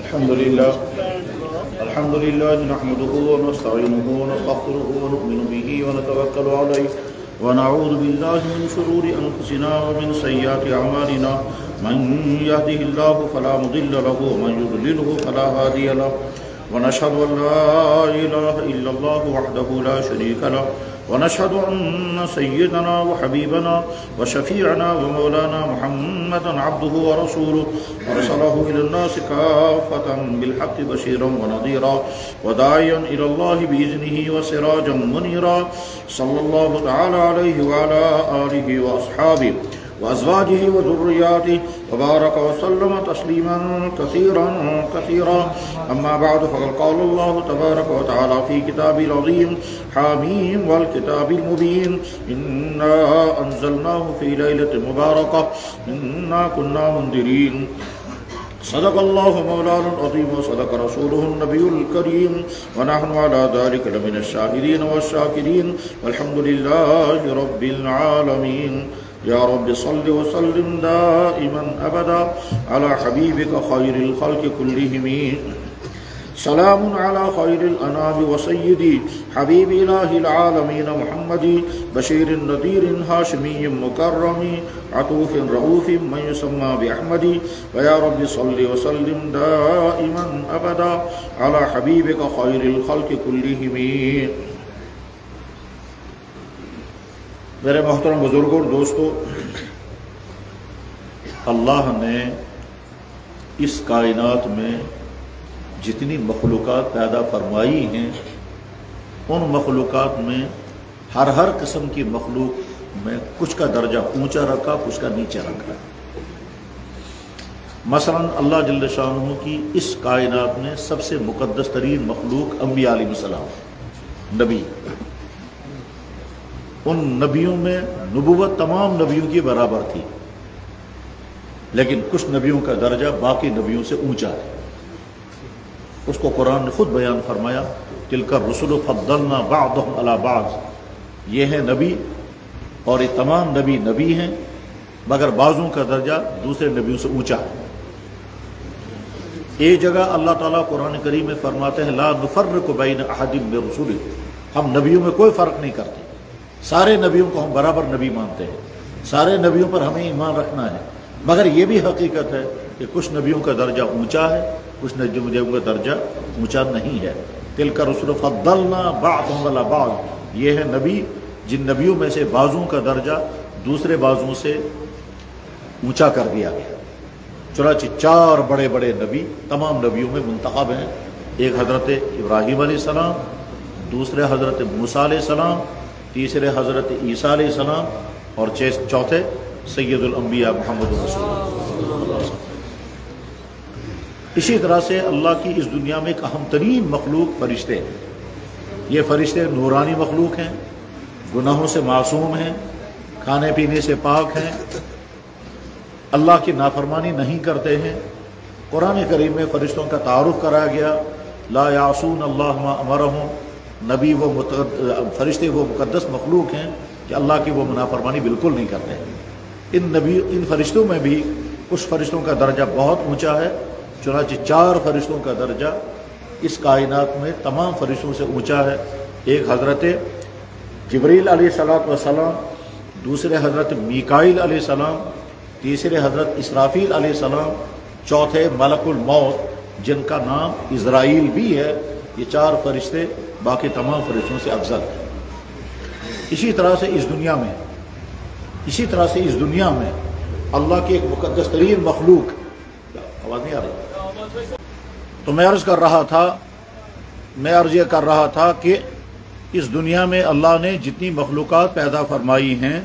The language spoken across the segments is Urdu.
الحمد لله نحمده ونستعينه ونستغفره ونؤمن به ونتوكل عليه ونعوذ بالله من شرور أنفسنا ومن سيئات أعمالنا من يهده الله فلا مضل له ومن يضلله فلا هادي له ونشهد أن لا إله إلا الله وحده لا شريك له ونشهد أن سيدنا وحبيبنا وشفيعنا ومولانا محمدا عبده ورسوله أرسله إلى الناس كافة بالحق بشيرا ونذيرا وداعيا إلى الله بإذنه وسراجا منيرا صلى الله تعالى عليه وعلى آله وأصحابه وأزواجه وذرياته وبارك وسلم تسليما كثيرا أما بعد فقد قال الله تبارك وتعالى في كتابه العظيم حاميم والكتاب المبين إنا أنزلناه في ليلة مباركة إنا كنا منذرين صدق الله مولانا العظيم وصدق رسوله النبي الكريم ونحن على ذلك لمن الشاهدين والشاكرين والحمد لله رب العالمين يا رب صل وسلم دائما أبدا على حبيبك خير الخلق كلهم سلام على خير الأنام وسيدي حبيب إله العالمين محمد بشير نذير هاشمي مكرم عطوف رؤوف من يسمى بأحمد ويا رب صل وسلم دائما أبدا على حبيبك خير الخلق كلهم. میرے محترم بزرگوں اور دوستو، اللہ نے اس کائنات میں جتنی مخلوقات پیدا فرمائی ہیں ان مخلوقات میں ہر قسم کی مخلوق میں کچھ کا درجہ اونچا رکھا، کچھ کا نیچا رکھا. مثلا اللہ جل شانہ کی اس کائنات میں سب سے مقدس ترین مخلوق انبیاء علیہ السلام، نبی. ان نبیوں میں نبوت تمام نبیوں کی برابر تھی، لیکن کچھ نبیوں کا درجہ باقی نبیوں سے اونچا ہے. اس کو قرآن نے خود بیان فرمایا، تلک الرسل فضلنا بعضهم علی بعض. یہ ہیں نبی اور یہ تمام نبی ہیں، مگر بعضوں کا درجہ دوسرے نبیوں سے اونچا ہے. ایک جگہ اللہ تعالیٰ قرآن کریم میں فرماتے ہیں لا نفرق بین احد من رسله. ہم نبیوں میں کوئی فرق نہیں کرتے، سارے نبیوں کو ہم برابر نبی مانتے ہیں، سارے نبیوں پر ہمیں ایمان رکھنا ہے. مگر یہ بھی حقیقت ہے کہ کچھ نبیوں کا درجہ اونچا ہے، کچھ نبیوں کا درجہ اونچا نہیں ہے. تلک الرسل فضلنا بعضهم علی بعض. یہ ہے نبی جن نبیوں میں سے بعضوں کا درجہ دوسرے بعضوں سے اونچا کر دیا گیا. چنانچہ 4 بڑے بڑے نبی تمام نبیوں میں منتخب ہیں. ایک حضرت ابراہیم علیہ السلام، دوسرے حضرت موسیٰ علیہ السلام، تیسرے حضرت عیسیٰ علیہ السلام اور چوتھے سید الانبیاء محمد رسول اللہ. اسی طرح سے اللہ کی اس دنیا میں ایک اہم ترین مخلوق فرشتے ہیں. یہ فرشتے نورانی مخلوق ہیں، گناہوں سے معصوم ہیں، کھانے پینے سے پاک ہیں، اللہ کی نافرمانی نہیں کرتے ہیں. قرآن کریم میں فرشتوں کا تعارف کرایا گیا، لا یعصون اللہ ما امرہم. نبی فرشتے وہ مقدس مخلوق ہیں کہ اللہ کی وہ نافرمانی بالکل نہیں کرتے ہیں. ان فرشتوں میں بھی کچھ فرشتوں کا درجہ بہت اونچا ہے. چنانچہ 4 فرشتوں کا درجہ اس کائنات میں تمام فرشتوں سے اونچا ہے. ایک حضرت جبریل علیہ السلام، دوسرے حضرت میکائیل علیہ السلام، تیسرے حضرت اسرافیل علیہ السلام، چوتھے ملک الموت جن کا نام اسرائیل بھی ہے. یہ 4 فرشتے باقی تمام فرشتوں سے افضل ہیں. اسی طرح سے اس دنیا میں اللہ کی ایک مقدس ترین مخلوق، آواز نہیں آ رہی تو میں عرض یہ کر رہا تھا کہ اس دنیا میں اللہ نے جتنی مخلوقات پیدا فرمائی ہیں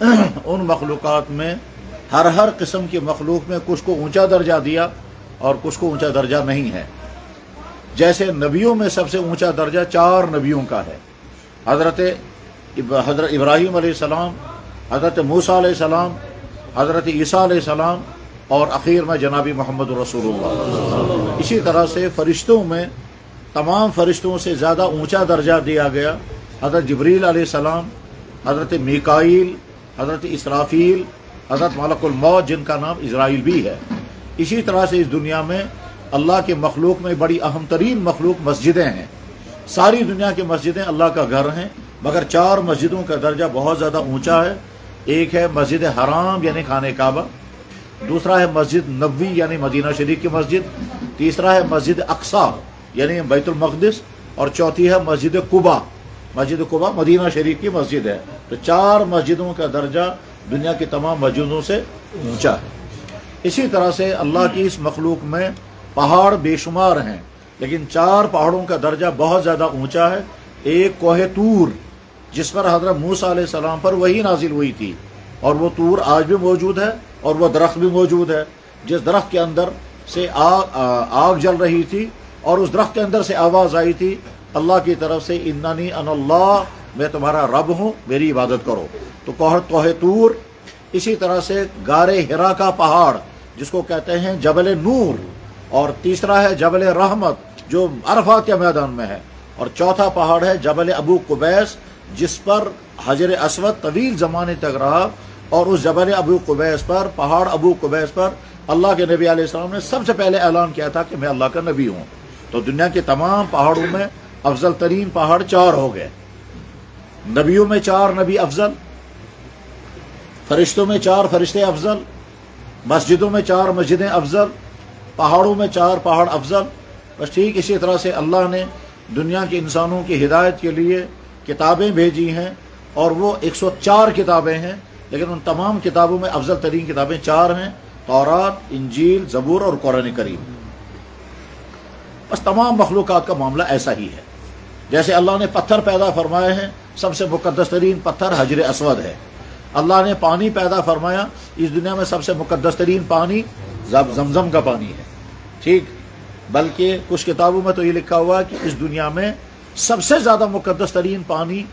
ان مخلوقات میں ہر قسم کی مخلوق میں کچھ کو اونچا درجہ دیا اور کچھ کو اونچا درجہ نہیں ہے. جیسے نبیوں میں سب سے اونچا درجہ 4 نبیوں کا ہے، حضرت ابراہیم علیہ السلام، حضرت موسیٰ علیہ السلام، حضرت عیسیٰ علیہ السلام اور اخیر میں جناب محمد رسول اللہ. اسی طرح سے فرشتوں میں تمام فرشتوں سے زیادہ اونچا درجہ دیا گیا حضرت جبریل علیہ السلام، حضرت میکائیل، حضرت اسرافیل، حضرت ملک الموت جن کا نام اسرائیل بھی ہے. اسی طرح سے اس دنیا میں اللہ کے مخلوق میں بڑی اہم ترین مخلوق مسجدیں ہیں. ساری دنیا کی مسجدیں اللہ کا گھر ہیں، مگر 4 مسجدوں کا درجہ بہت زیادہ اونچا ہے. ایک ہے مسجد حرام یعنی خانہ کعبہ، دوسرا ہے مسجد نبوی یعنی مدینہ شریف کی مسجد، تیسرا ہے مسجد اقصی یعنی بیت المقدس، اور چوتھی ہے مسجد قباء. مسجد قباء مدینہ شریف کی مسجد ہے. تو 4 مسجدوں کا درجہ دنیا کی تمام مسجدوں سے اونچا ہے. اسی طرح سے اللہ کی اس مخلوق میں پہاڑ بے شمار ہیں، لیکن 4 پہاڑوں کا درجہ بہت زیادہ اونچا ہے. ایک کوہ طور جس پر حضرت موسیٰ علیہ السلام پر وحی نازل ہوئی تھی، اور وہ طور آج بھی موجود ہے، اور وہ درخت بھی موجود ہے جس درخت کے اندر سے آگ جل رہی تھی، اور اس درخت کے اندر سے آواز آئی تھی اللہ کی طرف سے اننی انا اللہ، میں تمہارا رب ہوں، میری عبادت کرو. تو کوہ طور. اسی طرح سے غار حرا کا پہاڑ جس کو کہتے ہیں جبل نور، اور تیسرا ہے جبل رحمت جو عرفات کے میدان میں ہے، اور چوتھا پہاڑ ہے جبل ابو قبیس جس پر حجر اسود طویل زمانے تک رہا. اور اس جبل ابو قبیس پر، پہاڑ ابو قبیس پر اللہ کے نبی علیہ السلام نے سب سے پہلے اعلان کیا تھا کہ میں اللہ کا نبی ہوں. تو دنیا کے تمام پہاڑوں میں افضل ترین پہاڑ 4 ہو گئے. نبیوں میں 4 نبی افضل، فرشتوں میں 4 فرشتے افضل، مسجدوں میں 4 مسجدیں افضل، پہاڑوں میں 4 پہاڑ افضل. بس ٹھیک اسی طرح سے اللہ نے دنیا کے انسانوں کی ہدایت کے لیے کتابیں بھیجی ہیں، اور وہ 104 کتابیں ہیں، لیکن ان تمام کتابوں میں افضل ترین کتابیں 4 ہیں: تورات، انجیل، زبور اور قرآن کریم. بس تمام مخلوقات کا معاملہ ایسا ہی ہے. جیسے اللہ نے پتھر پیدا فرمائے ہیں، سب سے مقدس ترین پتھر حجر اسود ہے. اللہ نے پانی پیدا فرمایا، اس دنیا میں سب سے مقدس ترین پانی زمزم کا پانی ہے. ٹھیک، بلکہ کچھ کتابوں میں تو یہ لکھا ہوا ہے کہ اس دنیا میں سب سے زیادہ مقدس ترین پانی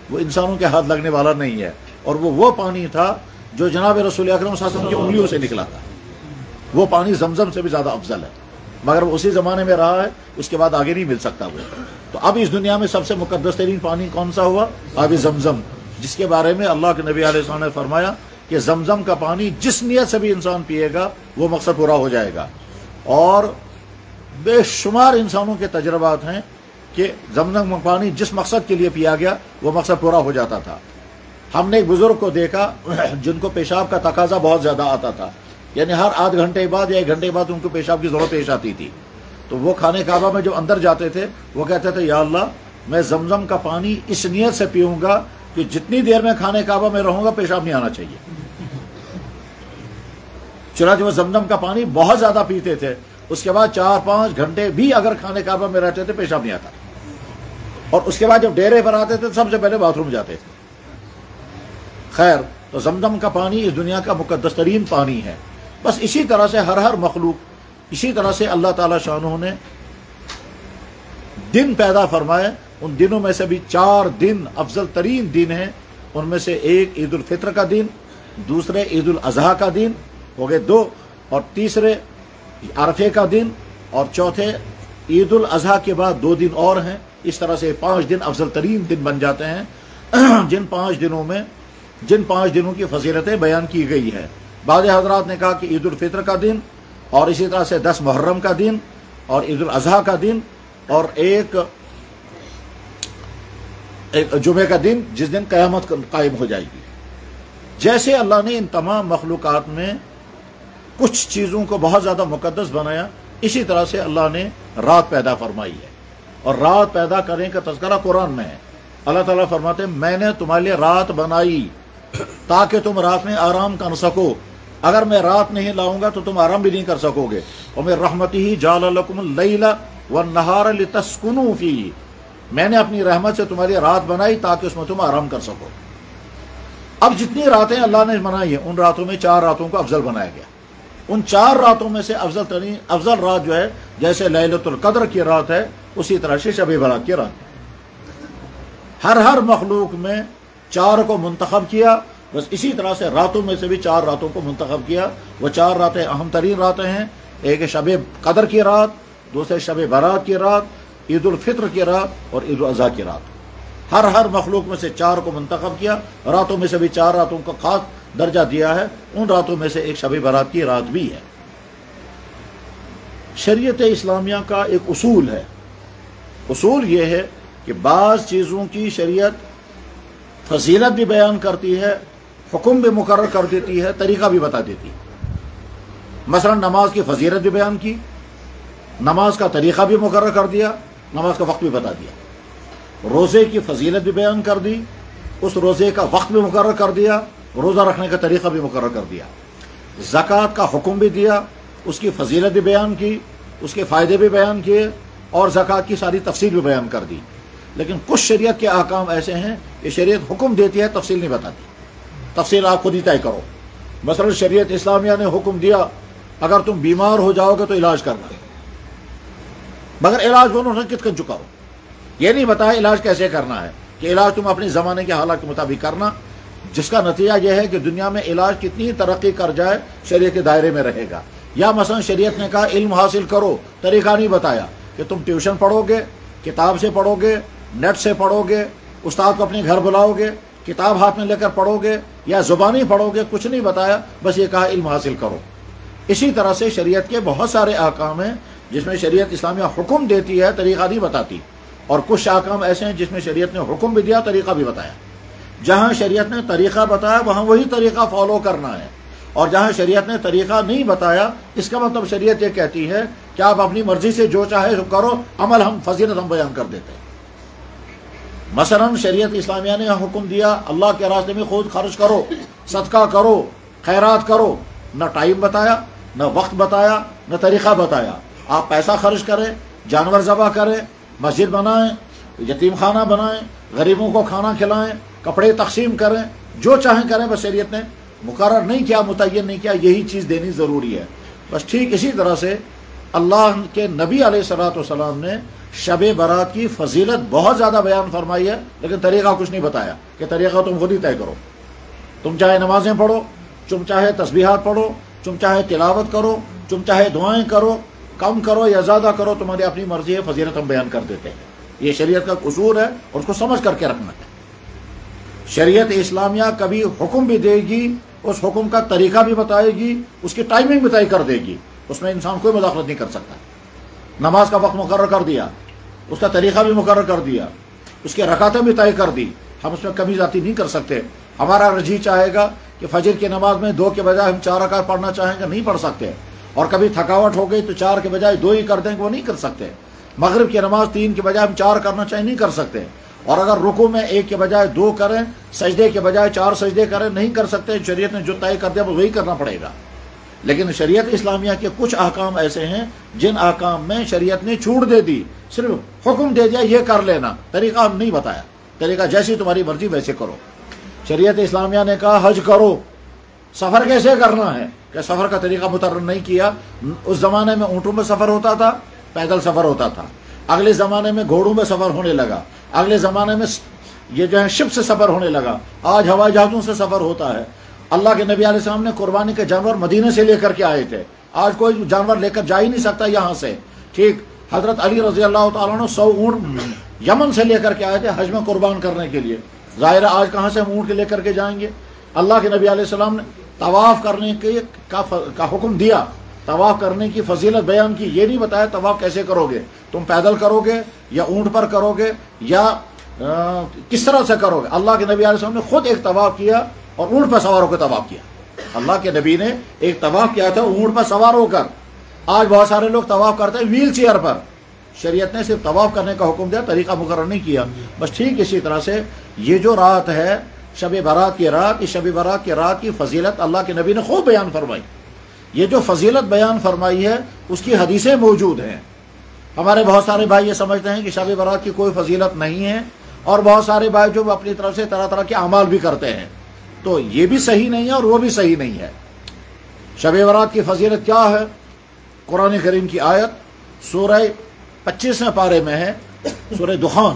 وہ انسانوں کے ہاتھ لگنے والا نہیں ہے، اور وہ پانی تھا جو جناب رسول اکرم صلی اللہ علیہ وسلم کی انگلیوں سے نکلا تھا. وہ پانی زمزم سے بھی زیادہ افضل ہے، مگر وہ اسی زمانے میں رہا ہے، اس کے بعد آگے نہیں مل سکتا وہ. تو اب اس دنیا میں سب سے مقدس ترین پانی کون سا ہوا؟ آب زمزم، جس کے بارے میں اللہ کے نبی علیہ السلام نے فرمایا کہ زمزم کا پانی جس نیت سے بھی انسان پیے گا وہ مقصد پورا ہو جائے گا. اور بے شمار انسانوں کے تجربات ہیں کہ زمزم کا پانی جس مقصد کے لیے پیا گیا وہ مقصد پورا ہو جاتا تھا. ہم نے ایک بزرگ کو دیکھا جن کو پیشاب کا تقاضا بہت زیادہ آتا تھا، یعنی ہر آدھ گھنٹے بعد یا 1 گھنٹے بعد ان کو پیشاب کی ضرورت پیش آتی تھی. تو وہ خانہ کعبہ میں جو اندر جاتے تھے وہ کہتے تھے یا اللہ میں زمزم کا پانی اس نیت سے پیوں گا کہ جتنی دیر میں خانہ کعبہ میں رہوں گا پیشاب نہیں آنا چاہیے. چنانچہ وہ زمزم کا پانی بہت زیادہ پیتے تھے، اس کے بعد 4-5 گھنٹے بھی اگر خانہ کعبہ میں رہتے تھے پیشاب نہیں آتا. اور اس کے بعد جب ڈیرے پر آتے تھے سب سے پہلے باتھ روم جاتے تھے. خیر، تو زمزم کا پانی اس دنیا کا مقدس ترین پانی ہے. بس اسی طرح سے ہر مخلوق، اسی طرح سے اللہ تعالیٰ شانہ نے دن پیدا فرمائے. ان دنوں میں سے بھی 4 دن افضل ترین دن ہیں. ان میں سے ایک عید الفطر کا دن، دوسرے عید الاضحیٰ کا دن ہو گئے 2، اور تیسرے عرفے کا دن، اور چوتھے عید الاضحیٰ کے بعد 2 دن اور ہیں. اس طرح سے 5 دن افضل ترین دن بن جاتے ہیں جن 5 دنوں کی فضیلتیں بیان کی گئی ہے. بعض حضرات نے کہا کہ عید الفطر کا دن، اور اسی طرح سے 10 محرم کا دن، اور عید الاضحیٰ کا دن، اور ایک جمعہ کا دن جس دن قیامت قائم ہو جائے گی. جیسے اللہ نے ان تمام مخلوقات میں کچھ چیزوں کو بہت زیادہ مقدس بنایا، اسی طرح سے اللہ نے رات پیدا فرمائی ہے. اور رات پیدا کرنے کا تذکرہ قرآن میں ہے. اللہ تعالیٰ فرماتے ہیں میں نے تمہارے لیے رات بنائی تاکہ تم رات میں آرام کر سکو. اگر میں رات نہیں لاؤں گا تو تم آرام بھی نہیں کر سکو گے. وَمِن رَحْمَتِهِ جَعَلَ لَكُمُ اللَّيْلَ وَالنَّهَارَ لِتَسْكُنُوا فِيهِ، میں نے اپنی رحمت سے تمہاری رات بنائی تاکہ اس میں تم آرام کر سکو. اب جتنی راتیں اللہ نے بنائی ہیں ان راتوں میں 4 راتوں کو افضل بنایا گیا. ان 4 راتوں میں سے افضل رات جو ہے جیسے لیلۃ القدر کی رات ہے، اسی طرح سے شب برات کی رات ہے. ہر مخلوق میں 4 کو منتخب کیا. بس اسی طرح سے راتوں میں سے بھی 4 راتوں کو منتخب کیا. وہ 4 راتیں اہم ترین راتیں ہیں. ایک شب قدر کی رات، دوسرے شب برات کی رات، عید الفطر کی رات، اور عید الاضحیٰ کی رات. ہر مخلوق میں سے 4 کو منتخب کیا. راتوں میں سے بھی 4 راتوں کا خاص درجہ دیا ہے. ان راتوں میں سے ایک شب برات کی رات بھی ہے. شریعت اسلامیہ کا ایک اصول ہے. اصول یہ ہے کہ بعض چیزوں کی شریعت فضیلت بھی بیان کرتی ہے، حکم بھی مقرر کر دیتی ہے، طریقہ بھی بتا دیتی ہے. مثلا نماز کی فضیلت بھی بیان کی، نماز کا طریقہ بھی مقرر کر دیا، نماز کا وقت بھی بتا دیا. روزے کی فضیلت بھی بیان کر دی، اس روزے کا وقت بھی مقرر کر دیا، روزہ رکھنے کا طریقہ بھی مقرر کر دیا. زکوٰۃ کا حکم بھی دیا، اس کی فضیلت بھی بیان کی، اس کے فائدے بھی بیان کیے، اور زکوٰۃ کی ساری تفصیل بھی بیان کر دی. لیکن کچھ شریعت کے احکام ایسے ہیں کہ شریعت حکم دیتی ہے، تفصیل نہیں بتاتی. تفصیل آپ خود ہی طے کرو. مثلا شریعت اسلامیہ نے حکم دیا اگر تم بیمار ہو جاؤ گے تو علاج کرنا ہے، مگر علاج بولو نہ کت کن چکا ہو. یہ نہیں بتایا علاج کیسے کرنا ہے، کہ علاج تم اپنے زمانے کے حالات کے مطابق کرنا، جس کا نتیجہ یہ ہے کہ دنیا میں علاج کتنی ترقی کر جائے شریعت کے دائرے میں رہے گا. یا مثلا شریعت نے کہا علم حاصل کرو، طریقہ نہیں بتایا کہ تم ٹیوشن پڑھو گے، کتاب سے پڑھو گے، نیٹ سے پڑھو گے، استاد کو اپنے گھر بلاؤ گے، کتاب ہاتھ میں لے کر پڑھو گے، یا زبانی پڑھو گے. کچھ نہیں بتایا، بس یہ کہا علم حاصل کرو. اسی طرح سے شریعت کے بہت سارے احکام ہیں جس میں شریعت اسلامیہ حکم دیتی ہے، طریقہ نہیں بتاتی. اور کچھ احکام ایسے ہیں جس میں شریعت نے حکم بھی دیا، طریقہ بھی بتایا. جہاں شریعت نے طریقہ بتایا وہاں وہی طریقہ فالو کرنا ہے، اور جہاں شریعت نے طریقہ نہیں بتایا اس کا مطلب شریعت یہ کہتی ہے کہ آپ اپنی مرضی سے جو چاہے سو کرو، عمل ہم فضیلت ہم بیان کر دیتے ہیں. مثلا شریعت اسلامیہ نے حکم دیا اللہ کے راستے میں خود خرچ کرو، صدقہ کرو، خیرات کرو. نہ ٹائم بتایا، نہ وقت بتایا، نہ طریقہ بتایا. آپ پیسہ خرچ کریں، جانور ذبح کریں، مسجد بنائیں، یتیم خانہ بنائیں، غریبوں کو کھانا کھلائیں، کپڑے تقسیم کریں، جو چاہیں کریں. بس شریعت نے مقرر نہیں کیا، متعین نہیں کیا یہی چیز دینی ضروری ہے. بس ٹھیک اسی طرح سے اللہ کے نبی علیہ الصلوۃ والسلام نے شب برات کی فضیلت بہت زیادہ بیان فرمائی ہے، لیکن طریقہ کچھ نہیں بتایا کہ طریقہ تم خود ہی طے کرو. تم چاہے نمازیں پڑھو، تم چاہے تسبیحات پڑھو، تم چاہے تلاوت کرو، تم چاہے دعائیں کرو، کم کرو یا زیادہ کرو، تمہاری اپنی مرضی ہے، فضیلت ہم بیان کر دیتے ہیں. یہ شریعت کا قصور ہے اور اس کو سمجھ کر کے رکھنا ہے. شریعت اسلامیہ کبھی حکم بھی دے گی، اس حکم کا طریقہ بھی بتائے گی، اس کی ٹائمنگ بھی طے کر دے گی، اس میں انسان کوئی مداخلت نہیں کر سکتا. نماز کا وقت مقرر کر دیا، اس کا طریقہ بھی مقرر کر دیا، اس کے رکعتیں بھی طے کر دی. ہم اس میں کمی زیادتی نہیں کر سکتے. ہمارا رجی چاہے گا کہ فجر کی نماز میں 2 کے بجائے ہم 4 رکعت پڑھنا چاہیں گے، نہیں پڑھ سکتے. اور کبھی تھکاوٹ ہو گئی تو 4 کے بجائے 2 ہی کر دیں گے، وہ نہیں کر سکتے. مغرب کی نماز 3 کے بجائے ہم 4 کرنا چاہیں، نہیں کر سکتے. اور اگر رکوع میں 1 کے بجائے 2 کریں، سجدے کے بجائے 4 سجدے کریں، نہیں کر سکتے. شریعت نے جو طے کر دیا وہ وہی کرنا پڑے گا. لیکن شریعت اسلامیہ کے کچھ احکام ایسے ہیں جن احکام میں شریعت نے چھوٹ دے دی، صرف حکم دے دیا یہ کر لینا، طریقہ ہم نہیں بتایا. طریقہ جیسی تمہاری مرضی ویسے کرو. شریعت اسلامیہ نے کہا حج کرو، سفر کیسے کرنا ہے کہ سفر کا طریقہ مقرر نہیں کیا. اس زمانے میں اونٹوں میں سفر ہوتا تھا، پیدل سفر ہوتا تھا. اگلے زمانے میں گھوڑوں میں سفر ہونے لگا. اگلے زمانے میں یہ جو ہے شپ سے سفر ہونے لگا. آج ہوائی جہازوں سے سفر ہوتا ہے. اللہ کے نبی علیہ السلام نے قربانی کے جانور مدینے سے لے کر کے آئے تھے. آج کوئی جانور لے کر جا ہی نہیں سکتا یہاں سے. ٹھیک حضرت علی رضی اللہ تعالیٰ عنہ 100 اونٹ یمن سے لے کر کے آئے تھے حج میں قربان کرنے کے لیے. ظاہر ہے آج کہاں سے ہم اونٹ کے لے کر کے جائیں گے. اللہ کے نبی علیہ السلام نے طواف کرنے کا حکم دیا، طواف کرنے کی فضیلت بیان کی. یہ نہیں بتایا طواف کیسے کرو گے، تم پیدل کرو گے یا اونٹ پر کرو گے یا کس طرح سے کرو گے. اللہ کے نبی علیہ السلام نے خود ایک طواف کیا اور اونٹ پر سوار ہو کے طواف کیا. اللہ کے نبی نے ایک طواف کیا تھا اونٹ پر سوار ہو کر. آج بہت سارے لوگ طواف کرتے ہیں ویل چیئر پر. شریعت نے صرف طواف کرنے کا حکم دیا، طریقہ مقرر نہیں کیا. بس ٹھیک اسی طرح سے یہ جو رات ہے شب برات کی رات، اس شب برات کی رات کی فضیلت اللہ کے نبی نے خوب بیان فرمائی. یہ جو فضیلت بیان فرمائی ہے اس کی حدیثیں موجود ہیں. ہمارے بہت سارے بھائی یہ سمجھتے ہیں کہ شب برات کی کوئی فضیلت نہیں ہے، اور بہت سارے بھائی جو اپنی طرف سے طرح طرح کے اعمال بھی کرتے ہیں. تو یہ بھی صحیح نہیں ہے اور وہ بھی صحیح نہیں ہے. شب برات کی فضیلت کیا ہے؟ قرآن کریم کی آیت سورہ 25ویں پارے میں ہے، سورہ دخان،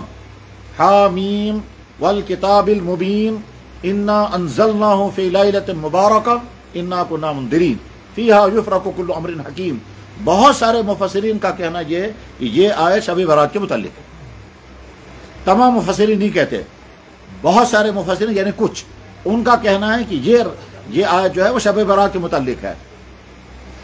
حامیم والکتاب المبین انا انزلناہ فی لیلۃ مبارکہ انا کنا منذرین فیہا یفرق کل امر حکیم. بہت سارے مفسرین کا کہنا یہ ہے کہ یہ آیت شب برات کے متعلق ہے. تمام مفسرین نہیں کہتے، بہت سارے مفسرین یعنی کچھ، ان کا کہنا ہے کہ یہ آیت جو ہے وہ شب برات کے متعلق ہے.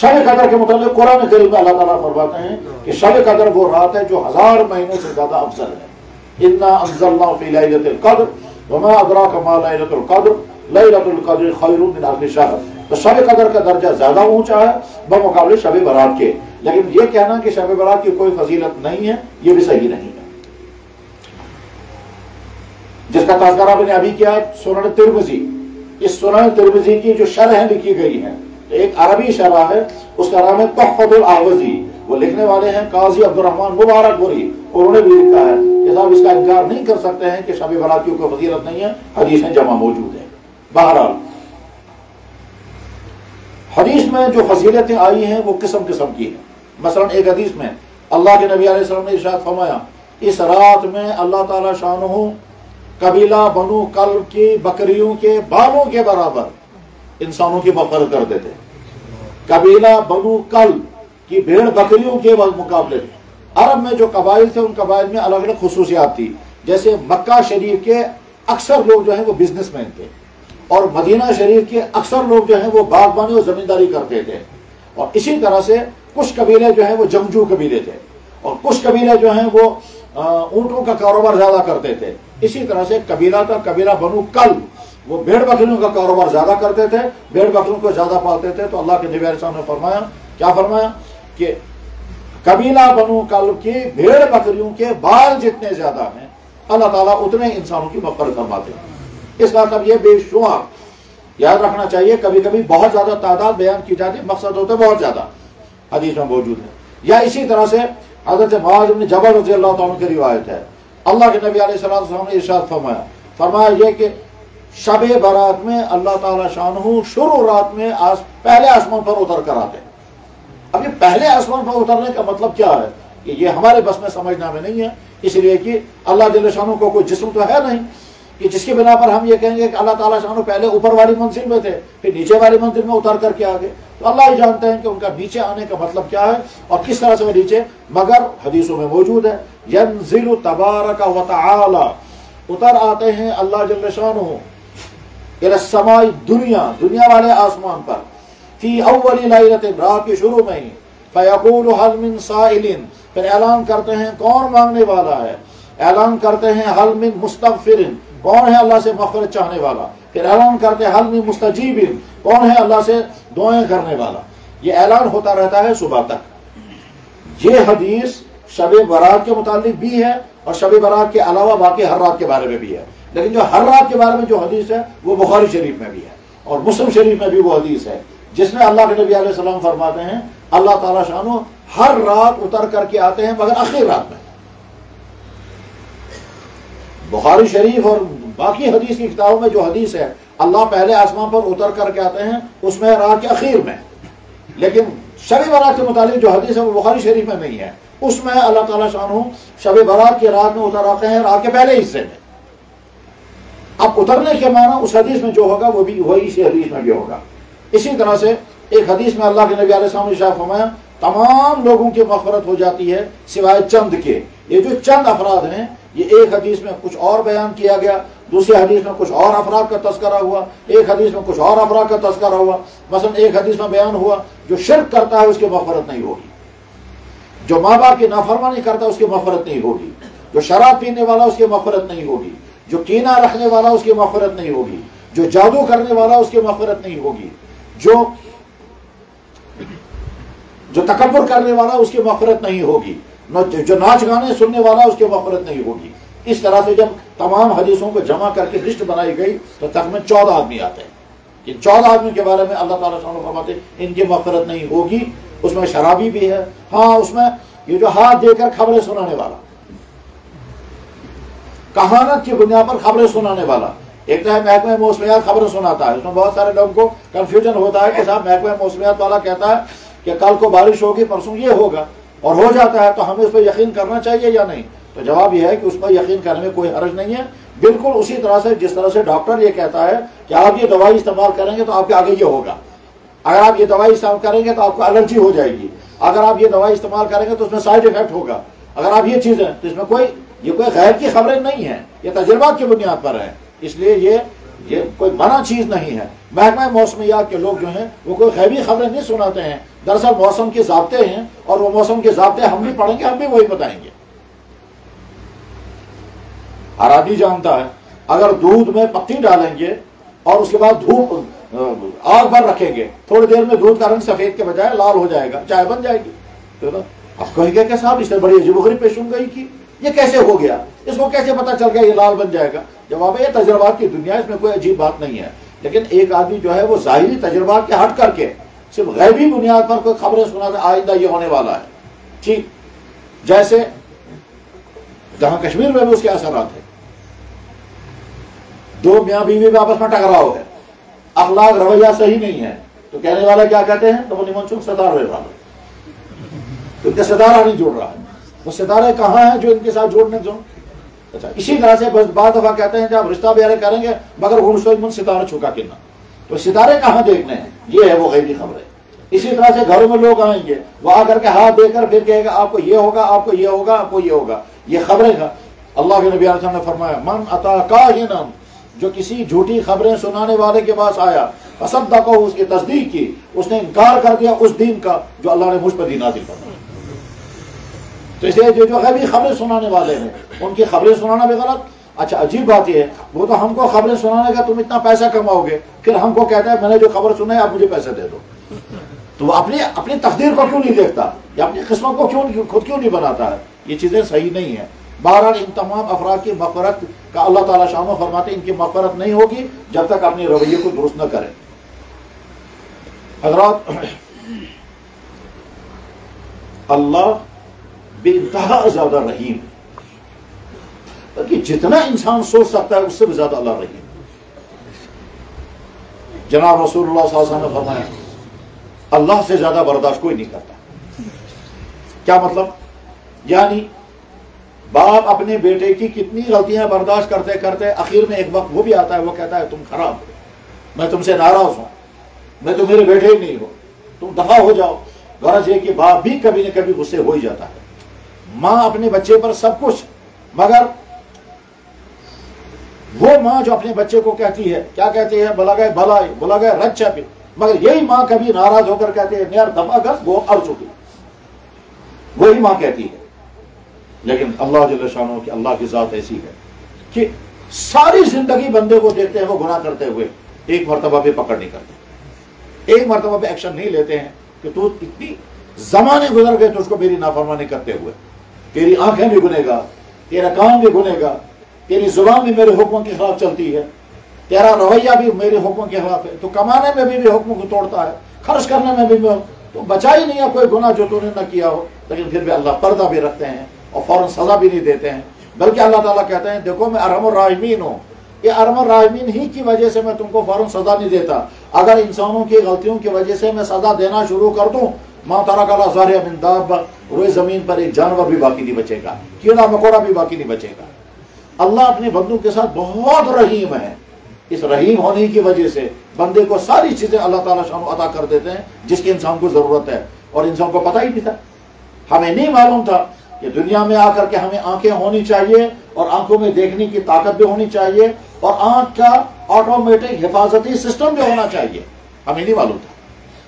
شب قدر کے متعلق قرآن کریم میں اللہ تعالیٰ فرماتے ہیں کہ شب قدر وہ رات ہے جو 1000 مہینوں سے زیادہ افضل ہے. انا انزلنا فی لیلۃ القدر وما ادراک ما لیلۃ القدر لیلۃ القدر خیر من الف شہر. تو شب قدر کا درجہ زیادہ اونچا ہے بمقابلے شب برات کے. لیکن یہ کہنا کہ شب برات کی کوئی فضیلت نہیں ہے یہ بھی صحیح نہیں ہے. جس کا تذکرہ میں نے ابھی کیا سنن ترمذی، اس سنن ترمذی کی جو شرح لکھی گئی ہیں، ایک عربی شرح ہے، اس کا نام ہے تحفۃ الاحوزی. وہ لکھنے والے ہیں قاضی عبد الرحمن مبارک پوری. انہوں نے بھی لکھا ہے کہ صاحب اس کا انکار نہیں کر سکتے ہیں کہ شب برات کی کوئی فضیلت نہیں ہے، حدیثیں جمع موجود ہیں. بہرحال حدیث میں جو فضیلتیں آئی ہیں وہ قسم قسم کی ہیں. مثلا ایک حدیث میں اللہ کے نبی علیہ السلام نے ارشاد فرمایا اس رات میں اللہ تعالی شانہ قبیلہ بنو کلب کی بکریوں کے بالوں کے برابر انسانوں کی مغفرت کر دیتے. قبیلہ بنو کلب کی بھیڑ بکریوں کے مقابلے عرب میں جو قبائل تھے ان قبائل میں الگ الگ خصوصیات تھی. جیسے مکہ شریف کے اکثر لوگ جو ہیں وہ بزنس مین تھے، اور مدینہ شریف کے اکثر لوگ جو ہیں وہ باغبانی اور زمینداری کرتے تھے. اور اسی طرح سے کچھ قبیلے جو ہیں وہ جنگجو قبیلے تھے، اور کچھ قبیلے جو ہیں وہ اونٹوں کا کاروبار زیادہ کرتے تھے. اسی طرح سے قبیلہ تھا قبیلہ بنو کلب، وہ بھیڑ بکریوں کا کاروبار زیادہ کرتے تھے، بھیڑ بکریوں کو زیادہ پالتے تھے. تو اللہ کے نبی علیہ السلام نے فرمایا، کیا فرمایا کہ قبیلہ بنو کلب کی بھیڑ بکریوں کے بال جتنے زیادہ ہیں اللہ تعالیٰ اتنے انسانوں کی مغفرت فرماتے ہیں. اس کا مطلب یہ بے شمار یاد رکھنا چاہیے. کبھی کبھی بہت زیادہ تعداد بیان کی جاتی ہے، مقصد ہوتا ہے بہت زیادہ، حدیث میں موجود ہے. یا اسی طرح سے حضرت معاذ بن جبل رضی اللہ تعالیٰ عنہ کی روایت ہے، اللہ کے نبی علیہ السلام نے ارشاد فرمایا یہ کہ شب برات میں اللہ تعالیٰ شانہ شروع رات میں پہلے آسمان پر اتر کر آتے ہیں. اب یہ پہلے آسمان پر اترنے کا مطلب کیا ہے کہ یہ ہمارے بس میں سمجھنا میں نہیں ہے. اس لیے کہ اللہ جل شانہ کو کوئی جسم تو ہے نہیں کہ جس کی بنا پر ہم یہ کہیں گے کہ اللہ تعالیٰ شانہ پہلے اوپر والی منزل میں تھے پھر نیچے والی منزل میں اتر کر کے آگے. تو اللہ ہی جانتے ہیں کہ ان کا نیچے آنے کا مطلب کیا ہے اور کس طرح سے وہ نیچے، مگر حدیثوں میں موجود ہے ینزل تبارک و تعالی، اتر آتے ہیں اللہ جل شانہ الی السماء دنیا والے آسمان پر، فی اول لیلۃ، رات کے شروع میں ہی، فیقول حل من سائل، پھر اعلان کرتے ہیں کون مانگنے والا ہے، اعلان کرتے ہیں حل من مستغفر، کون ہے اللہ سے مغفرت چاہنے والا، پھر اعلان کرتے ہیں حل من مستجیب، کون ہے اللہ سے دعائیں کرنے والا. یہ اعلان ہوتا رہتا ہے صبح تک. یہ حدیث شب برات کے متعلق بھی ہے اور شب برات کے علاوہ باقی ہر رات کے بارے میں بھی ہے. لیکن جو ہر رات کے بارے میں جو حدیث ہے وہ بخاری شریف میں بھی ہے اور مسلم شریف میں بھی وہ حدیث ہے جس میں اللہ کے نبی علیہ السلام فرماتے ہیں اللہ تعالیٰ شانہ ہر رات اتر کر کے آتے ہیں مگر آخری رات میں. بخاری شریف اور باقی حدیث کی کتابوں میں جو حدیث ہے اللہ پہلے آسمان پر اتر کر کے آتے ہیں اس میں رات کے اخیر میں. لیکن شب برات کے متعلق جو حدیث ہے وہ بخاری شریف میں نہیں ہے. اس میں اللہ تعالیٰ شانہ شب برات کی رات میں اتر آتے ہیں رات کے پہلے حصے میں. اب اترنے کے معنی اس حدیث میں جو ہوگا وہ بھی وہی اسی حدیث میں بھی ہوگا. اسی طرح سے ایک حدیث میں اللہ کے نبی علیہ السلام نے ارشاد فرمایا تمام لوگوں کی مغفرت ہو جاتی ہے سوائے چند کے. یہ جو چند افراد ہیں یہ ایک حدیث میں کچھ اور بیان کیا گیا، دوسری حدیث میں کچھ اور افراد کا تذکرہ ہوا، ایک حدیث میں کچھ اور افراد کا تذکرہ ہوا. مثلا ایک حدیث میں بیان ہوا جو شرک کرتا ہے اس کی مغفرت نہیں ہوگی، جو ماں باپ کی نافرمانی کرتا ہے اس کی مغفرت نہیں ہوگی، جو شراب پینے والا اس کی مغفرت نہیں ہوگی، جو کینہ رکھنے والا اس کی مغفرت نہیں ہوگی، جو جادو کرنے والا اس کی مغفرت نہیں ہوگی، جو تکبر کرنے والا اس کی مغفرت نہیں ہوگی، جو ناچ گانے سننے والا اس کی مغفرت نہیں ہوگی. اس طرح سے جب تمام حدیثوں کو جمع کر کے لسٹ بنائی گئی تو تقریباً 14 آدمی آتے ہیں. ان 14 آدمی کے بارے میں اللہ تعالیٰ فرماتے ہیں ان کی مغفرت نہیں ہوگی. اس میں شرابی بھی ہے، ہاں اس میں یہ جو ہاتھ دے کر خبریں سنانے والا، کہانت کی بنیاد پر خبریں سنانے والا. ایک تو ہے محکمہ موسمیات خبریں سناتا ہے، اس میں بہت سارے لوگوں کو کنفیوژن ہوتا ہے کہ صاحب محکمہ موسمیات والا کہتا ہے کہ کل کو بارش ہوگی پرسوں یہ ہوگا اور ہو جاتا ہے تو ہمیں اس پہ یقین کرنا چاہیے یا نہیں. تو جواب یہ ہے کہ اس پر یقین کرنے میں کوئی حرج نہیں ہے. بالکل اسی طرح سے جس طرح سے ڈاکٹر یہ کہتا ہے کہ آپ یہ دوائی استعمال کریں گے تو آپ کے آگے یہ ہوگا، اگر آپ یہ دوائی استعمال کریں گے تو آپ کو الرجی ہو جائے گی، اگر آپ یہ دوائی استعمال کریں گے تو اس میں سائڈ افیکٹ ہوگا، اگر آپ یہ چیزیں، تو اس میں کوئی غیب کی خبریں نہیں ہیں، یہ تجربات کی بنیاد پر ہیں. اس لیے یہ کوئی منع چیز نہیں ہے. محکمہ موسمیات کے لوگ جو ہیں وہ کوئی غیبی خبریں نہیں سناتے ہیں دراصل موسم کے ضابطے ہیں، اور وہ موسم کے ضابطے ہم بھی پڑھیں گے، ہم بھی وہی بتائیں گے۔ ہر آدمی جانتا ہے اگر دودھ میں پتی ڈالیں گے اور اس کے بعد دھوپ آگ پر رکھیں گے، تھوڑی دیر میں دودھ کا رنگ سفید کے بجائے لال ہو جائے گا، چائے بن جائے گی۔ اب کہیں گے کہ صاحب اس نے بڑی عجیب و غریب پیشن گوئی کی، یہ کیسے ہو گیا، اس کو کیسے پتا چل گیا یہ لال بن جائے گا؟ جواب ہے یہ تجربات کی دنیا، اس میں کوئی عجیب بات نہیں ہے۔ لیکن ایک آدمی جو ہے وہ ظاہری تجربات کے ہٹ کر کے صرف غیبی بنیاد پر کوئی خبریں سنا دے آئندہ یہ ہونے والا ہے، ٹھیک جیسے جہاں کشمیر میں بھی اس کے اثرات ہیں۔ دو میاں بیوی میں آپس میں ٹکراؤ ہے، اخلاق رویہ صحیح نہیں ہے، تو کہنے والا کیا کہتے ہیں؟ تو وہ نمن چونک ستارے رہا، ان کے ستارہ نہیں جوڑ رہا ہے، وہ ستارے کہاں ہیں جو ان کے ساتھ جوڑنے جو؟ اچھا اسی طرح سے بعض دفعہ کہتے ہیں جب رشتہ بیارے کریں گے مگر من ستارہ چھکا کرنا، تو ستارے کہاں دیکھنے ہیں؟ یہ ہے وہ غیبی خبریں۔ اسی طرح سے گھروں میں لوگ آئیں گے، وہ آ کر کے ہاتھ دے کر پھر کہے گا آپ کو یہ ہوگا، آپ کو یہ ہوگا، آپ کو یہ ہوگا، یہ خبریں ہیں۔ اللہ کے نبی علیہ السلام نے فرمایا من اتا کاہنا، جو کسی جھوٹی خبریں سنانے والے کے پاس آیا، فصدقہ، اس کی تصدیق کی، اس نے انکار کر دیا اس دین کا جو اللہ نے مجھ پر دین نازل فرمایا۔ تو اس لیے جو غیبی خبریں سنانے والے ہیں ان کی خبریں سنانا بھی غلط۔ اچھا عجیب بات یہ ہے وہ تو ہم کو خبریں سنانے کا تم اتنا پیسہ کماؤ گے، پھر ہم کو کہتا ہے میں نے جو خبر سنا ہے آپ مجھے پیسے دے دو۔ تو وہ اپنی تقدیر کو کیوں نہیں دیکھتا یا اپنی قسمت کو خود کیوں نہیں بناتا ہے؟ یہ چیزیں صحیح نہیں ہیں۔ بہرحال ان تمام افراد کی مغفرت کا اللہ تعالیٰ شان و فرماتے ان کی مغفرت نہیں ہوگی جب تک اپنے رویے کو درست نہ کریں۔ حضرات اللہ بے انتہا زیادہ رحیم، بلکہ جتنا انسان سوچ سکتا ہے اس سے بھی زیادہ اللہ رحیم۔ جناب رسول اللہ صلی اللہ علیہ وسلم نے فرمایا اللہ سے زیادہ برداشت کوئی نہیں کرتا۔ کیا مطلب؟ یعنی باپ اپنے بیٹے کی کتنی غلطیاں برداشت کرتے کرتے آخر میں ایک وقت وہ بھی آتا ہے، وہ کہتا ہے تم خراب ہو، میں تم سے ناراض ہوں، میں تو میرے بیٹے ہی نہیں ہو، تم دفع ہو جاؤ۔ غرض یہ کہ باپ بھی کبھی نہ کبھی غصے ہو ہی جاتا ہے۔ ماں اپنے بچے پر سب کچھ، مگر وہ ماں جو اپنے بچے کو کہتی ہے، کیا کہتی ہے؟ بلا گئے بھلائی، بلا گئے رچا بھی، مگر یہی ماں کبھی ناراض ہو کر کہتی ہے یار دفع گز وہ اڑ چکی، وہی ماں کہتی ہے۔ لیکن اللہ جل شانہ کی اللہ کی ذات ایسی ہے کہ ساری زندگی بندے کو دیکھتے ہیں وہ گناہ کرتے ہوئے، ایک مرتبہ بھی پکڑ نہیں کرتے، ایک مرتبہ بھی ایکشن نہیں لیتے ہیں کہ تو اتنی زمانے گزر گئے تجھ کو میری نافرمانی کرتے ہوئے، تیری آنکھیں بھی گنے گا، تیرا کان بھی گنے گا، تیری زبان بھی میرے حکموں کے خلاف چلتی ہے، تیرا رویہ بھی میرے حکموں کے خلاف ہے، تو کمانے میں بھی حکموں کو توڑتا ہے، خرچ کرنے میں بھی تو بچا ہی نہیں ہے کوئی گناہ جو تو نے نہ کیا ہو، لیکن پھر بھی اللہ پردہ بھی رکھتے ہیں اور فوراً سزا بھی نہیں دیتے ہیں، بلکہ اللہ تعالیٰ کہتے ہیں دیکھو میں ارحم الراحمین ہوں، یہ ارحم الراحمین ہی کی وجہ سے میں تم کو فوراً سزا نہیں دیتا۔ اگر انسانوں کی غلطیوں کی وجہ سے میں سزا دینا شروع کر دوں، ماں ترک علی ظہرها من دابہ، روئے زمین پر ایک جانور بھی باقی نہیں بچے گا، کیڑا مکوڑا بھی باقی نہیں بچے گا۔ اللہ اپنے بندوں کے ساتھ بہت رحیم ہے، اس رحیم ہونے کی وجہ سے بندے کو ساری چیزیں اللہ تعالیٰ شان عطا کر دیتے ہیں جس کی انسان کو ضرورت ہے، اور انسان کو پتہ ہی نہیں تھا، ہمیں نہیں معلوم تھا کہ دنیا میں آ کر کے ہمیں آنکھیں ہونی چاہیے اور آنکھوں میں دیکھنے کی طاقت بھی ہونی چاہیے اور آنکھ کا آٹومیٹک حفاظتی سسٹم بھی ہونا چاہیے، ہمیں نہیں معلوم تھا،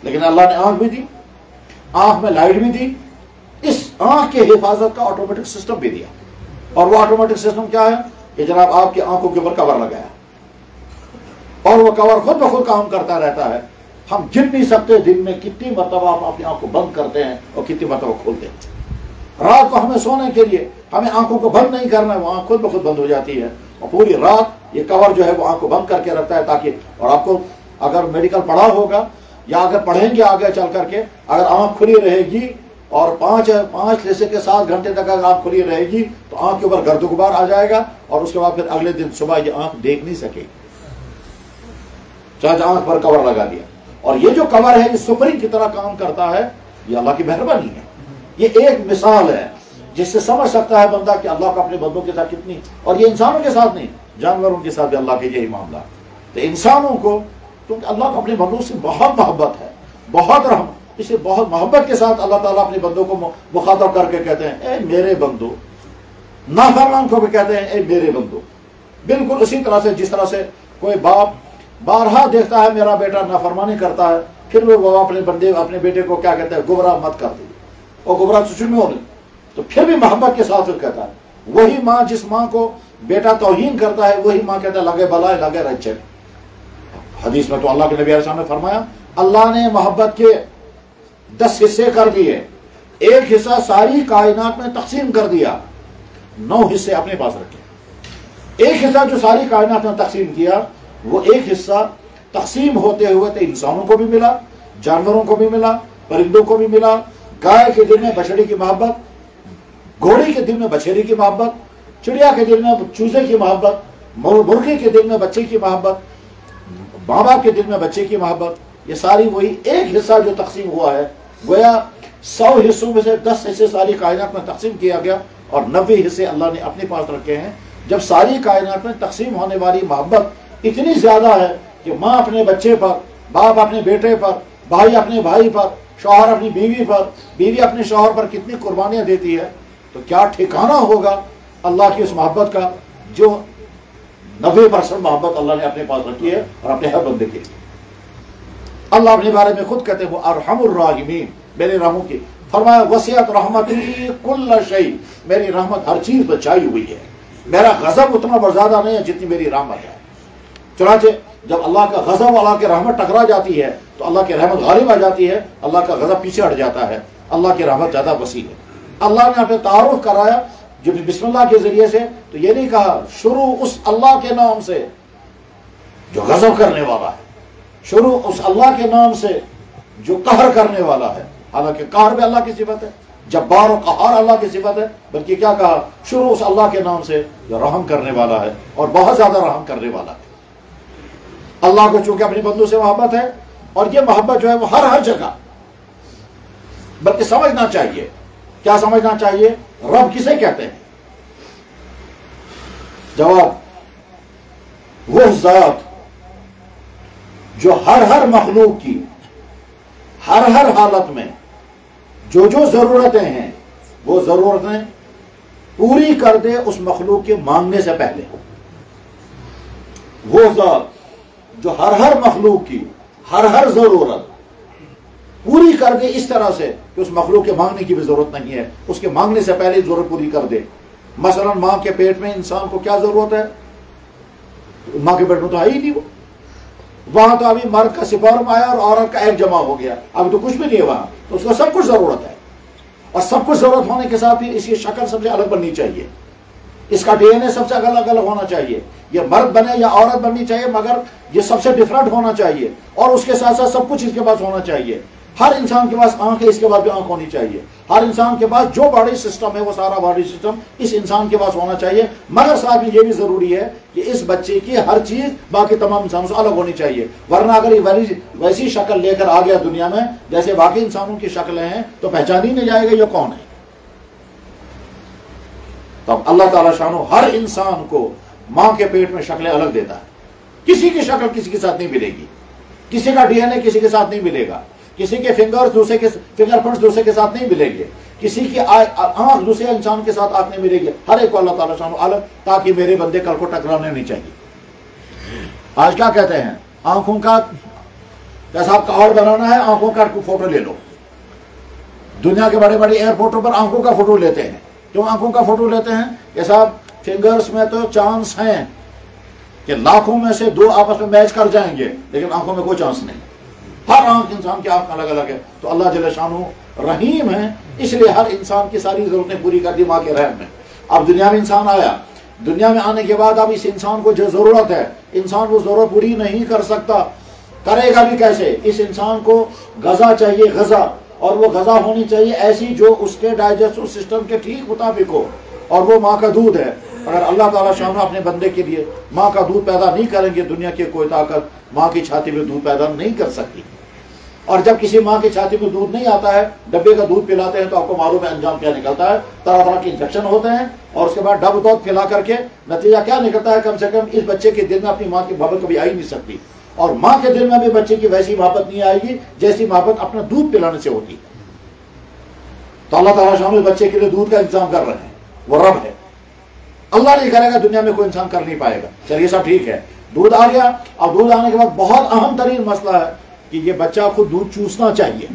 لیکن اللہ نے آنکھ بھی دی، آنکھ میں لائٹ بھی دی، اس آنکھ کے حفاظت کا آٹومیٹک سسٹم بھی دیا، اور وہ آٹومیٹک سسٹم کیا ہے کہ جناب آپ کی آنکھوں کے اوپر کور لگایا اور وہ کور خود بخود کام کرتا رہتا ہے۔ ہم گن نہیں سکتے دن میں کتنی مرتبہ ہم اپنی آنکھ کو بند کرتے ہیں اور کتنی مرتبہ کھولتے ہیں۔ رات کو ہمیں سونے کے لیے ہمیں آنکھوں کو بند نہیں کرنا ہے، وہ آنکھ خود بخود بند ہو جاتی ہے، اور پوری رات یہ کور جو ہے وہ آنکھ کو بند کر کے رکھتا ہے تاکہ، اور آپ کو اگر میڈیکل پڑھا ہوگا یا اگر پڑھیں گے آگے چل کر کے، اگر آنکھ کھلی رہے گی اور 5 سے 7 گھنٹے تک اگر آنکھ کھلی رہے گی تو آنکھ کے اوپر گرد و غبار آ جائے گا، اور اس کے بعد پھر اگلے دن صبح یہ آنکھ دیکھ نہیں سکے گی، چاہے آنکھ پر کور لگا دیا۔ اور یہ جو کور ہے یہ سپرنگ کی طرح کام کرتا ہے، یہ اللہ کی مہربانی ہے، یہ ایک مثال ہے جس سے سمجھ سکتا ہے بندہ کہ اللہ کا اپنے بندوں کے ساتھ کتنی، اور یہ انسانوں کے ساتھ نہیں جانوروں کے ساتھ بھی اللہ کے یہی معاملہ۔ تو انسانوں کو کیونکہ اللہ کو اپنے بندوں سے بہت محبت ہے، بہت رحم، اسے بہت محبت کے ساتھ اللہ تعالیٰ اپنے بندوں کو مخاطب کر کے کہتے ہیں اے میرے بندو، نافرمان کو بھی کہتے ہیں اے میرے بندو، بالکل اسی طرح سے جس طرح سے کوئی باپ بارہا دیکھتا ہے میرا بیٹا نافرمانی کرتا ہے پھر وہ اپنے بیٹے کو کیا کہتا ہے، گمراہ مت کر دے، اور گمراہ تو چنو نہیں، تو پھر بھی محبت کے ساتھ کہتا ہے۔ وہی ماں جس ماں کو بیٹا توہین کرتا ہے، وہی ماں کہتا ہے لگے بلائے لگے رچے۔ حدیث میں تو اللہ کے نبی علیہ السلام نے فرمایا اللہ نے محبت کے 10 حصے کر دیے، ایک حصہ ساری کائنات میں تقسیم کر دیا، 9 حصے اپنے پاس رکھے۔ ایک حصہ جو ساری کائنات میں تقسیم کیا، وہ ایک حصہ تقسیم ہوتے ہوئے تو انسانوں کو بھی ملا، جانوروں کو بھی ملا، پرندوں کو بھی ملا۔ گائے کے دل میں بچڑی کی محبت، گھوڑی کے دل میں بچھیری کی محبت، چڑیا کے دل میں چوزے کی محبت، مرغی کے دل میں بچے کی محبت، ماں باپ کے دل میں بچے کی محبت، یہ ساری وہی ایک حصہ جو تقسیم ہوا ہے۔ گویا 100 حصوں میں سے 10 حصے ساری کائنات میں تقسیم کیا گیا اور 90 حصے اللہ نے اپنے پاس رکھے ہیں۔ جب ساری کائنات میں تقسیم ہونے والی محبت اتنی زیادہ ہے کہ ماں اپنے بچے پر، باپ اپنے بیٹے پر، بھائی اپنے بھائی پر، شوہر اپنی بیوی پر، بیوی اپنے شوہر پر کتنی قربانیاں دیتی ہے، تو کیا ٹھکانہ ہوگا اللہ کی اس محبت کا جو 90% محبت اللہ نے اپنے پاس رکھی ہے اور اپنے ہر بندے کے لیے۔ اللہ اپنے بارے میں خود کہتے ہیں وہ ارحم الراحمین، میرے رحموں کی، فرمایا وسعت رحمتی کل شیء، میری رحمت ہر چیز بچائی ہوئی ہے، میرا غضب اتنا زیادہ نہیں ہے جتنی میری رحمت ہے۔ چنانچہ جب اللہ کا غضب اللہ کی رحمت ٹکرا جاتی ہے تو اللہ کی رحمت غالب آ جاتی ہے، اللہ کا غضب پیچھے ہٹ جاتا ہے، اللہ کی رحمت زیادہ وسیع ہے۔ اللہ نے اپنے تعارف کرایا جو بسم اللہ کے ذریعے سے، تو یہ نہیں کہا شروع اس اللہ کے نام سے جو غضب کرنے والا ہے، شروع اس اللہ کے نام سے جو قہر کرنے والا ہے، حالانکہ قہر بھی اللہ کی صفت ہے، جبار و قہار اللہ کی صفت ہے، بلکہ کیا کہا شروع اس اللہ کے نام سے جو رحم کرنے والا ہے اور بہت زیادہ رحم کرنے والا ہے۔ اللہ کو چونکہ اپنی بندوں سے محبت ہے، اور یہ محبت جو ہے وہ ہر جگہ، بلکہ سمجھنا چاہیے، کیا سمجھنا چاہیے؟ رب کسے کہتے ہیں؟ جواب وہ ذات جو ہر مخلوق کی ہر حالت میں جو ضرورتیں ہیں وہ ضرورتیں پوری کر دے اس مخلوق کے مانگنے سے پہلے۔ وہ ذات جو ہر مخلوق کی ہر ضرورت پوری کر دے اس طرح سے کہ اس مخلوق کے مانگنے کی بھی ضرورت نہیں ہے، اس کے مانگنے سے پہلے ضرورت پوری کر دے۔ مثلا ماں کے پیٹ میں انسان کو کیا ضرورت ہے؟ ماں کے پیٹ میں تو ہے ہی نہیں، وہ وہاں تو ابھی مرد کا سپرم آیا اور عورت کا ایگ جمع ہو گیا، اب تو کچھ بھی نہیں ہے وہاں، تو اس کو سب کچھ ضرورت ہے، اور سب کچھ ضرورت ہونے کے ساتھ ہی اس کی شکل سب سے الگ بننی چاہیے، اس کا ڈی این اے سب سے الگ ہونا چاہیے، یہ مرد بنے یا عورت بننی چاہیے مگر یہ سب سے ڈفرنٹ ہونا چاہیے، اور اس کے ساتھ ساتھ سب کچھ اس کے پاس ہونا چاہیے۔ ہر انسان کے پاس آنکھ ہے، اس کے بعد بھی آنکھ ہونی چاہیے، ہر انسان کے پاس جو باڈی سسٹم ہے وہ سارا باڈی سسٹم اس انسان کے پاس ہونا چاہیے، مگر ساتھ میں یہ بھی ضروری ہے کہ اس بچے کی ہر چیز باقی تمام انسانوں سے الگ ہونی چاہیے، ورنہ اگر یہ ویسی شکل لے کر آ گیا دنیا میں جیسے باقی انسانوں کی شکلیں ہیں تو پہچان ہی نہیں جائے گا یہ کون ہے۔ تو اللہ تعالیٰ شانو ہر انسان کو ماں کے پیٹ میں شکلیں الگ دیتا ہے، کسی کی شکل کسی کے ساتھ نہیں ملے گی، کسی کا ڈی این اے کسی کے ساتھ نہیں ملے گا، کسی کے فنگر پرنٹس دوسرے کے ساتھ نہیں ملیں گے، کسی کی آنکھ دوسرے انسان کے ساتھ آنکھ نہیں ملے گی، ہر ایک کو اللہ تعالیٰ شانو الگ، تاکہ میرے بندے کل کو ٹکرانے نہیں چاہیے۔ آج کیا کہتے ہیں؟ آنکھوں کا پیشاب کارڈ بنانا ہے، آنکھوں کا فوٹو لے لو۔ دنیا کے بڑے بڑے ایئرپورٹوں پر آنکھوں کا فوٹو لیتے ہیں، کیوں آنکھوں کا فوٹو لیتے ہیں؟ کہ صاحب فنگرز میں تو چانس ہیں کہ لاکھوں میں سے 2 آپس میں میچ کر جائیں گے، لیکن آنکھوں میں کوئی چانس نہیں، ہر آنکھ انسان کی آنکھ الگ الگ ہے۔ تو اللہ جل شانہ رحیم ہے، اس لیے ہر انسان کی ساری ضرورتیں پوری کر دی ماں کے رحم میں۔ اب دنیا میں انسان آیا، دنیا میں آنے کے بعد اب اس انسان کو جو ضرورت ہے، انسان وہ ضرورت پوری نہیں کر سکتا، کرے گا بھی کیسے؟ اس انسان کو غذا چاہیے، غذا، اور وہ غذا ہونی چاہیے ایسی جو اس کے ڈائجسٹو سسٹم کے ٹھیک مطابق ہو، اور وہ ماں کا دودھ ہے۔ اگر اللہ تعالیٰ شامہ اپنے بندے کے لیے ماں کا دودھ پیدا نہیں کریں گے، دنیا کی کوئی طاقت ماں کی چھاتی میں دودھ پیدا نہیں کر سکتی۔ اور جب کسی ماں کی چھاتی میں دودھ نہیں آتا ہے، ڈبے کا دودھ پلاتے ہیں، تو آپ کو معلوم ہے انجام کیا نکلتا ہے، طرح طرح کے انفیکشن ہوتے ہیں، اور اس کے بعد ڈب دودھ پلا کر کے نتیجہ کیا نکلتا ہے؟ کم سے کم اس بچے کے دل میں اپنی ماں کی محبت کبھی آئی نہیں سکتی، اور ماں کے دل میں بھی بچے کی ویسی محبت نہیں آئے گی جیسی محبت اپنا دودھ پلانے سے ہوتی۔ تو اللہ تعالیٰ شامل بچے کے لیے دودھ کا انتظام کر رہے ہیں، وہ رب ہے، اللہ نہیں کرے گا، دنیا میں کوئی انسان کر نہیں پائے گا۔ چلیے سب ٹھیک ہے، دودھ آ گیا۔ اب دودھ آنے کے بعد بہت اہم ترین مسئلہ ہے کہ یہ بچہ خود دودھ چوسنا چاہیے،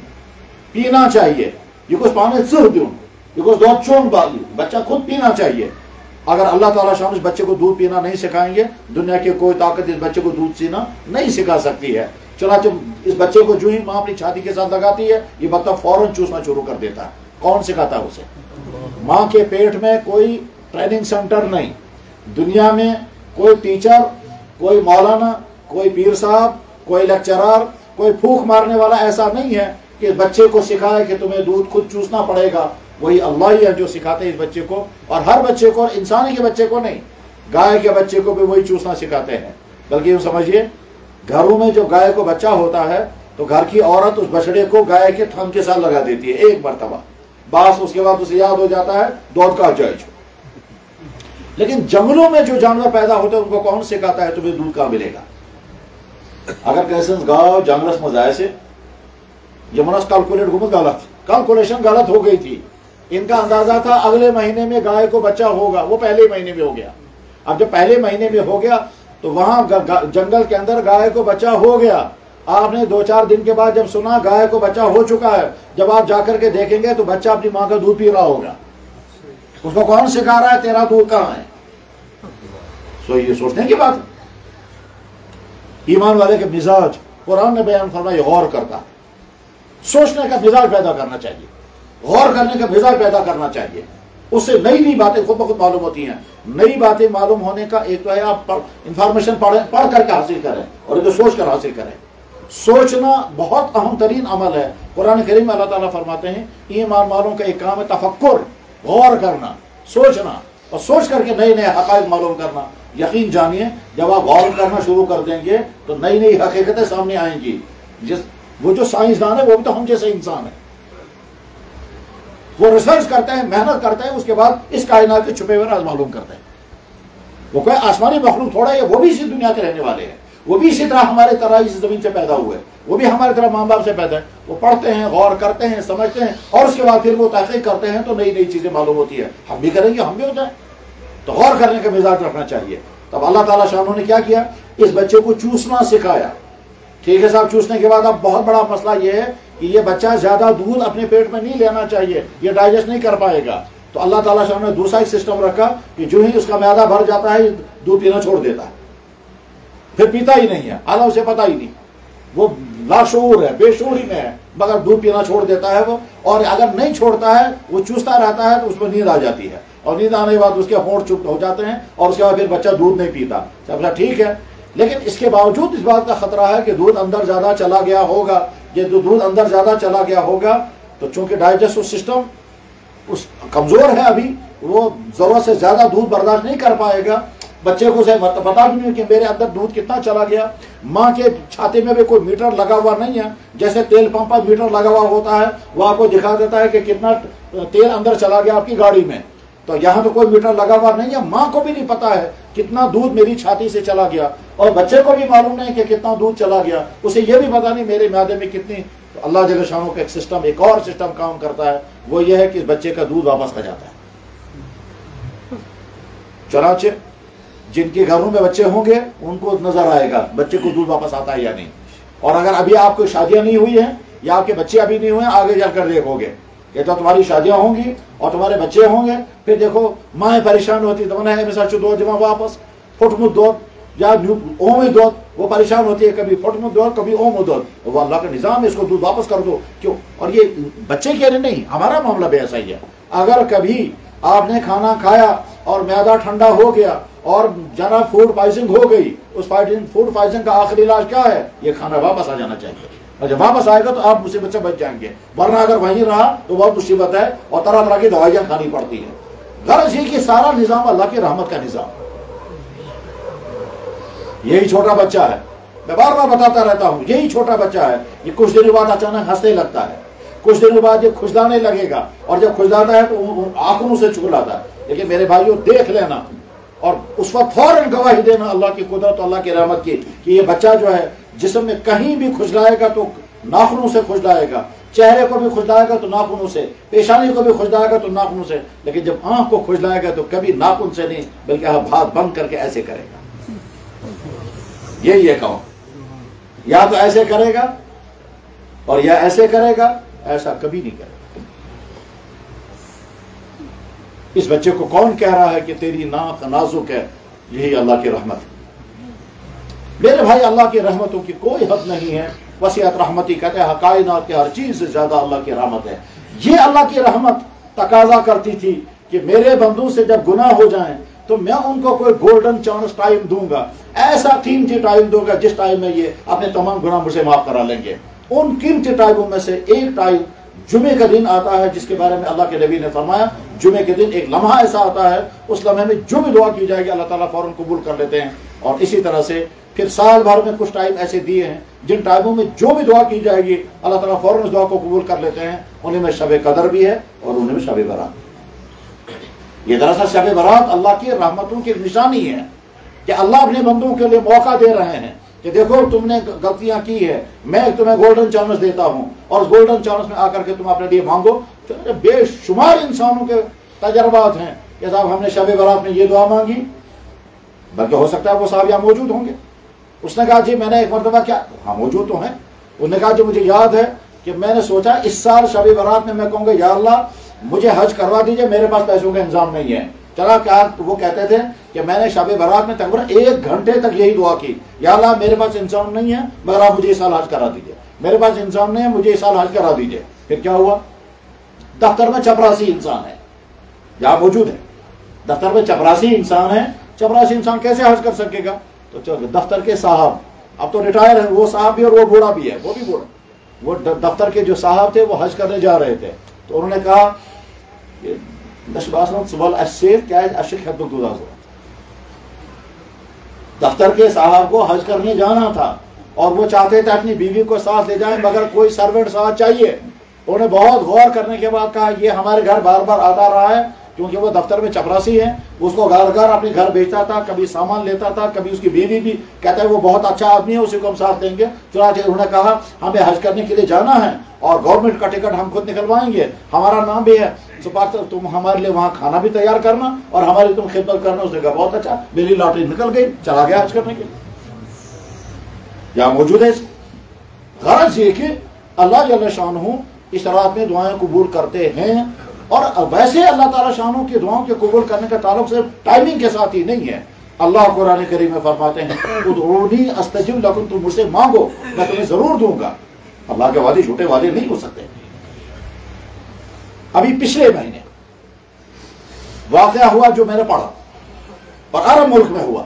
پینا چاہیے، یہ کچھ پانے ضرور دوں، یہ کچھ دودھ چون بالی، بچہ خود پینا چاہیے۔ اگر اللہ تعالیٰ شان اس بچے کو دودھ پینا نہیں سکھائیں گے، دنیا کی کوئی طاقت اس بچے کو دودھ پینا نہیں سکھا سکتی ہے۔ چنانچہ اس بچے کو جو ہی ماں اپنی چھاتی کے ساتھ لگاتی ہے، یہ بچہ فوراً چوسنا شروع کر دیتا ہے۔ کون سکھاتا ہے اسے؟ ماں کے پیٹ میں کوئی ٹریننگ سینٹر نہیں، دنیا میں کوئی ٹیچر، کوئی مولانا، کوئی پیر صاحب، کوئی لیکچرار، کوئی پھونک مارنے والا ایسا نہیں ہے کہ بچے کو سکھائے کہ تمہیں دودھ خود چوسنا پڑے گا۔ وہی اللہ ہی ہے جو سکھاتے ہیں اس بچے کو، اور ہر بچے کو، انسانی کے بچے کو نہیں، گائے کے بچے کو بھی وہی چوسنا سکھاتے ہیں۔ بلکہ یوں سمجھیے، گھروں میں جو گائے کو بچہ ہوتا ہے تو گھر کی عورت اس بچڑے کو گائے کے تھن کے ساتھ لگا دیتی ہے ایک مرتبہ، بس اس کے بعد اسے یاد ہو جاتا ہے دودھ کا جائج۔ لیکن جنگلوں میں جو جانور پیدا ہوتے ہیں ان کو کون سکھاتا ہے تمہیں دودھ کہاں ملے گا؟ اگر کیسنس گاؤں جنگلس میں جائے سے یمنس کیلکولیٹ گھومت غلط، کیلکولیشن غلط ہو گئی تھی۔ ان کا اندازہ تھا اگلے مہینے میں گائے کو بچہ ہوگا، وہ پہلے مہینے میں ہو گیا۔ اب جب پہلے مہینے میں ہو گیا تو وہاں جنگل کے اندر گائے کو بچہ ہو گیا۔ آپ نے 2-4 دن کے بعد جب سنا گائے کو بچہ ہو چکا ہے، جب آپ جا کر کے دیکھیں گے تو بچہ اپنی ماں کا دودھ پی رہا ہوگا۔ اس کو کون سکھا رہا ہے تیرا دودھ کہاں ہے؟ سو یہ سوچنے کی بات۔ ایمان والے کے مزاج قرآن نے بیان فرمایا، غور کرتا، سوچنے کا مزاج پیدا کرنا چاہیے، غور کرنے کا مزاج پیدا کرنا چاہیے۔ اس سے نئی نئی باتیں خود بخود معلوم ہوتی ہیں۔ نئی باتیں معلوم ہونے کا ایک تو ہے آپ انفارمیشن پڑھ کر کے حاصل کریں، اور ایک سوچ کر حاصل کریں۔ سوچنا بہت اہم ترین عمل ہے۔ قرآن کریم میں اللہ تعالیٰ فرماتے ہیں ایمان والوں کا ایک کام ہے تفکر، غور کرنا، سوچنا، اور سوچ کر کے نئے نئے حقائق معلوم کرنا۔ یقین جانیے جب آپ غور کرنا شروع کر دیں گے تو نئی نئی حقیقتیں سامنے آئیں گی۔ وہ جو سائنسدان ہے وہ بھی تو ہم جیسے انسان ہے، وہ ریسرچ کرتے ہیں، محنت کرتے ہیں، اس کے بعد اس کائنات کے چھپے ہوئے راز معلوم کرتے ہیں۔ وہ کوئی آسمانی مخلوق تھوڑا ہے، وہ بھی اسی دنیا کے رہنے والے ہیں، وہ بھی اسی طرح ہمارے طرح اس زمین سے پیدا ہوئے، وہ بھی ہمارے طرح ماں باپ سے پیدا ہے۔ وہ پڑھتے ہیں، غور کرتے ہیں، سمجھتے ہیں، اور اس کے بعد پھر وہ تحقیق کرتے ہیں تو نئی نئی چیزیں معلوم ہوتی ہے۔ ہم بھی کریں گے، ہم بھی ہو جائیں۔ تو غور کرنے کا مزاج رکھنا چاہیے۔ تب اللہ تعالیٰ شاہ نے کیا کیا؟ اس بچے کو چوسنا سکھایا۔ ٹھیک ہے صاحب، چوسنے کے بعد اب بہت بڑا مسئلہ یہ ہے کہ یہ بچہ زیادہ دودھ اپنے پیٹ میں نہیں لینا چاہیے، یہ ڈائجسٹ نہیں کر پائے گا۔ تو اللہ تعالیٰ شاہ نے دوسرا ہی سسٹم رکھا کہ جو ہی اس کا معدہ بھر جاتا ہے دودھ پینا چھوڑ دیتا ہے، پھر پیتا ہی نہیں ہے، حالانکہ اسے پتہ ہی نہیں، وہ لاشعور ہے، بے شعوری میں ہے، مگر دودھ پینا چھوڑ دیتا ہے وہ۔ اور اگر نہیں چھوڑتا ہے، وہ چوستا رہتا ہے تو اس میں نیند آ جاتی ہے، اور نیند آنے کے بعد اس کے ہونٹ چپ ہو جاتے ہیں، اور اس کے بعد پھر بچہ دودھ نہیں پیتا۔ اچھا ٹھیک ہے، لیکن اس کے باوجود اس بات کا خطرہ ہے کہ دودھ اندر زیادہ چلا گیا ہوگا۔ یہ دودھ اندر زیادہ چلا گیا ہوگا تو چونکہ ڈائجسٹو سسٹم کمزور ہے ابھی، وہ ضرورت سے زیادہ دودھ برداشت نہیں کر پائے گا۔ بچے کو پتا بھی نہیں کہ میرے اندر دودھ کتنا چلا گیا۔ ماں کے چھاتی میں بھی کوئی میٹر لگا ہوا نہیں ہے، جیسے تیل پمپ پر میٹر لگا ہوا ہوتا ہے، وہ آپ کو دکھا دیتا ہے کہ کتنا تیل اندر چلا گیا آپ کی گاڑی میں۔ تو یہاں تو کوئی میٹر لگا ہوا نہیں ہے، ماں کو بھی نہیں پتا ہے کتنا دودھ میری چھاتی سے چلا گیا، اور بچے کو بھی معلوم نہیں کہ کتنا دودھ چلا گیا، اسے یہ بھی پتا نہیں میرے معدے میں کتنی۔ تو اللہ جل شانہ کا ایک سسٹم، ایک اور سسٹم کام کرتا ہے، وہ یہ ہے کہ بچے کا دودھ واپس آ جاتا ہے۔ چنانچہ جن کے گھروں میں بچے ہوں گے ان کو نظر آئے گا بچے کو دودھ واپس آتا ہے یا نہیں۔ اور اگر ابھی آپ کو شادیاں نہیں ہوئی ہیں یا آپ کے بچے ابھی نہیں ہوئے ہیں، آگے چل کر دیکھو گے کہ تو تمہاری شادیاں ہوں گی اور تمہارے بچے ہوں گے، پھر دیکھو مائیں پریشان ہوتی، تو ہے مثال دو جمع واپس پھٹ مت دو یا اوم دو، وہ پریشان ہوتی ہے، کبھی پھٹ مت دو کبھی اوم دو۔ وہ اللہ کا نظام ہے، اس کو دودھ واپس کر دو۔ کیوں؟ اور یہ بچے کہہ رہے نہیں، ہمارا معاملہ بھی ایسا ہی ہے۔ اگر کبھی آپ نے کھانا کھایا اور معدہ ٹھنڈا ہو گیا اور جناب فوڈ پوائزنگ ہو گئی، اس فوڈ پوائزنگ کا آخری علاج کیا ہے؟ یہ کھانا واپس آ جانا چاہیے، اور جب واپس آئے گا تو آپ مصیبت سے بچ جائیں گے، ورنہ اگر وہیں رہا تو بہت مصیبت ہے اور طرح طرح کی دوائیاں کھانی پڑتی ہیں۔ غرض یہ کہ سارا نظام اللہ کی رحمت کا نظام۔ یہی چھوٹا بچہ ہے، میں بار بار بتاتا رہتا ہوں، یہی چھوٹا بچہ ہے، یہ کچھ دنوں بعد اچانک ہنسنے لگتا ہے، کچھ دنوں بعد یہ کھجلانے لگے گا، اور جب کھجلاتا ہے تو آنکھوں سے چکلاتا ہے۔ لیکن میرے بھائیوں دیکھ لینا اور اس وقت فوراً گواہی دینا اللہ کی قدرت، اللہ کی رحمت کی، کہ یہ بچہ جو ہے جسم میں کہیں بھی کھجلائے گا تو ناخنوں سے کھجلائے گا، چہرے کو بھی کھجلائے گا تو ناخنوں سے، پیشانی کو بھی کھجلائے گا تو ناخنوں سے، لیکن جب آنکھ کو کھجلائے گا تو کبھی ناخن سے نہیں بلکہ ہاتھ بند کر کے ایسے کرے گا۔ یہی ہے کہوں، یا تو ایسے کرے گا اور یا ایسے کرے گا، ایسا کبھی نہیں کرے گا۔ اس بچے کو کون کہہ رہا ہے کہ تیری ناک نازک ہے؟ یہی اللہ کی رحمت ہے میرے بھائی۔ اللہ کی رحمتوں کی کوئی حد نہیں ہے۔ وسعت رحمتی کہتے ہیں کائنات کے ہر چیز سے زیادہ اللہ کی رحمت ہے۔ یہ اللہ کی رحمت تقاضا کرتی تھی کہ میرے بندوں سے جب گناہ ہو جائیں تو میں ان کو کوئی گولڈن چانس ٹائم دوں گا، ایسا قیمتی ٹائم دوں گا جس ٹائم میں یہ اپنے تمام گناہ مجھے معاف کرا لیں گے۔ ان قیمتی ٹائموں میں سے ایک ٹائم جمعے کا دن آتا ہے، جس کے بارے میں اللہ کے نبی نے فرمایا جمعے کے دن ایک لمحہ ایسا آتا ہے، اس لمحے میں جو بھی دعا کی جائے گی اللہ تعالیٰ فوراً قبول کر لیتے ہیں۔ اور اسی طرح سے پھر سال بھر میں کچھ ٹائم ایسے دیے ہیں جن ٹائموں میں جو بھی دعا کی جائے گی اللہ تعالیٰ فوراً اس دعا کو قبول کر لیتے ہیں۔ انہیں میں شب قدر بھی ہے اور انہیں میں شب برات۔ یہ دراصل شب برات اللہ کی رحمتوں کی نشانی ہے کہ اللہ اپنے بندوں کے لیے موقع دے رہے ہیں کہ دیکھو تم نے غلطیاں کی ہے، میں تمہیں گولڈن چانس دیتا ہوں، اور اس گولڈن چانس میں آ کر کے تم اپنے لیے مانگو۔ بے شمار انسانوں کے تجربات ہیں کہ صاحب ہم نے شب برات میں یہ دعا مانگی، بلکہ ہو سکتا ہے وہ صاحب یہاں موجود ہوں گے۔ اس نے کہا جی میں نے ایک مرتبہ کیا، ہاں موجود تو ہیں، انہوں نے کہا جی مجھے یاد ہے کہ میں نے سوچا اس سال شب برات میں کہوں گا یا اللہ مجھے حج کروا دیجئے، میرے پاس پیسوں کا انتظام نہیں ہے۔ چلا کیا وہ کہتے تھے کہ میں نے شب برات میں تقریباً 1 گھنٹے تک یہی دعا کی، یا اللہ میرے پاس انتظام نہیں ہے مگر آپ مجھے اس سال حج کرا دیجئے، میرے پاس انتظام نہیں ہے مجھے اس سال حج کرا دیجئے۔ پھر کیا ہوا؟ دفتر میں چپراسی انسان ہے، یہاں موجود ہے، دفتر میں چپراسی انسان ہے، چپراسی انسان کیسے حج کر سکے گا؟ تو دفتر کے صاحب اب تو ریٹائر ہیں، وہ صاحب بھی اور وہ بوڑھا بھی ہے، وہ بھی بوڑھا، وہ دفتر کے جو صاحب تھے وہ حج کرنے جا رہے تھے، تو انہوں نے کہا کہ دفتر کے صاحب کو حج کرنے جانا تھا اور وہ چاہتے تھے اپنی بیوی کو ساتھ لے جائیں مگر کوئی سرونٹ ساتھ چاہیے۔ انہوں نے بہت غور کرنے کے بعد کہا یہ ہمارے گھر بار بار آتا رہا ہے، کیونکہ وہ دفتر میں چپراسی ہے، اس کو گھر گھر اپنے گھر بھیجتا تھا، کبھی سامان لیتا تھا، کبھی اس کی بیوی بھی کہتا ہے وہ بہت اچھا آدمی ہے اسی کو ہم ساتھ لیں گے۔ چنانچہ انہوں نے کہا ہمیں حج کرنے کے لیے جانا ہے اور گورنمنٹ کا ٹکٹ ہم خود نکلوائیں گے، ہمارا نام بھی ہے، تم ہمارے لیے وہاں کھانا بھی تیار کرنا اور ہماری تم خدمت کرنا۔ اس نے کہا بہت اچھا، میری لاٹری نکل گئی، چلا گیا حج کرنے کے لیے۔ یہاں موجود ہے غرض یہ کہ اللہ جل شانہ اس رات میں دعائیں قبول کرتے ہیں، اور ویسے اللہ تعالیٰ شانوں کی دعاؤں کے قبول کرنے کا تعلق صرف ٹائمنگ کے ساتھ ہی نہیں ہے۔ اللہ قرآن کریم میں فرماتے ہیں ادعونی استجب لکم، تم مجھ سے مانگو میں تمہیں ضرور دوں گا۔ اللہ کے وعدے جھوٹے وعدے نہیں ہو سکتے۔ ابھی پچھلے مہینے واقعہ ہوا جو میں نے پڑھا اور عرب ملک میں ہوا۔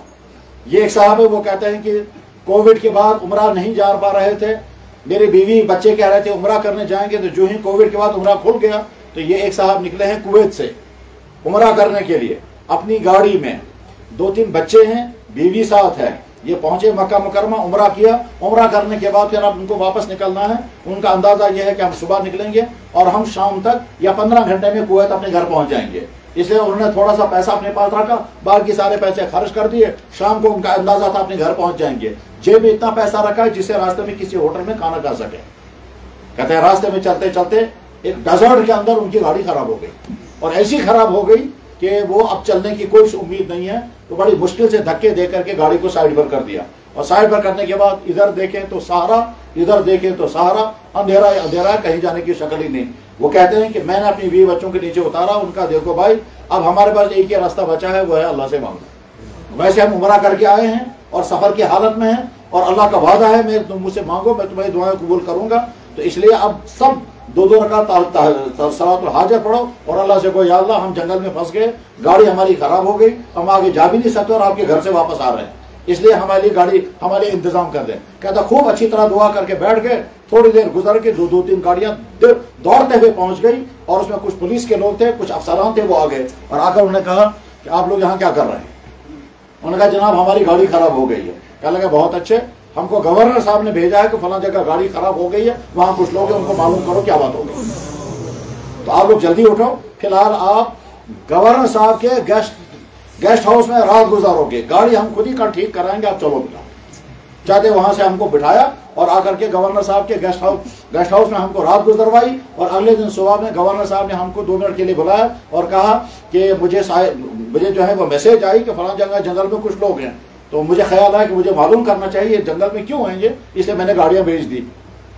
یہ ایک صاحب ہے، وہ کہتے ہیں کہ کووڈ کے بعد عمرہ نہیں جا پا رہے تھے، میری بیوی بچے کہہ رہے تھے عمرہ کرنے جائیں گے، تو جو ہی کووڈ کے بعد عمرہ کھل گیا تو یہ ایک صاحب نکلے ہیں کویت سے عمرہ کرنے کے لیے، اپنی گاڑی میں 2-3 بچے ہیں، بیوی ساتھ ہے، یہ پہنچے مکہ مکرمہ، عمرہ کیا، عمرہ کرنے کے بعد پھر اب ان کو واپس نکلنا ہے۔ ان کا اندازہ یہ ہے کہ ہم صبح نکلیں گے اور ہم شام تک یا 15 گھنٹے میں کویت اپنے گھر پہنچ جائیں گے۔ اس لیے انہوں نے تھوڑا سا پیسہ اپنے پاس رکھا، باقی سارے پیسے خرچ کر دیے، شام کو ان کا اندازہ تھا اپنے گھر پہنچ جائیں گے۔ جیب میں اتنا پیسہ رکھا ہے جس سے راستے میں کسی ہوٹل میں کھانا کھا سکے۔ کہتے ہیں راستے میں چلتے چلتے ایک ڈیزرٹ کے اندر ان کی گاڑی خراب ہو گئی، اور ایسی خراب ہو گئی کہ وہ اب چلنے کی کوئی امید نہیں ہے، تو بڑی مشکل سے دھکے دے کر کے گاڑی کو سائڈ پر کر دیا، اور سائڈ پر کرنے کے بعد ادھر دیکھیں تو سہارا، ادھر دیکھیں تو سہارا، اندھیرا اندھیرا، کہیں جانے کی شکل ہی نہیں۔ وہ کہتے ہیں کہ میں نے اپنی 20 بچوں کے نیچے اتارا، ان کا دیکھو بھائی اب ہمارے پاس ایک ہی راستہ بچا ہے، وہ ہے اللہ سے مانگنا۔ ویسے ہم عمرہ کر کے آئے ہیں اور سفر کی حالت میں ہیں، اور اللہ کا وعدہ ہے تم مجھ سے مانگو میں تمہاری دعائیں قبول کروں گا، تو اس لیے اب سب 2 رکعت صلاۃ الحاجہ پڑھو اور اللہ سے کہو یا اللہ ہم جنگل میں پھنس گئے، گاڑی ہماری خراب ہو گئی، ہم آگے جا بھی نہیں سکتے اور آپ کے گھر سے واپس آ رہے ہیں، اس لیے ہمارے لیے گاڑی ہمارے لیے انتظام کر دیں۔ کہتا خوب اچھی طرح دعا کر کے بیٹھ گئے، تھوڑی دیر گزر کے 2-3 گاڑیاں دوڑتے ہوئے پہنچ گئی، اور اس میں کچھ پولیس کے لوگ تھے، کچھ افسران تھے، وہ آ گئے اور آ کر انہوں نے کہا کہ آپ لوگ یہاں کیا کر رہے ہیں؟ انہوں نے کہا جناب ہماری گاڑی خراب ہو گئی ہے۔ کہنے لگا بہت اچھے، ہم کو گورنر صاحب نے بھیجا ہے کہ فلاں جگہ گاڑی خراب ہو گئی ہے، وہاں کچھ لوگ ہیں ان کو معلوم کرو کیا بات ہو گئی، تو آپ لوگ جلدی اٹھو، فی الحال آپ گورنر صاحب کے گیسٹ ہاؤس میں رات گزارو گے، گاڑی ہم خود ہی ٹھیک کرائیں گے، آپ چلو بلا۔ چاہتے وہاں سے ہم کو بٹھایا اور آ کر کے گورنر صاحب کے گیسٹ ہاؤس میں ہم کو رات گزروائی، اور اگلے دن صبح میں گورنر صاحب نے ہم کو 2 منٹ کے لیے بلایا اور کہا کہ مجھے جو ہے وہ میسج آئی کہ فلاں جگہ جنگل میں کچھ لوگ ہیں، تو مجھے خیال آیا کہ مجھے معلوم کرنا چاہیے جنگل میں کیوں ہیں یہ، اس لیے میں نے گاڑیاں بھیج دی۔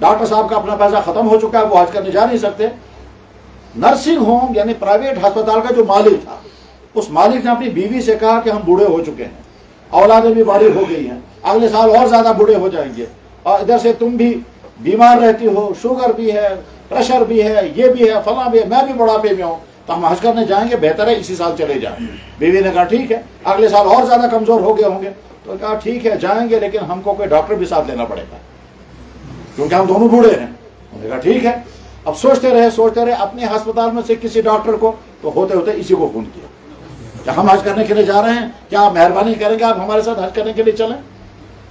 ڈاکٹر صاحب کا اپنا پیسہ ختم ہو چکا ہے، وہ حج کرنے جا نہیں سکتے۔ نرسنگ ہوم یعنی پرائیویٹ ہسپتال کا جو مالک تھا، اس مالک نے اپنی بیوی سے کہا کہ ہم بوڑھے ہو چکے ہیں، اولادیں بھی بڑی ہو گئی ہیں، اگلے سال اور زیادہ بوڑھے ہو جائیں گے، اور ادھر سے تم بھی بیمار رہتی ہو، شوگر بھی ہے، پریشر بھی ہے، یہ بھی ہے، فلاں بھی ہے، میں بھی بڑھاپے میں ہوں، تو ہم حج کرنے جائیں گے، بہتر ہے اسی سال چلے جائیں۔ بیوی نے کہا ٹھیک ہے، اگلے سال اور زیادہ کمزور ہو گئے ہوں گے، تو کہا ٹھیک ہے جائیں گے، لیکن ہم کو کوئی ڈاکٹر بھی ساتھ لینا پڑے گا کیونکہ ہم دونوں بوڑھے ہیں۔ انہوں نے کہا ٹھیک ہے۔ اب سوچتے رہے اپنے ہسپتال میں سے کسی ڈاکٹر کو، تو ہوتے ہوتے اسی کو فون کیا کہ ہم حج کرنے کے لیے جا رہے ہیں، کیا آپ مہربانی کریں گے، آپ ہمارے ساتھ حج کرنے کے لیے چلیں؟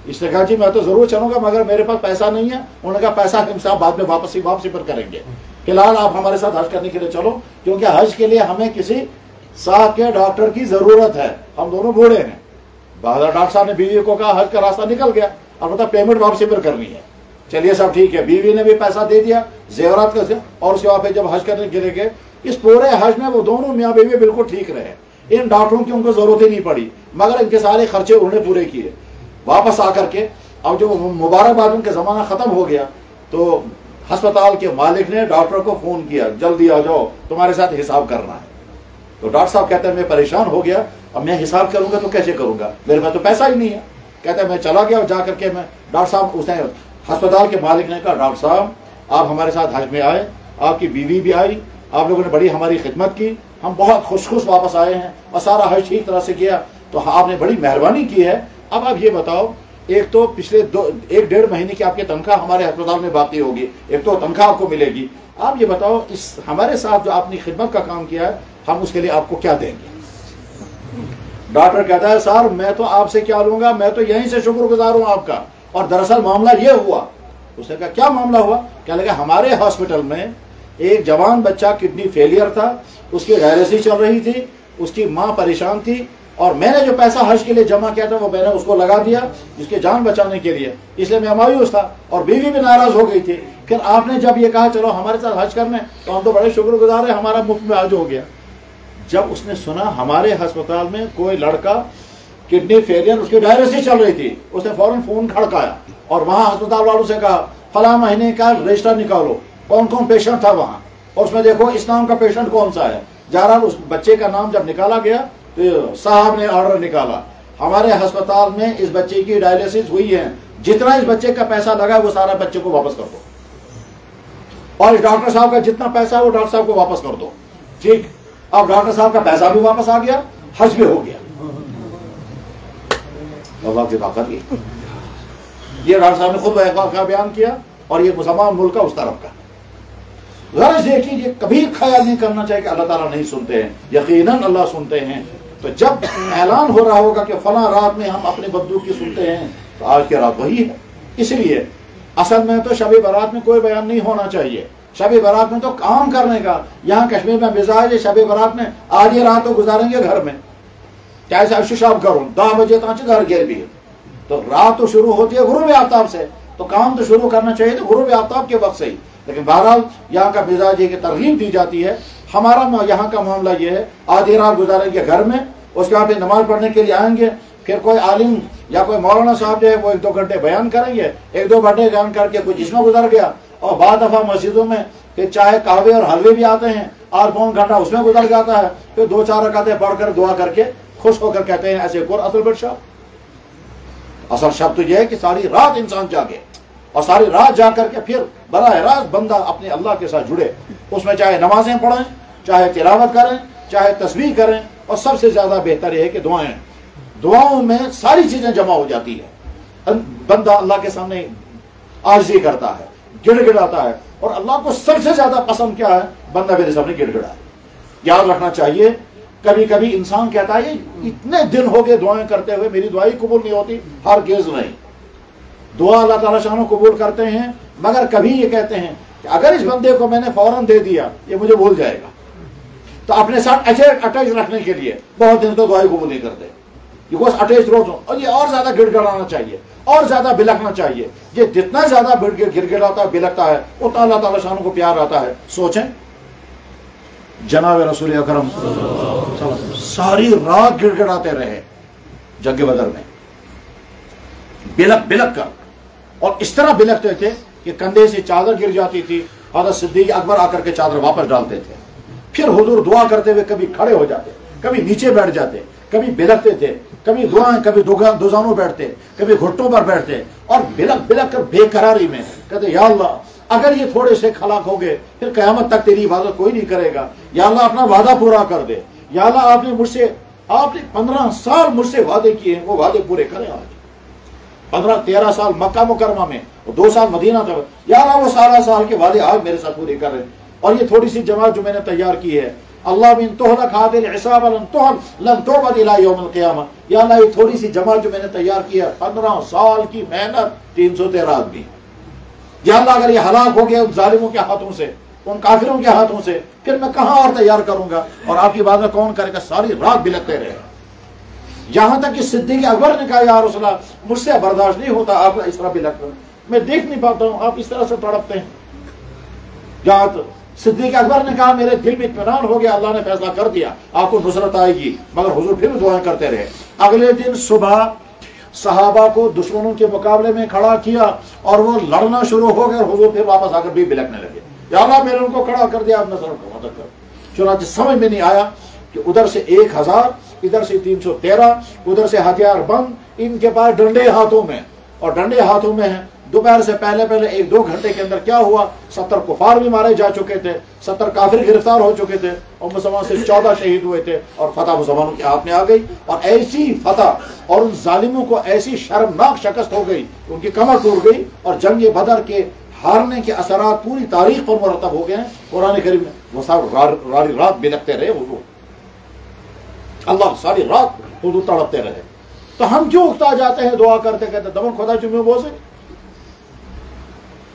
اس نے کہا جی میں تو ضرور چلوں گا، مگر میرے پاس پیسہ نہیں ہے۔ انہوں نے کہا پیسہ ہم صاحب بعد میں واپسی پر کریں گے، فی الحال آپ ہمارے ساتھ حج کرنے کے لیے چلو، کیونکہ حج کے لیے ہمیں کسی صاحب کے ڈاکٹر کی ضرورت ہے، ہم دونوں بوڑھے ہیں۔ بہادر ڈاکٹر صاحب نے بیوی کو کہا حج کا راستہ نکل گیا، اب بتا پیمنٹ واپسی پر کرنی ہے۔ چلیے صاحب ٹھیک ہے، بیوی نے بھی پیسہ دے دیا زیورات کا، اور اس کے بعد جب حج کرنے کے لیے گئے، اس پورے حج میں وہ دونوں میاں بیوی بالکل ٹھیک رہے، ان ڈاکٹروں کی ان کو ضرورت ہی نہیں پڑی، مگر ان کے سارے خرچے انہوں نے پورے کیے۔ واپس آ کر کے اب جو مبارکباد ان کا زمانہ ختم ہو گیا، تو ہسپتال کے مالک نے ڈاکٹر کو فون کیا جلدی آ جاؤ تمہارے ساتھ حساب کرنا ہے۔ تو ڈاکٹر صاحب کہتے ہیں میں پریشان ہو گیا، اب میں حساب کروں گا تو کیسے کروں گا، میرے پاس تو پیسہ ہی نہیں ہے۔ کہتے ہیں میں چلا گیا اور جا کر کے میں ڈاکٹر صاحب، اس نے ہسپتال کے مالک نے کہا ڈاکٹر صاحب آپ ہمارے ساتھ حج میں آئے، آپ کی بیوی بھی آئی، آپ لوگوں نے بڑی ہماری خدمت کی، ہم بہت خوش واپس آئے ہیں اور سارا حج ٹھیک طرح سے کیا، تو آپ نے بڑی مہربانی کی ہے۔ اب آپ یہ بتاؤ، ایک تو پچھلے 1-1.5 مہینے کی آپ کی تنخواہ ہمارے ہسپتال میں باقی ہوگی، ایک تو تنخواہ آپ کو ملے گی، آپ یہ بتاؤ اس ہمارے ساتھ جو آپ نے خدمت کا کام کیا ہے ہم اس کے لیے آپ کو کیا دیں گے؟ ڈاکٹر کہتا ہے سر میں تو آپ سے کیا لوں گا، میں تو یہیں سے شکر گزار ہوں آپ کا، اور دراصل معاملہ یہ ہوا۔ اس نے کہا کیا معاملہ ہوا؟ کہنے لگا ہمارے ہاسپٹل میں ایک جوان بچہ کڈنی فیلئر تھا، اس کی ڈائلیسس چل رہی تھی، اس کی ماں پریشان تھی، اور میں نے جو پیسہ حج کے لیے جمع کیا تھا وہ میں نے اس کو لگا دیا اس کی جان بچانے کے لیے، اس لیے میں مایوس تھا، اور بیوی بھی ناراض ہو گئی تھی۔ پھر آپ نے جب یہ کہا چلو ہمارے ساتھ حج کرنے، تو ہم تو بڑے شکر گزار ہیں، ہمارا مفت میں حج ہو گیا۔ جب اس نے سنا ہمارے ہسپتال میں کوئی لڑکا کڈنی فیلئر، اس کی ڈائلیسس چل رہی تھی، اس نے فوراً فون کھڑکایا اور وہاں ہسپتال والوں سے کہا فلاں مہینے کا رجسٹر نکالو، کون کون پیشنٹ تھا وہاں، اور اس میں دیکھو اسلام کا پیشنٹ کون سا ہے۔ جہرحال اس بچے کا نام جب نکالا گیا تو صاحب نے آرڈر نکالا ہمارے ہسپتال میں اس بچے کی ڈائلیسس ہوئی ہے، جتنا اس بچے کا پیسہ لگا وہ سارا بچے کو واپس کر دو، اور اس ڈاکٹر صاحب کا جتنا پیسہ ہے وہ ڈاکٹر صاحب کو واپس کر دو۔ ٹھیک، اب ڈاکٹر صاحب کا پیسہ بھی واپس آ گیا، حج بھی ہو گیا۔ اللہ کی طاقت کی، یہ ڈاکٹر صاحب نے خود کا بیان کیا، اور یہ مسلمان ملک کا اس طرف کا۔ غرض یہ کہ یہ کبھی خیال نہیں کرنا چاہیے کہ اللہ تعالیٰ نہیں سنتے ہیں، یقیناً اللہ سنتے ہیں۔ تو جب اعلان ہو رہا ہوگا کہ فلاں رات میں ہم اپنے بدو کی سنتے ہیں، تو آج کی رات وہی ہے۔ اس لیے اصل میں تو شب برات میں کوئی بیان نہیں ہونا چاہیے، شب برات میں تو کام کرنے کا۔ یہاں کشمیر میں مزاج ہے شب برات میں آج یہ رات تو گزاریں گے گھر میں، کیسے شب کروں 10 بجے تک گھر گیر بھی، تو رات تو شروع ہوتی ہے غروب آفتاب سے، تو کام تو شروع کرنا چاہیے تو غروب آفتاب کے وقت سے ہی۔ لیکن بہرحال یہاں کا مزاج ہے کہ ترغیب دی جاتی ہے۔ ہمارا یہاں کا معاملہ یہ ہے آدھی رات گزاریں گے گھر میں، اس کے بعد پھر نماز پڑھنے کے لیے آئیں گے، پھر کوئی عالم یا کوئی مولانا صاحب جو ہے وہ 1-2 گھنٹے بیان کریں گے، 1-2 گھنٹے بیان کر کے کچھ جسم گزر گیا، اور بعض دفعہ مسجدوں میں پھر چاہے قہوے اور حلوے بھی آتے ہیں، 8-9 گھنٹہ اس میں گزر جاتا ہے، پھر 2-4 رکعتیں پڑھ کر دعا کر کے خوش ہو کر کہتے ہیں ایسے کور اصل بٹ شب۔ اصل شب تو یہ ہے کہ ساری رات انسان جاگے، اور ساری رات جا کر کے پھر براہ راست بندہ اپنے اللہ کے ساتھ جڑے، اس میں چاہے نمازیں پڑھیں، چاہے تلاوت کریں، چاہے تسبیح کریں، اور سب سے زیادہ بہتر یہ ہے کہ دعاؤں میں ساری چیزیں جمع ہو جاتی ہے۔ بندہ اللہ کے سامنے عاجزی کرتا ہے، گڑ گڑاتا ہے، اور اللہ کو سب سے زیادہ پسند کیا ہے؟ بندہ میرے سامنے گڑ گڑائے۔ یاد رکھنا چاہیے، کبھی کبھی انسان کہتا ہے اتنے دن ہو گئے دعائیں کرتے ہوئے میری دعائیں قبول نہیں ہوتی، ہرگز نہیں، دعا اللہ تعالیٰ شانہ قبول کرتے ہیں، مگر کبھی یہ کہتے ہیں کہ اگر اس بندے کو میں نے فوراً دے دیا یہ مجھے بھول جائے گا، تو اپنے ساتھ اٹیچ رکھنے کے لیے بہت دن تو دعائیں قبول نہیں کرتے، اٹیچ روز ہو، اور یہ اور زیادہ گڑ گڑانا چاہیے، اور زیادہ بلکنا چاہیے۔ یہ جتنا زیادہ گڑ گڑاتا ہے، بلکتا ہے، اتنا اللہ تعالیٰ شانہ کو پیار آتا ہے۔ سوچیں جناب رسول اکرم ساری رات گڑ گڑاتے رہے جنگ بدر میں، بلک کر، اور اس طرح بلکتے تھے کہ کندھے سے چادر گر جاتی تھی، حضرت صدیق اکبر آ کر کے چادر واپس ڈالتے تھے، پھر حضور دعا کرتے ہوئے کبھی کھڑے ہو جاتے، کبھی نیچے بیٹھ جاتے، کبھی بلکتے تھے، کبھی دعائیں، کبھی دوزانوں بیٹھتے، کبھی گھٹوں پر بیٹھتے، اور بلک بلک کر بے قراری میں کہتے یا اللہ اگر یہ تھوڑے سے ہلاک ہو گئے پھر قیامت تک تیری عبادت کوئی نہیں کرے گا، یا اللہ اپنا وعدہ پورا کر دے، یا اللہ آپ نے 15 سال مجھ سے وعدے کیے ہیں، وہ وعدے پورے کریں آج۔ 13 سال مکہ مکرمہ میں، 2 سال مدینہ تھا، یا اللہ وہ 17 سال کے وعدے آج میرے ساتھ پورے کر رہے ہیں۔ اور یہ تھوڑی سی جماعت جو میں نے تیار کی ہے، اللہ من تہلک هذه العصابة لن تعبد الى یوم القیامہ، یا اللہ یہ تھوڑی سی جماعت جو میں نے تیار کی ہے، 15 سال کی محنت، 313 آدمی، یا اللہ اگر یہ ہلاک ہو گیا ان ظالموں کے ہاتھوں سے، ان کافروں کے ہاتھوں سے، پھر میں کہاں اور تیار کروں گا، اور آپ کی عبادت کون کرے گا؟ ساری رات بلکتے رہے، یہاں تک کہ صدیق اکبر نے کہا یا رسول اللہ مجھ سے برداشت نہیں ہوتا آپ اس طرح بلکتے، میں دیکھ نہیں پاتا ہوں آپ اس طرح سے تڑپتے ہیں۔ یہاں صدیق اکبر نے کہا میرے دل میں اطمینان ہو گیا، اللہ نے فیصلہ کر دیا آپ کو نصرت آئے گی، مگر حضور پھر بھی دعائیں کرتے رہے۔ اگلے دن صبح صحابہ کو دشمنوں کے مقابلے میں کھڑا کیا اور وہ لڑنا شروع ہو گئے، اور حضور پھر واپس آ کر بھی بلکنے لگے، یا اللہ میں نے ان کو کھڑا کر دیا، اب نصرت کو مدد کر۔ چنانچہ سمجھ میں نہیں آیا کہ ادھر سے 1000، ادھر سے 313، ادھر سے ہتھیار بند، ان کے پاس ڈنڈے ہاتھوں میں، اور ڈنڈے ہاتھوں میں ہیں۔ دوپہر سے پہلے 1-2 گھنٹے کے اندر کیا ہوا، 70 کفار بھی مارے جا چکے تھے، 70 کافر گرفتار ہو چکے تھے، اور مسلمان سے 14 شہید ہوئے تھے، اور فتح مسلمانوں کے ہاتھ میں آ گئی، اور ایسی فتح اور ان ظالموں کو ایسی شرمناک شکست ہو گئی، ان کی کمر ٹوٹ گئی، اور جنگ بدر کے ہارنے کے اثرات پوری تاریخ پر مرتب ہو گئے ہیں قرآن کریم میں۔ وہ ساری رات بلکتے رہے حضور، اللہ ساری رات حضور تڑپتے رہے۔ تو ہم کیوں اکتا جاتے ہیں دعا کرتے کہتے دمن خدا چمے بوزے؟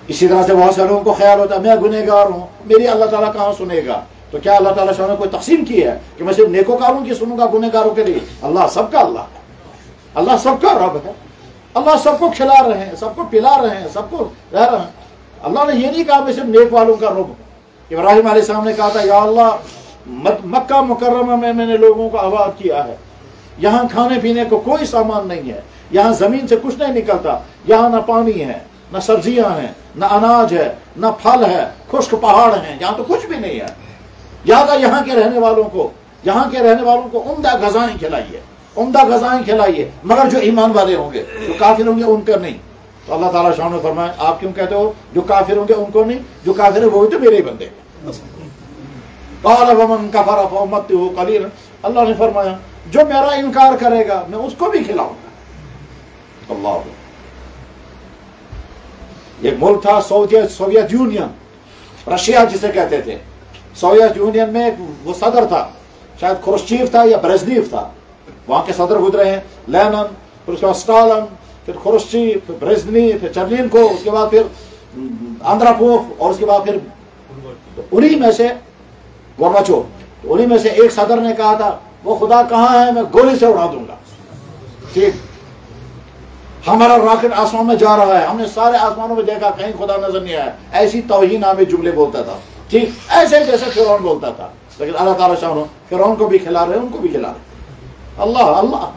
اسی طرح سے بہت سے لوگوں کو خیال ہوتا ہے میں گنہگار ہوں، میری اللہ تعالیٰ کہاں سنے گا؟ تو کیا اللہ تعالیٰ نے کوئی تقسیم کی ہے کہ میں صرف نیکوکاروں کی سنوں گا گنہگاروں کے لیے؟ اللہ سب کا اللہ ہے، اللہ سب کا رب ہے، اللہ سب کو کھلا رہے ہیں، سب کو پلا رہے ہیں، سب کو رہ رہے ہیں۔ اللہ نے یہ نہیں کہا میں صرف نیک والوں کا رب ہوں۔ ابراہیم علیہ السلام نے کہا تھا یا اللہ مکہ مکرمہ میں نے لوگوں کو آباد کیا ہے، یہاں کھانے پینے کو کوئی سامان نہیں ہے، یہاں زمین سے کچھ نہیں نکلتا، یہاں نہ پانی ہے، نہ سبزیاں ہیں، نہ اناج ہے، نہ پھل ہے، خشک پہاڑ ہیں، یہاں تو کچھ بھی نہیں ہے، یہاں کے رہنے والوں کو عمدہ غذائیں کھلائیے، عمدہ غذائیں کھلائیے، مگر جو ایمان والے ہوں گے، جو کافر ہوں گے ان کا نہیں۔ تو اللہ تعالیٰ شاہ نے فرمایا آپ کیوں کہتے ہو جو کافر ہوں گے ان کو نہیں؟ جو کافر ہیں وہ تو میرے ہی بندے ہیں۔ قال ومن کفر فامتعه قلیلا، اللہ نے فرمایا جو میرا انکار کرے گا میں اس کو بھی کھلاؤں گا۔ اللہ، ایک ملک تھا سوویت یونین، رشیا جسے کہتے تھے، سوویت یونین میں وہ صدر تھا، شاید خروشچیف تھا یا برزنیف تھا، وہاں کے صدر گزرے ہیں، لینن، پھر اس کے بعد اسٹالن، پھر خروشچیف، پھر برزنیف، پھر چرنینکو، اس کے بعد پھر اندراپوف، اور اس کے بعد پھر انہی میں سے گورباچوف۔ انہی میں سے ایک صدر نے کہا تھا وہ خدا کہاں ہے میں گولی سے اڑا دوں گا، ٹھیک، ہمارا راکٹ آسمان میں جا رہا ہے، ہم نے سارے آسمانوں میں دیکھا کہیں خدا نظر نہیں آیا، ایسی توہین آمیز جملے بولتا تھا، ٹھیک ایسے جیسے فرعون بولتا تھا۔ لیکن اللہ تعالیٰ شاہ فرعون کو بھی کھلا رہے، ان کو بھی کھلا رہے۔ اللہ اللہ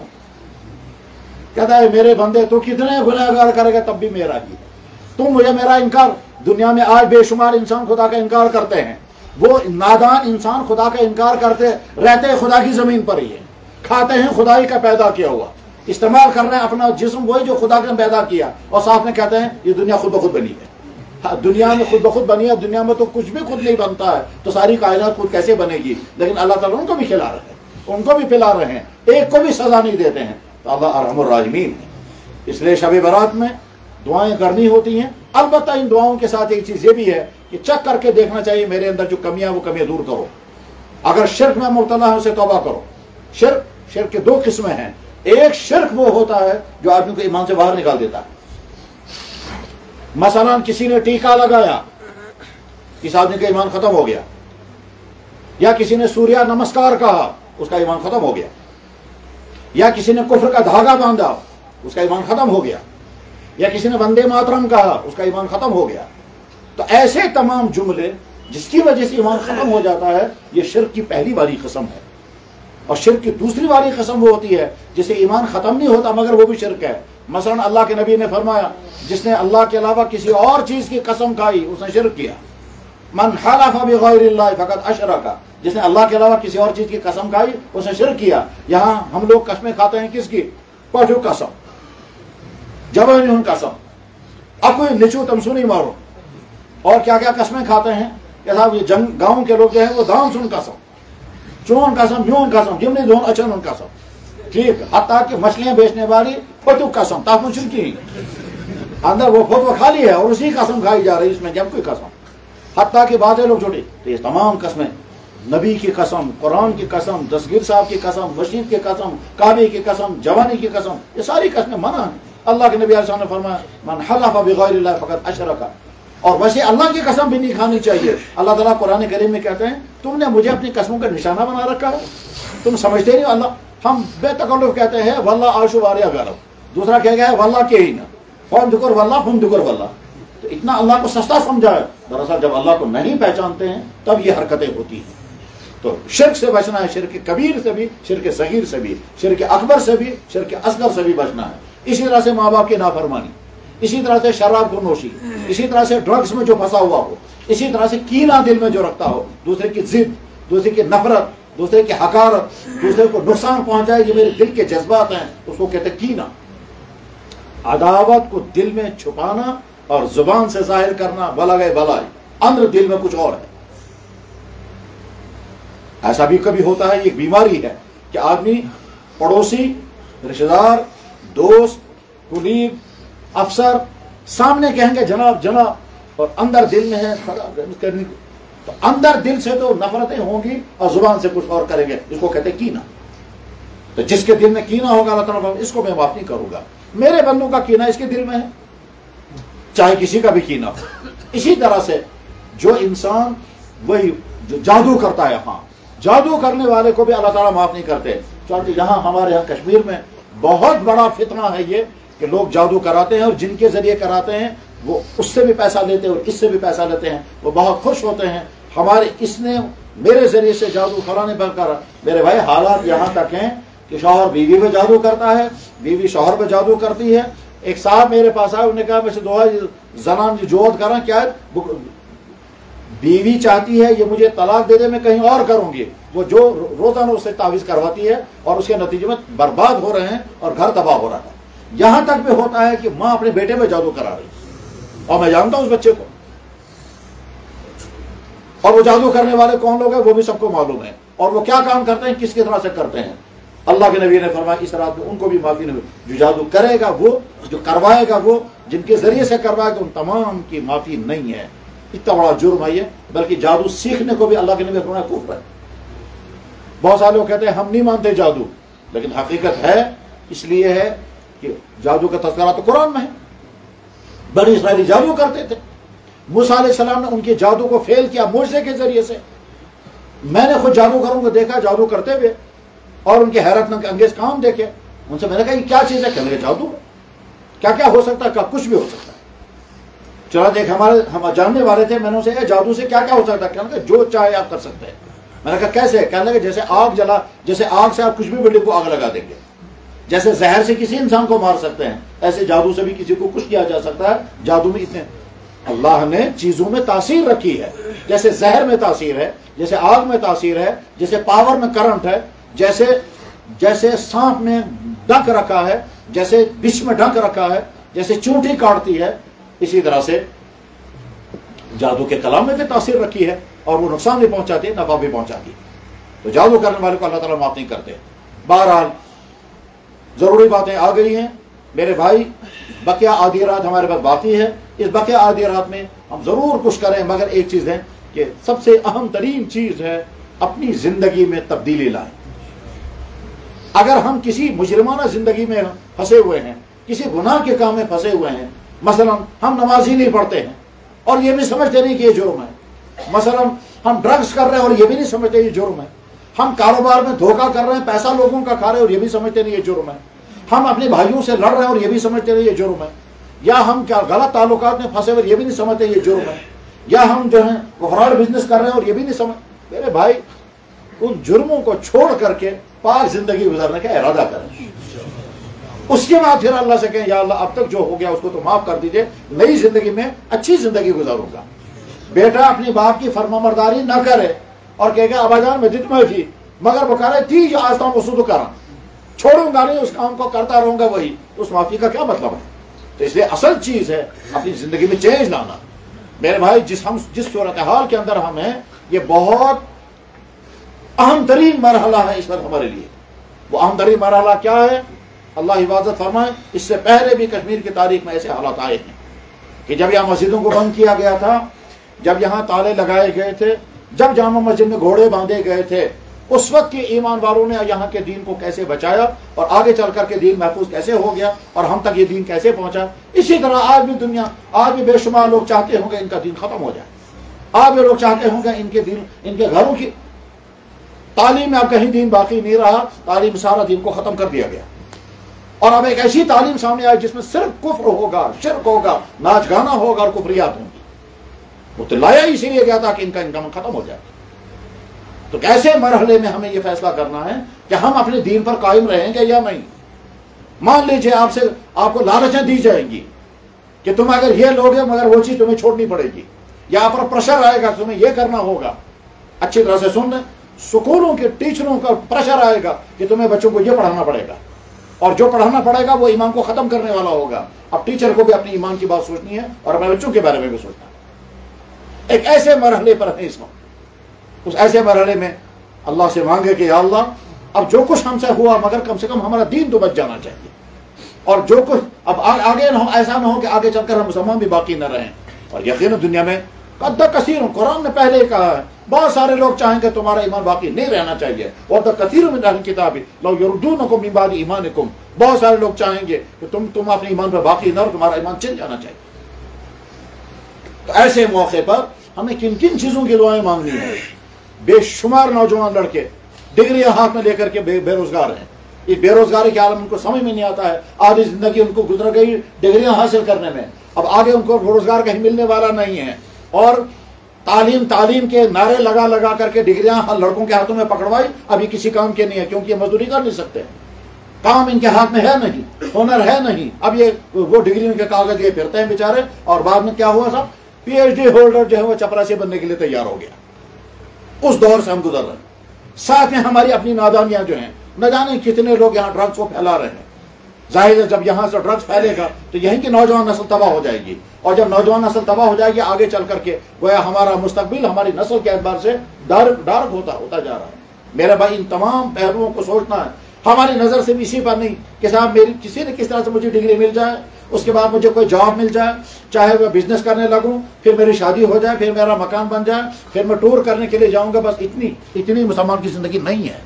کہتا ہے میرے بندے تو کتنے گنہگار کرے گا تب بھی میرا ہی، تم مجھے میرا انکار۔ دنیا میں آج بے شمار انسان خدا کا انکار کرتے ہیں، وہ نادان انسان خدا کا انکار کرتے رہتے خدا کی زمین پر ہی ہے، کھاتے ہیں خدائی کا پیدا کیا ہوا، استعمال کر رہے ہیں اپنا جسم وہی جو خدا نے پیدا کیا، اور ساتھ میں کہتے ہیں یہ دنیا خود بخود بنی ہے۔ دنیا میں خود بخود بنی ہے، دنیا میں تو کچھ بھی خود نہیں بنتا ہے، تو ساری کائنات خود کیسے بنے گی؟ لیکن اللہ تعالیٰ ان کو بھی کھلا رہے ہیں، ان کو بھی پلا رہے ہیں، ایک کو بھی سزا نہیں دیتے ہیں۔ تو اللہ ارحم الراحمین ہے۔ اس لیے شب برات میں دعائیں کرنی ہوتی ہیں، البتہ ان دعاؤں کے ساتھ ایک چیز یہ بھی ہے کہ چیک کر کے دیکھنا چاہیے میرے اندر جو کمیاں وہ کمیاں دور کرو۔ اگر شرک میں مبتلا ہے اسے توبہ کرو۔ شرک کے 2 قسمیں ہیں، ایک شرک وہ ہوتا ہے جو آدمی کو ایمان سے باہر نکال دیتا ہے، مثلا کسی نے ٹیکا لگایا، اس آدمی کا ایمان ختم ہو گیا، یا کسی نے سوریہ نمسکار کہا اس کا ایمان ختم ہو گیا، یا کسی نے کفر کا دھاگا باندھا اس کا ایمان ختم ہو گیا، یا کسی نے وندے ماترم کہا اس کا ایمان ختم ہو گیا۔ تو ایسے تمام جملے جس کی وجہ سے ایمان ختم ہو جاتا ہے، یہ شرک کی پہلی والی قسم ہے۔ اور شرک کی دوسری والی قسم وہ ہوتی ہے جسے ایمان ختم نہیں ہوتا مگر وہ بھی شرک ہے. مثلا اللہ کے نبی نے فرمایا جس نے اللہ کے علاوہ کسی اور چیز کی قسم کھائی اس نے شرک کیا. من حلف بغیر اللہ فقد اشرک، جس نے اللہ کے علاوہ کسی اور چیز کی قسم کھائی اس نے شرک کیا. یہاں ہم لوگ قسمیں کھاتے ہیں کس کی؟ پٹو قسم، جبن قسم، اب کوئی نچو تمسو نہیں مارو. اور کیا کیا قسمیں کھاتے ہیں کہ صاحب یہ گاؤں کے لوگ جو ہیں وہ دام سن قسم، چون قسم، یون قسم، جمنی دون اچن قسم، ٹھیک. حتیٰ کہ مچھلیاں بیچنے والی پٹو قسم، تاکہ شرکی اندر وہ فتوہ خالی ہے اور اسی قسم کھائی جا رہی ہے، اس میں جب کوئی قسم. حتیٰ کہ باتیں لوگ چھوٹی. تو یہ تمام قسمیں، نبی کی قسم، قرآن کی قسم، دستگیر صاحب کی قسم، مسجد کی قسم، کعبے کی قسم، جوانی کی قسم، یہ ساری قسمیں منع ہیں. اللہ کے نبی علیہ السلام نے فرمایا من حلف بغیر اللہ فقد اشرک. اور ویسے اللہ کی قسم بھی نہیں کھانی چاہیے. اللہ تعالیٰ قرآن کریم میں کہتے ہیں تم نے مجھے اپنی قسموں کا نشانہ بنا رکھا ہے، تم سمجھتے نہیں. اللہ ہم بے تکلف کہتے ہیں واللہ عاشو واریا غالب، دوسرا کہہ گیا ہے واللہ کے ہی نہ، فون دکر واللہ ہم دکر واللہ. تو اتنا اللہ کو سستا سمجھا ہے. دراصل جب اللہ کو نہیں پہچانتے ہیں تب یہ حرکتیں ہوتی ہیں. تو شرک سے بچنا ہے، شرک کبیر سے بھی، شرک صغیر سے بھی، شرک اکبر سے بھی، شرک اصغر سے بھی بچنا ہے. اسی طرح سے ماں باپ کی نافرمانی، اسی طرح سے شراب کو نوشی، اسی طرح سے ڈرگس میں جو پھنسا ہوا ہو، اسی طرح سے کینہ دل میں جو رکھتا ہو، دوسرے کی ضد، دوسرے کی نفرت، دوسرے کی حقارت، دوسرے کو نقصان پہنچائے، یہ میرے دل کے جذبات ہیں، اس کو کہتے ہیں کینہ. عداوت کو دل میں چھپانا اور زبان سے ظاہر کرنا بلا گئے بلائی، اندر دل میں کچھ اور ہے. ایسا بھی کبھی ہوتا ہے، یہ بیماری ہے کہ آدمی پڑوسی، رشتہ دار، دوست، کلیگ، افسر سامنے کہیں گے جناب جناب، اور اندر دل میں ہے کرنے کو. تو اندر دل سے تو نفرتیں ہوں گی اور زبان سے کچھ اور کریں گے، اس کو کہتے ہیں کینہ. تو جس کے دل میں کینہ ہوگا اللہ تعالیٰ اس کو میں معاف نہیں کروں گا. میرے بندوں کا کینہ اس کے دل میں ہے، چاہے کسی کا بھی کینہ ہو. اسی طرح سے جو انسان وہی جو جادو کرتا ہے، ہاں جادو کرنے والے کو بھی اللہ تعالیٰ معاف نہیں کرتے. چاہتے یہاں ہمارے یہاں کشمیر میں بہت بڑا فتنہ ہے یہ کہ لوگ جادو کراتے ہیں اور جن کے ذریعے کراتے ہیں وہ اس سے بھی پیسہ لیتے ہیں اور اس سے بھی پیسہ لیتے ہیں. وہ بہت خوش ہوتے ہیں ہمارے اس نے میرے ذریعے سے جادو کرانے پر کرا. میرے بھائی حالات یہاں تک ہیں کہ شوہر بیوی پہ جادو کرتا ہے، بیوی شوہر پہ جادو کرتی ہے. ایک صاحب میرے پاس آئے، انہوں نے کہا ویسے دعا زنان جوت کرا کیا ہے، بیوی چاہتی ہے یہ مجھے طلاق دے دے، میں کہیں اور کروں گی. وہ جو روزانہ اس سے تعویذ کرواتی ہے اور اس کے نتیجے میں برباد ہو رہے ہیں اور گھر تباہ ہو رہا ہے. یہاں تک بھی ہوتا ہے کہ ماں اپنے بیٹے پہ جادو کرا رہی ہے اور میں جانتا ہوں اس بچے کو، اور وہ جادو کرنے والے کون لوگ ہیں وہ بھی سب کو معلوم ہے، اور وہ کیا کام کرتے ہیں، کس کی طرح سے کرتے ہیں. اللہ کے نبی نے فرمایا اس رات میں ان کو بھی معافی نہیں ہوئی. جو جادو کرے گا وہ، جو کروائے گا وہ، جن کے ذریعے سے کروائے گا ان تمام کی معافی نہیں ہے. اتنا بڑا جرم ہے یہ. بلکہ جادو سیکھنے کو بھی اللہ کے نبی نے فرمایا کفر ہے. بہت سارے لوگ کہتے ہیں ہم نہیں مانتے جادو، لیکن حقیقت ہے اس لیے ہے کہ جادو کا تذکرہ تو قرآن میں ہے. بنی اسرائیل جادو کرتے تھے، موسیٰ علیہ السلام نے ان کے جادو کو فیل کیا معجزے کے ذریعے سے. میں نے خود جادوگروں کو دیکھا جادو کرتے ہوئے اور ان کے حیرت انگیز کام دیکھے. ان سے میں نے کہا یہ کیا چیز ہے، کہنے لگے جادو. کیا کیا ہو سکتا ہے، کیا کچھ بھی ہو سکتا ہے. چلا دیکھ ہم جاننے والے تھے، میں نے ان سے کہا جادو سے کیا کیا ہو سکتا ہے، کہنے لگے جو چاہے آپ کر سکتے ہیں. میں نے کہا کیسے، کہنے لگے جیسے آگ جلا، جیسے آگ سے آپ کچھ بھی بلڈنگ کو آگ لگا دیں گے، جیسے زہر سے کسی انسان کو مار سکتے ہیں ایسے جادو سے بھی کسی کو کچھ کیا جا سکتا ہے. جادو میں اتنے اللہ نے چیزوں میں تاثیر رکھی ہے، جیسے زہر میں تاثیر ہے، جیسے آگ میں تاثیر ہے، جیسے پاور میں کرنٹ ہے، جیسے سانپ میں ڈنک رکھا ہے، جیسے بچھ میں ڈنک رکھا ہے، جیسے چونٹی کاٹتی ہے، اسی طرح سے جادو کے کلام میں بھی تاثیر رکھی ہے اور وہ نقصان بھی پہنچاتی ہے، نفع بھی پہنچاتی ہے. تو جادو کرنے والے کو اللہ تعالیٰ معاف نہیں کرتے. بہرحال ضروری باتیں آ گئی ہیں میرے بھائی. بقیہ آدھی رات ہمارے پاس باقی ہے. اس بقیہ آدھی رات میں ہم ضرور کچھ کریں، مگر ایک چیز ہے کہ سب سے اہم ترین چیز ہے اپنی زندگی میں تبدیلی لائیں. اگر ہم کسی مجرمانہ زندگی میں پھنسے ہوئے ہیں، کسی گناہ کے کام میں پھنسے ہوئے ہیں، مثلا ہم نماز ہی نہیں پڑھتے ہیں اور یہ بھی سمجھتے نہیں کہ یہ جرم ہے، مثلا ہم ڈرگس کر رہے ہیں اور یہ بھی نہیں سمجھتے یہ جرم ہے، ہم کاروبار میں دھوکہ کر رہے ہیں، پیسہ لوگوں کا کھا رہے ہیں اور یہ بھی سمجھتے نہیں یہ جرم ہے، ہم اپنے بھائیوں سے لڑ رہے ہیں اور یہ بھی سمجھتے نہیں یہ جرم ہے، یا ہم کیا غلط تعلقات میں پھنسے ہوئے یہ بھی نہیں سمجھتے یہ جرم ہے، یا ہم جو ہیں وہ فراڈ بزنس کر رہے ہیں اور یہ بھی نہیں سمجھ. میرے بھائی ان جرموں کو چھوڑ کر کے پاک زندگی گزارنے کا ارادہ کریں. اس کے بعد پھر اللہ سے کہیں یا اللہ اب تک جو ہو گیا اس کو تو معاف کر دیجئے، نئی زندگی میں اچھی زندگی گزاروں گا. بیٹا اپنی باپ کی فرمانبرداری نہ کرے اور کہے گا ابا جان میں دت میں تھی مگر وہ کہہ رہے تھی جو آج تم وصول کرا چھوڑوں گا نہیں، اس کام کو کرتا رہوں گا وہی، تو اس معافی کا کیا مطلب ہے؟ تو اس لیے اصل چیز ہے اپنی زندگی میں چینج لانا. میرے بھائی جس صورتحال کے اندر ہم ہیں یہ بہت اہم ترین مرحلہ ہے اس وقت ہمارے لیے. وہ اہم ترین مرحلہ کیا ہے؟ اللہ حفاظت فرمائے. اس سے پہلے بھی کشمیر کی تاریخ میں ایسے حالات آئے ہیں کہ جب یہاں مسجدوں کو بند کیا گیا تھا، جب یہاں تالے لگائے گئے تھے، جب جامع مسجد میں گھوڑے باندھے گئے تھے، اس وقت کے ایمان والوں نے یہاں کے دین کو کیسے بچایا اور آگے چل کر کے دین محفوظ کیسے ہو گیا اور ہم تک یہ دین کیسے پہنچا. اسی طرح آج بھی بے شمار لوگ چاہتے ہوں گے ان کا دین ختم ہو جائے. آج بھی لوگ چاہتے ہوں گے ان کے گھروں کی تعلیم میں اب کہیں دین باقی نہیں رہا، تعلیم سارا دین کو ختم کر دیا گیا اور اب ایک ایسی تعلیم سامنے آئی جس میں صرف کفر ہوگا، شرک ہوگا، ناچ گانا ہوگا اور کفریات ہوں گی. وہ تو لایا اسی لیے گیا تھا کہ ان کا انکم ختم ہو جائے. تو کیسے مرحلے میں ہمیں یہ فیصلہ کرنا ہے کہ ہم اپنے دین پر قائم رہیں گے یا نہیں. مان لیجئے آپ کو لالچیں دی جائیں گی کہ تم اگر یہ لوگے مگر وہ چیز تمہیں چھوڑنی پڑے گی، یا آپ پر پریشر آئے گا تمہیں یہ کرنا ہوگا. اچھی طرح سے سن لیں، سکولوں کے ٹیچروں کا پریشر آئے گا کہ تمہیں بچوں کو یہ پڑھانا پڑے گا اور جو پڑھانا پڑے گا وہ ایمان کو ختم کرنے والا ہوگا. اب ٹیچر کو بھی اپنی ایمان کی بات سوچنی ہے اور اپنے بچوں کے بارے میں بھی سوچنا ہے. ایک ایسے مرحلے پر ہے اس وقت. اس ایسے مرحلے میں اللہ سے مانگے کہ یا اللہ اب جو کچھ ہم سے ہوا مگر کم سے کم ہمارا دین تو بچ جانا چاہیے، اور جو کچھ اب آگے نہ ہو، ایسا نہ ہو کہ آگے چل کر ہم مسلمان بھی باقی نہ رہیں. اور یقیناً دنیا میں قد کثیر، قرآن نے پہلے ہی کہا ہے بہت سارے لوگ چاہیں گے تمہارا ایمان باقی نہیں رہنا چاہیے. اور کثیر من اہل الکتاب لو یردونکم من بعد ایمانکم، بہت سارے لوگ چاہیں گے کہ تم اپنے ایمان پر باقی نہ رہو، تمہارا ایمان چل جانا چاہیے. تو ایسے موقع پر ہمیں کن کن چیزوں کی دعائیں مانگنی ہیں؟ بے شمار نوجوان لڑکے ڈگریاں ہاتھ میں لے کر کے بے روزگار ہیں. یہ بے روزگاری کے عالم ان کو سمجھ میں نہیں آتا ہے. آدھی زندگی ان کو گزر گئی ڈگریاں حاصل کرنے میں، اب آگے ان کو روزگار کہیں ملنے والا نہیں ہے. اور تعلیم کے نعرے لگا کر کے ڈگریاں لڑکوں کے ہاتھوں میں پکڑوائی، اب یہ کسی کام کے نہیں ہے کیونکہ یہ مزدوری کر نہیں سکتے، کام ان کے ہاتھ میں ہے نہیں، ہنر ہے نہیں. اب یہ وہ ڈگریوں کے کاغذ یہ پھرتے ہیں بیچارے، اور بعد میں کیا ہوا صاحب پی ایچ ڈی ہولڈر جو ہے وہ چپراسی بننے کے لیے تیار ہو گیا. اس دور سے ہم گزر رہے ہیں. ساتھ میں ہماری اپنی نادانیاں جو ہیں، نہ جانے کتنے لوگ یہاں ڈرگس کو پھیلا رہے ہیں. ظاہر ہے جب یہاں سے ڈرگس پھیلے گا تو یہیں کی نوجوان نسل تباہ ہو جائے گی، اور جب نوجوان نسل تباہ ہو جائے گی آگے چل کر کے گویا ہمارا مستقبل ہماری نسل کے اعتبار سے ڈارک ہوتا جا رہا ہے. میرے بھائی ان تمام پہلوؤں کو سوچنا ہے. ہماری نظر سے بھی اسی پر نہیں کہ صاحب میری کسی نے کس طرح سے مجھے ڈگری مل جائے، اس کے بعد مجھے کوئی جاب مل جائے، چاہے میں بزنس کرنے لگوں، پھر میری شادی ہو جائے، پھر میرا مکان بن جائے، پھر میں ٹور کرنے کے لیے جاؤں گا. بس اتنی مسلمان کی زندگی نہیں ہے.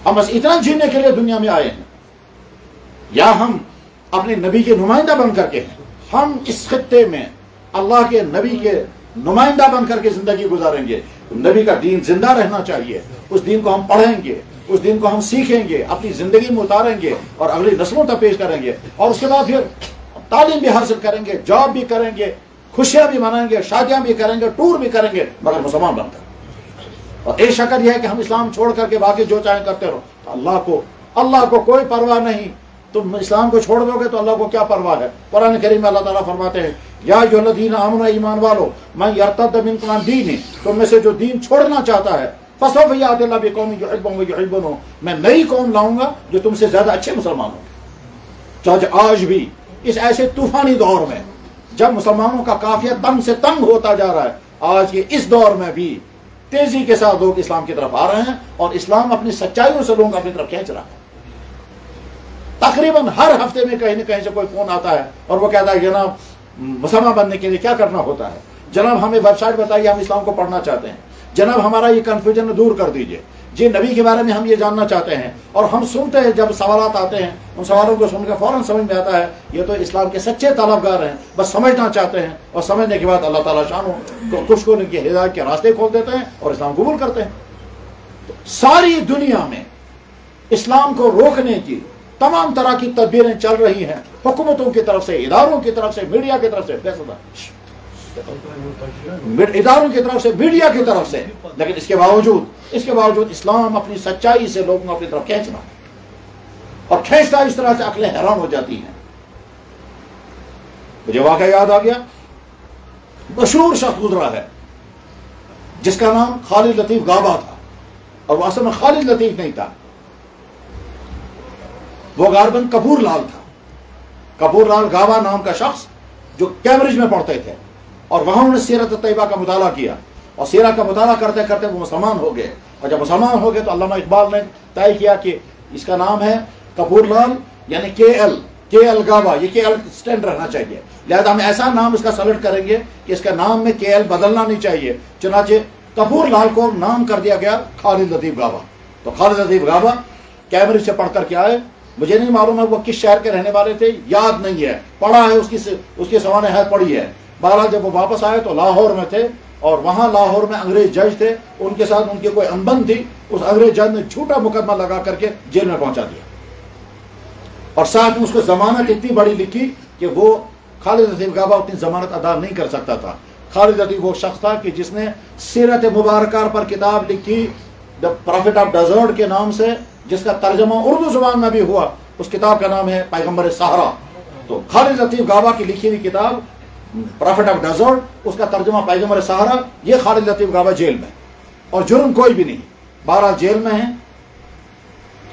ہم بس اتنا جینے کے لیے دنیا میں آئے ہیں، یا ہم اپنے نبی کے نمائندہ بن کر کے ہیں. ہم اس خطے میں اللہ کے نبی کے نمائندہ بن کر کے زندگی گزاریں گے. نبی کا دین زندہ رہنا چاہیے. اس دین کو ہم پڑھیں گے، اس دین کو ہم سیکھیں گے، اپنی زندگی میں اتاریں گے اور اگلی نسلوں تک پیش کریں گے. اور اس کے بعد پھر تعلیم بھی حاصل کریں گے، جاب بھی کریں گے، خوشیاں بھی منائیں گے، شادیاں بھی کریں گے، ٹور بھی کریں گے، مگر مسلمان بن کر. اور ایک شکر یہ ہے کہ ہم اسلام چھوڑ کر کے باقی جو چاہیں کرتے رہو. تو اللہ کو کوئی پرواہ نہیں. تم اسلام کو چھوڑ دو گے تو اللہ کو کیا پرواہ ہے. قرآن کریم میں اللہ تعالیٰ فرماتے ہیں یا ایھا الذین آمنوا، ایمان والو، من یرتد منکم عن دیہ، تم میں سے جو دین چھوڑنا چاہتا ہے، فسوف یأتی اللہ بقوم یحبهم ویحبونه، میں نئی قوم لاؤں گا جو تم سے زیادہ اچھے مسلمان ہوں گے. آج بھی اس ایسے طوفانی دور میں جب مسلمانوں کا قافیہ تنگ سے تنگ ہوتا جا رہا ہے، آج کے اس دور میں بھی تیزی کے ساتھ لوگ اسلام کی طرف آ رہے ہیں اور اسلام اپنی سچائیوں سے لوگوں کو اپنی طرف کھینچ رہا ہے. تقریباً ہر ہفتے میں کہیں نہ کہیں سے کوئی فون آتا ہے اور وہ کہتا ہے جناب مسلمان بننے کے لیے کیا کرنا ہوتا ہے، جناب ہمیں ویب سائٹ بتائیے، ہم اسلام کو پڑھنا چاہتے ہیں، جناب ہمارا یہ کنفیوژن دور کر دیجئے، جی نبی کے بارے میں ہم یہ جاننا چاہتے ہیں. اور ہم سنتے ہیں جب سوالات آتے ہیں، ان سوالوں کو سن کے فوراً سمجھ میں آتا ہے یہ تو اسلام کے سچے طلبگار ہیں، بس سمجھنا چاہتے ہیں، اور سمجھنے کے بعد اللہ تعالیٰ شانوں کو خوش ہونے کی ہدایت کے راستے کھول دیتے ہیں اور اسلام قبول کرتے ہیں. ساری دنیا میں اسلام کو روکنے کی تمام طرح کی تدبیریں چل رہی ہیں، حکومتوں کی طرف سے، اداروں کی طرف سے، میڈیا کی طرف سے، اداروں کی طرف سے، میڈیا کی طرف سے. لیکن اس کے باوجود اس کے باوجود اسلام اپنی سچائی سے لوگوں کو اپنی طرف کھینچنا اور کھینچتا اس طرح سے عقلیں حیران ہو جاتی ہیں. مجھے واقعہ یاد آ گیا. مشہور شخص گزرا ہے جس کا نام خالد لطیف گابا تھا، اور وہ اصل میں خالد لطیف نہیں تھا، وہ غالباً کپور لال تھا. کپور لال گابا نام کا شخص جو کیمبرج میں پڑھتے تھے، اور وہاں انہوں نے سیرت طیبہ کا مطالعہ کیا، اور سیرت کا مطالعہ کرتے کرتے وہ مسلمان ہو گئے. اور جب مسلمان ہو گئے تو علامہ اقبال نے طے کیا کہ اس کا نام ہے کپور لال، یعنی کے ایل گابا. یہ کے ایل سٹینڈ رہنا چاہیے، لہذا ہم ایسا نام اس کا سلیکٹ کریں گے کہ اس کا نام میں کے ایل بدلنا نہیں چاہیے. چنانچہ کپور لال کو نام کر دیا گیا خالد لطیف گابا. تو خالد لطیف گابا کیمبرج سے پڑھ کر کے آئے. مجھے نہیں معلوم ہے وہ کس شہر کے رہنے والے تھے، یاد نہیں ہے، پڑھا ہے اس کی سوانح پڑھی ہے. بہرحال جب وہ واپس آئے تو لاہور میں تھے، اور وہاں لاہور میں انگریز جج تھے، ان کے ساتھ ان کی کوئی انبن تھی. اس انگریز جج نے جھوٹا مقدمہ لگا کر کے جیل میں پہنچا دیا، اور ساتھ میں اس کو ضمانت اتنی بڑی لکھی کہ وہ خالد لطیف گابا اتنی ضمانت ادا نہیں کر سکتا تھا. خالد لطیف وہ شخص تھا کہ جس نے سیرت مبارکہ پر کتاب لکھی دا پرافٹ آف ڈیزرٹ کے نام سے، جس کا ترجمہ اردو زبان میں بھی ہوا. اس کتاب کا نام ہے پیغمبر صحرا. تو خالد لطیف گابا کی لکھی ہوئی کتاب پرافٹ آف ڈیزرٹ، اس کا ترجمہ پیغمبر صحرا. یہ خالد لطیف گابا جیل میں، اور جرم کوئی بھی نہیں، بہرحال جیل میں ہیں.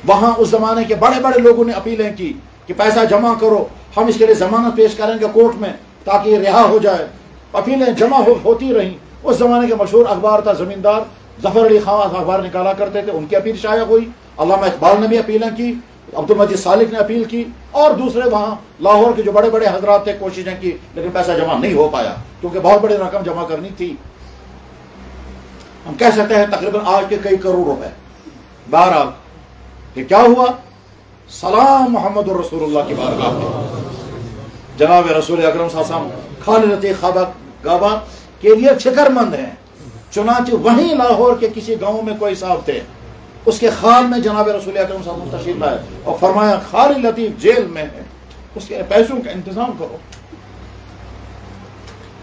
وہاں اس زمانے کے بڑے بڑے لوگوں نے اپیلیں کی کہ پیسہ جمع کرو، ہم اس کے لیے ضمانت پیش کریں گے کورٹ میں تاکہ یہ رہا ہو جائے. اپیلیں جمع ہوتی رہیں. اس زمانے کے مشہور اخبار تھا زمیندار، ظفر علی خان اخبار نکالا کرتے تھے، ان کی اپیل شائع ہوئی. علامہ اقبال نے بھی اپیلیں کی، عبد المجید سالک نے اپیل کی، اور دوسرے وہاں لاہور کے جو بڑے بڑے حضرات تھے کوششیں کی، لیکن پیسہ جمع نہیں ہو پایا کیونکہ بہت بڑی رقم جمع کرنی تھی. ہم کہہ سکتے ہیں تقریباً آج کے کئی کروڑ روپے. بہرحال کہ کیا ہوا، سلام محمد الرسول اللہ کی بارگاہ میں جناب رسول اکرم صلی اللہ علیہ وسلم خالد لطیف گابا کے لیے فکر مند ہیں. چنانچہ وہیں لاہور کے کسی گاؤں میں کوئی صاحب تھے، اس کے خان میں جناب رسول اکرم صلی اللہ علیہ وسلم تشریف لائے اور فرمایا خالد لطیف جیل میں ہے، اس کے پیسوں کا انتظام کرو،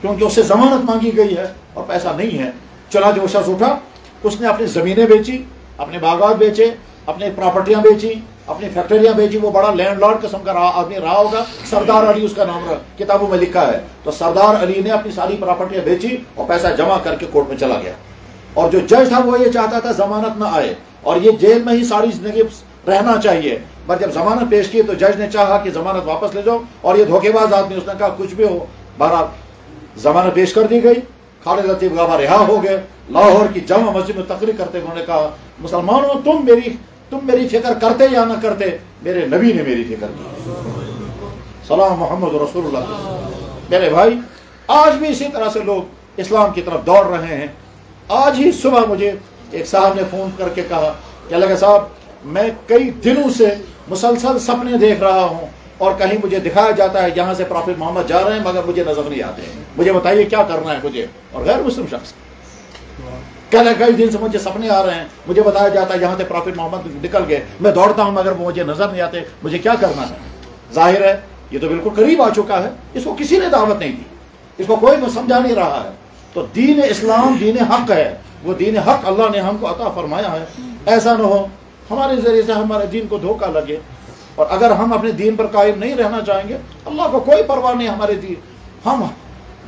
کیونکہ اس سے ضمانت مانگی گئی ہے اور پیسہ نہیں ہے. چنانچہ وہ شخص اٹھا، اس نے اپنی زمینیں بیچی، اپنے باغات بیچے، اپنی پراپرٹیاں بیچی، اپنی فیکٹریاں بیچی. وہ بڑا لینڈ لارڈ قسم کا آدمی رہا ہوگا، سردار علی اس کا نام کتابوں میں لکھا ہے. تو سردار علی نے اپنی ساری پراپرٹیاں بیچی اور پیسہ جمع کر کے کورٹ میں چلا گیا. اور جو جج تھا وہ یہ چاہتا تھا ضمانت نہ آئے اور یہ جیل میں ہی ساری زندگی رہنا چاہیے. پر جب ضمانت پیش کی تو جج نے چاہا کہ ضمانت واپس لے جاؤ، اور یہ دھوکے باز آدمی، اس نے کہا کچھ بھی ہو. بہرحال ضمانت پیش کر دی گئی، خالد لطیف گابا رہا ہو گئے. لاہور کی جامع مسجد میں تقریر کرتے انہوں نے کہا مسلمانوں تم میری فکر کرتے یا نہ کرتے، میرے نبی نے میری فکر کی. سلام محمد رسول اللہ. میرے بھائی آج بھی اسی طرح سے لوگ اسلام کی طرف دوڑ رہے ہیں. آج ہی صبح مجھے ایک صاحب نے فون کر کے کہا کہ اللہ صاحب میں کئی دنوں سے مسلسل سپنے دیکھ رہا ہوں، اور کہیں مجھے دکھایا جاتا ہے یہاں سے پروفیٹ محمد جا رہے ہیں مگر مجھے نظر نہیں آتے، مجھے بتائیے کیا کرنا ہے مجھے. اور غیر مسلم شخص کہنے کئی دن سے مجھے سپنے آ رہے ہیں، مجھے بتایا جاتا ہے یہاں سے پروفیٹ محمد نکل گئے، میں دوڑتا ہوں مگر وہ مجھے نظر نہیں آتے، مجھے کیا کرنا ہے. ظاہر ہے یہ تو بالکل قریب آ چکا ہے، اس کو کسی نے دعوت نہیں دی، اس کو کوئی سمجھا نہیں رہا ہے. تو دین اسلام دین حق ہے، وہ دین حق اللہ نے ہم کو عطا فرمایا ہے. ایسا نہ ہو ہمارے ذریعے سے ہمارے دین کو دھوکہ لگے، اور اگر ہم اپنے دین پر قائم نہیں رہنا چاہیں گے اللہ کو کوئی پرواہ نہیں ہمارے دین. ہم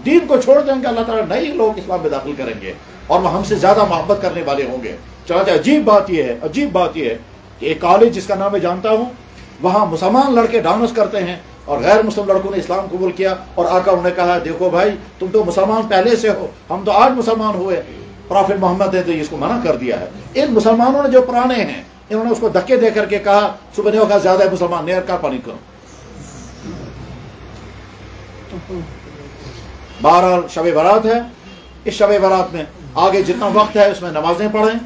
دین کو چھوڑ دیں گے، اللہ تعالیٰ نئے لوگ اسلام میں داخل کریں گے اور وہ ہم سے زیادہ محبت کرنے والے ہوں گے. چنانچہ عجیب بات یہ ہے کہ ایک کالج جس کا نام میں جانتا ہوں، وہاں مسلمان لڑکے ڈانس کرتے ہیں اور غیر مسلم لڑکوں نے اسلام قبول کیا، اور آ کر انہوں نے کہا دیکھو بھائی تم تو مسلمان پہلے سے ہو، ہم تو آج مسلمان ہوئے، پروفیٹ محمد نے تو اس کو منع کر دیا ہے. ان مسلمانوں نے جو پرانے ہیں انہوں نے اس کو دھکے دے کر کے کہا صبح نے کہا زیادہ مسلمان نیر کا پانی کرو. بہرحال شب برات ہے، اس شب برات میں آگے جتنا وقت ہے اس میں نمازیں پڑھیں،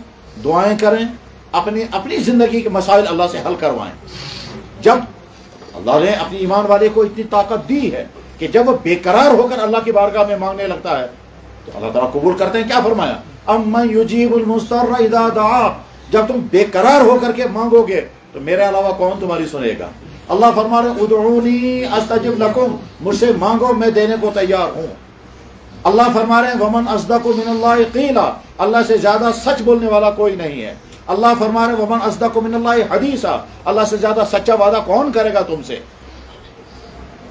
دعائیں کریں، اپنی زندگی کے مسائل اللہ سے حل کروائیں. جب اللہ نے اپنی ایمان والے کو اتنی طاقت دی ہے کہ جب وہ بے قرار ہو کر اللہ کی بارگاہ میں مانگنے لگتا ہے تو اللہ تعالیٰ قبول کرتے ہیں. کیا فرمایا؟ امن یجیب المضطر اذا دعا، جب تم بے قرار ہو کر کے مانگو گے تو میرے علاوہ کون تمہاری سنے گا. اللہ فرما رہے ادعونی استجب لکم، مجھ سے مانگو میں دینے کو تیار ہوں. اللہ فرما رہے ہیں ومن اصدق من اللہ قیلا، اللہ سے زیادہ سچ بولنے والا کوئی نہیں ہے۔ اللہ فرما رہے ہیں ومن اصدق من اللہ حدیثا، اللہ سے زیادہ سچا وعدہ کون کرے گا تم سے۔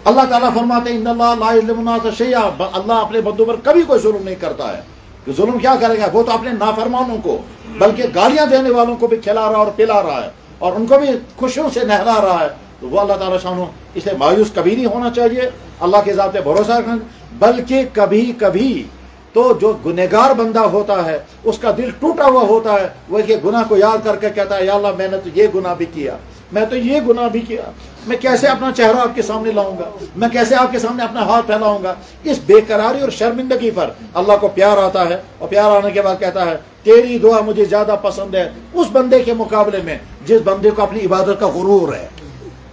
اللہ تعالیٰ فرماتے ہیں ان اللہ لا یظلم الناس شیئا، اللہ اپنے بندوں پر کبھی کوئی ظلم نہیں کرتا ہے۔ کہ ظلم کیا کرے گا؟ وہ تو اپنے نافرمانوں کو بلکہ گالیاں دینے والوں کو بھی کھلا رہا اور پلا رہا ہے اور ان کو بھی خوشیوں سے نہلا رہا ہے، تو وہ اللہ تعالیٰ شانو اسے مایوس کبھی نہیں ہونا چاہیے، اللہ کے ذات پہ بھروسہ رکھنا، بلکہ کبھی کبھی تو جو گنہگار بندہ ہوتا ہے اس کا دل ٹوٹا ہوا ہوتا ہے، وہ ایک گناہ کو یاد کر کے کہتا ہے یا اللہ میں نے تو یہ گناہ بھی کیا، میں تو یہ گناہ بھی کیا، میں کیسے اپنا چہرہ آپ کے سامنے لاؤں گا، میں کیسے آپ کے سامنے اپنا ہاتھ پھیلاؤں گا۔ اس بے قراری اور شرمندگی پر اللہ کو پیار آتا ہے، اور پیار آنے کے بعد کہتا ہے تیری دعا مجھے زیادہ پسند ہے اس بندے کے مقابلے میں جس بندے کو اپنی عبادت کا غرور ہے،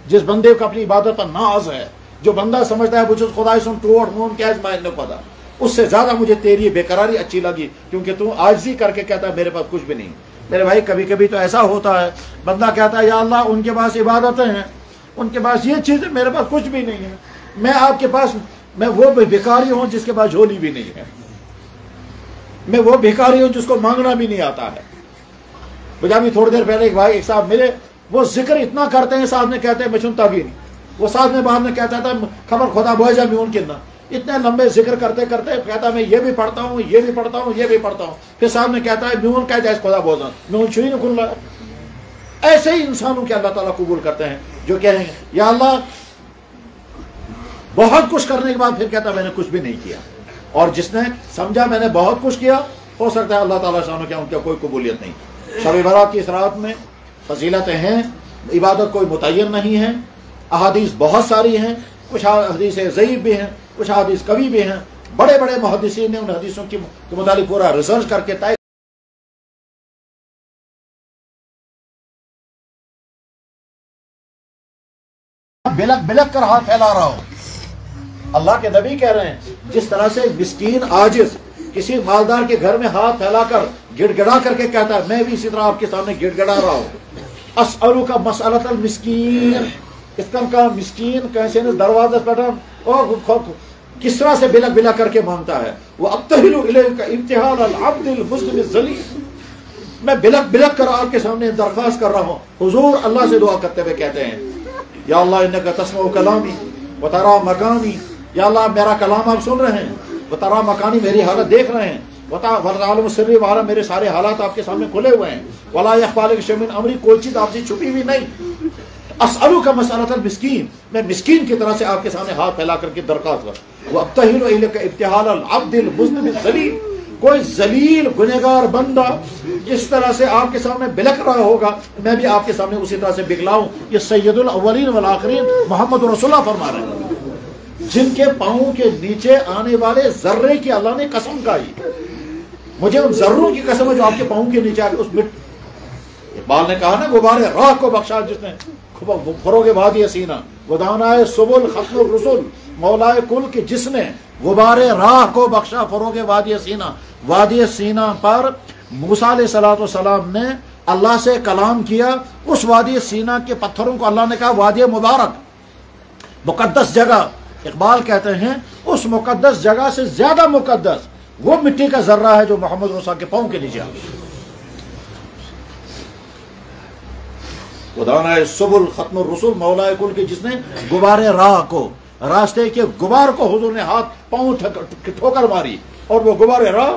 جس بندے کو اپنی عبادت پر ناز ہے، جو بندہ سمجھتا ہے مجھے خدا سن ٹوٹ مون کیا مائن خدا، اس سے زیادہ مجھے تیری بے قراری اچھی لگی، کیونکہ تو عاجزی کر کے کہتا ہے میرے پاس کچھ بھی نہیں۔ میرے بھائی کبھی کبھی تو ایسا ہوتا ہے بندہ کہتا ہے یا اللہ ان کے پاس عبادتیں ہیں، ان کے پاس یہ چیز ہے، میرے پاس کچھ بھی نہیں ہے، میں آپ کے پاس میں وہ بھکاری ہوں جس کے پاس جھولی بھی نہیں ہے، میں وہ بھکاری ہوں جس کو مانگنا بھی نہیں آتا ہے۔ مجھے ابھی تھوڑی دیر پہلے ایک بھائی ایک صاحب ملے، وہ ذکر اتنا کرتے ہیں ساتھ میں کہتے ہیں میں سنتا بھی نہیں، وہ ساتھ میں بعد میں کہتا تھا خبر خدا بوجھا بھی ان کے نا، اتنے لمبے ذکر کرتے کرتے کہتا میں یہ بھی پڑھتا ہوں یہ بھی پڑھتا ہوں یہ بھی پڑھتا ہوں، پھر ساتھ میں کہتا ہے میون کہہ جائے خدا بوجھا میون چھوئی نہ کھل رہا ہے۔ ایسے ہی انسانوں کے اللہ تعالیٰ قبول کرتے ہیں جو کہیں گے یا اللہ بہت کچھ کرنے کے بعد پھر کہتا میں نے کچھ بھی نہیں کیا، اور جس نے سمجھا میں نے بہت کچھ کیا ہو سکتا ہے اللہ تعالیٰ شانو کیا ان کا کوئی قبولیت نہیں۔ شب برات کی اس رات میں فضیلتیں ہیں، عبادت کوئی متعین نہیں ہے، احادیث بہت ساری ہیں، کچھ حدیث ضعیف بھی ہیں، کچھ حدیث قوی بھی ہیں، بڑے بڑے محدثین نے ان حدیثوں کے متعلق پورا ریسرچ کر کے طے بلک بلک کر ہاتھ پھیلا رہا ہوں۔ اللہ کے نبی کہہ رہے ہیں جس طرح سے مسکین عاجز کسی مالدار کے گھر میں ہاتھ پھیلا کر گڑ گڑا کر کے کہتا ہے میں بھی اسی طرح آپ کے سامنے گڑ گڑا رہا ہوں۔ اسألو کا مسئلۃ المسکین، اس کا مسکین کیسے دروازے پر کس طرح سے بلک بلک کر کے مانگتا ہے، وہ ابتہل الیک امتحال العبد المسلم الذلیل، میں بلک بلک کر آپ کے سامنے درخواست کر رہا ہوں۔ حضور اللہ سے دعا کرتے ہوئے کہتے ہیں یا اللہ انک تسمع کلامی وترى مکانی، یا اللہ میرا کلام آپ سن رہے ہیں، وترى مکانی میری حالت دیکھ رہے ہیں، وتعلم سری وعلم میرے سارے حالات آپ کے سامنے کھلے ہوئے ہیں، ولا يخفى عليك شيء من امری، کوئی چیز آپ سے چھپی ہوئی نہیں۔ اسألوک مسألۃ المسکین، میں مسکین کی طرح سے آپ کے سامنے ہاتھ پھیلا کر کے درخواست کر، وابتہل الیک ابتہال العبد المذنب الذلیل، کوئی ذلیل گنہگار بندہ جس طرح سے آپ کے سامنے بلک رہا ہوگا میں بھی آپ کے سامنے اسی طرح سے بکلاؤں۔ یہ سید الاولین والآخرین محمد رسول اللہ فرما رہے ہیں، جن کے پاؤں کے نیچے آنے والے ذرے کی اللہ نے قسم کھائی، مجھے ان ذروں کی قسم ہے جو آپ کے پاؤں کے نیچے آگے، اس اقبال نے کہا نا غبار راہ کو بخشا جس نے فروغ وادی سینہ، ودانائے سبل ختم الرسل مولائے کل کے جس نے غبار راہ کو بخشا فروغ وادی سینہ۔ وادی سینہ پر موسیٰ علیہ السلام نے اللہ سے کلام کیا، اس وادی سینہ کے پتھروں کو اللہ نے کہا وادی مبارک، مقدس جگہ۔ اقبال کہتے ہیں اس مقدس جگہ سے زیادہ مقدس وہ مٹی کا ذرہ ہے جو محمد رسول کے پاؤں کے نیچے آ خدا سبل ختم الرسل مولائے کل کے جس نے غبار راہ کو، راستے کے غبار کو حضور نے ہاتھ پاؤں ٹھوکر ماری، اور وہ غبار راہ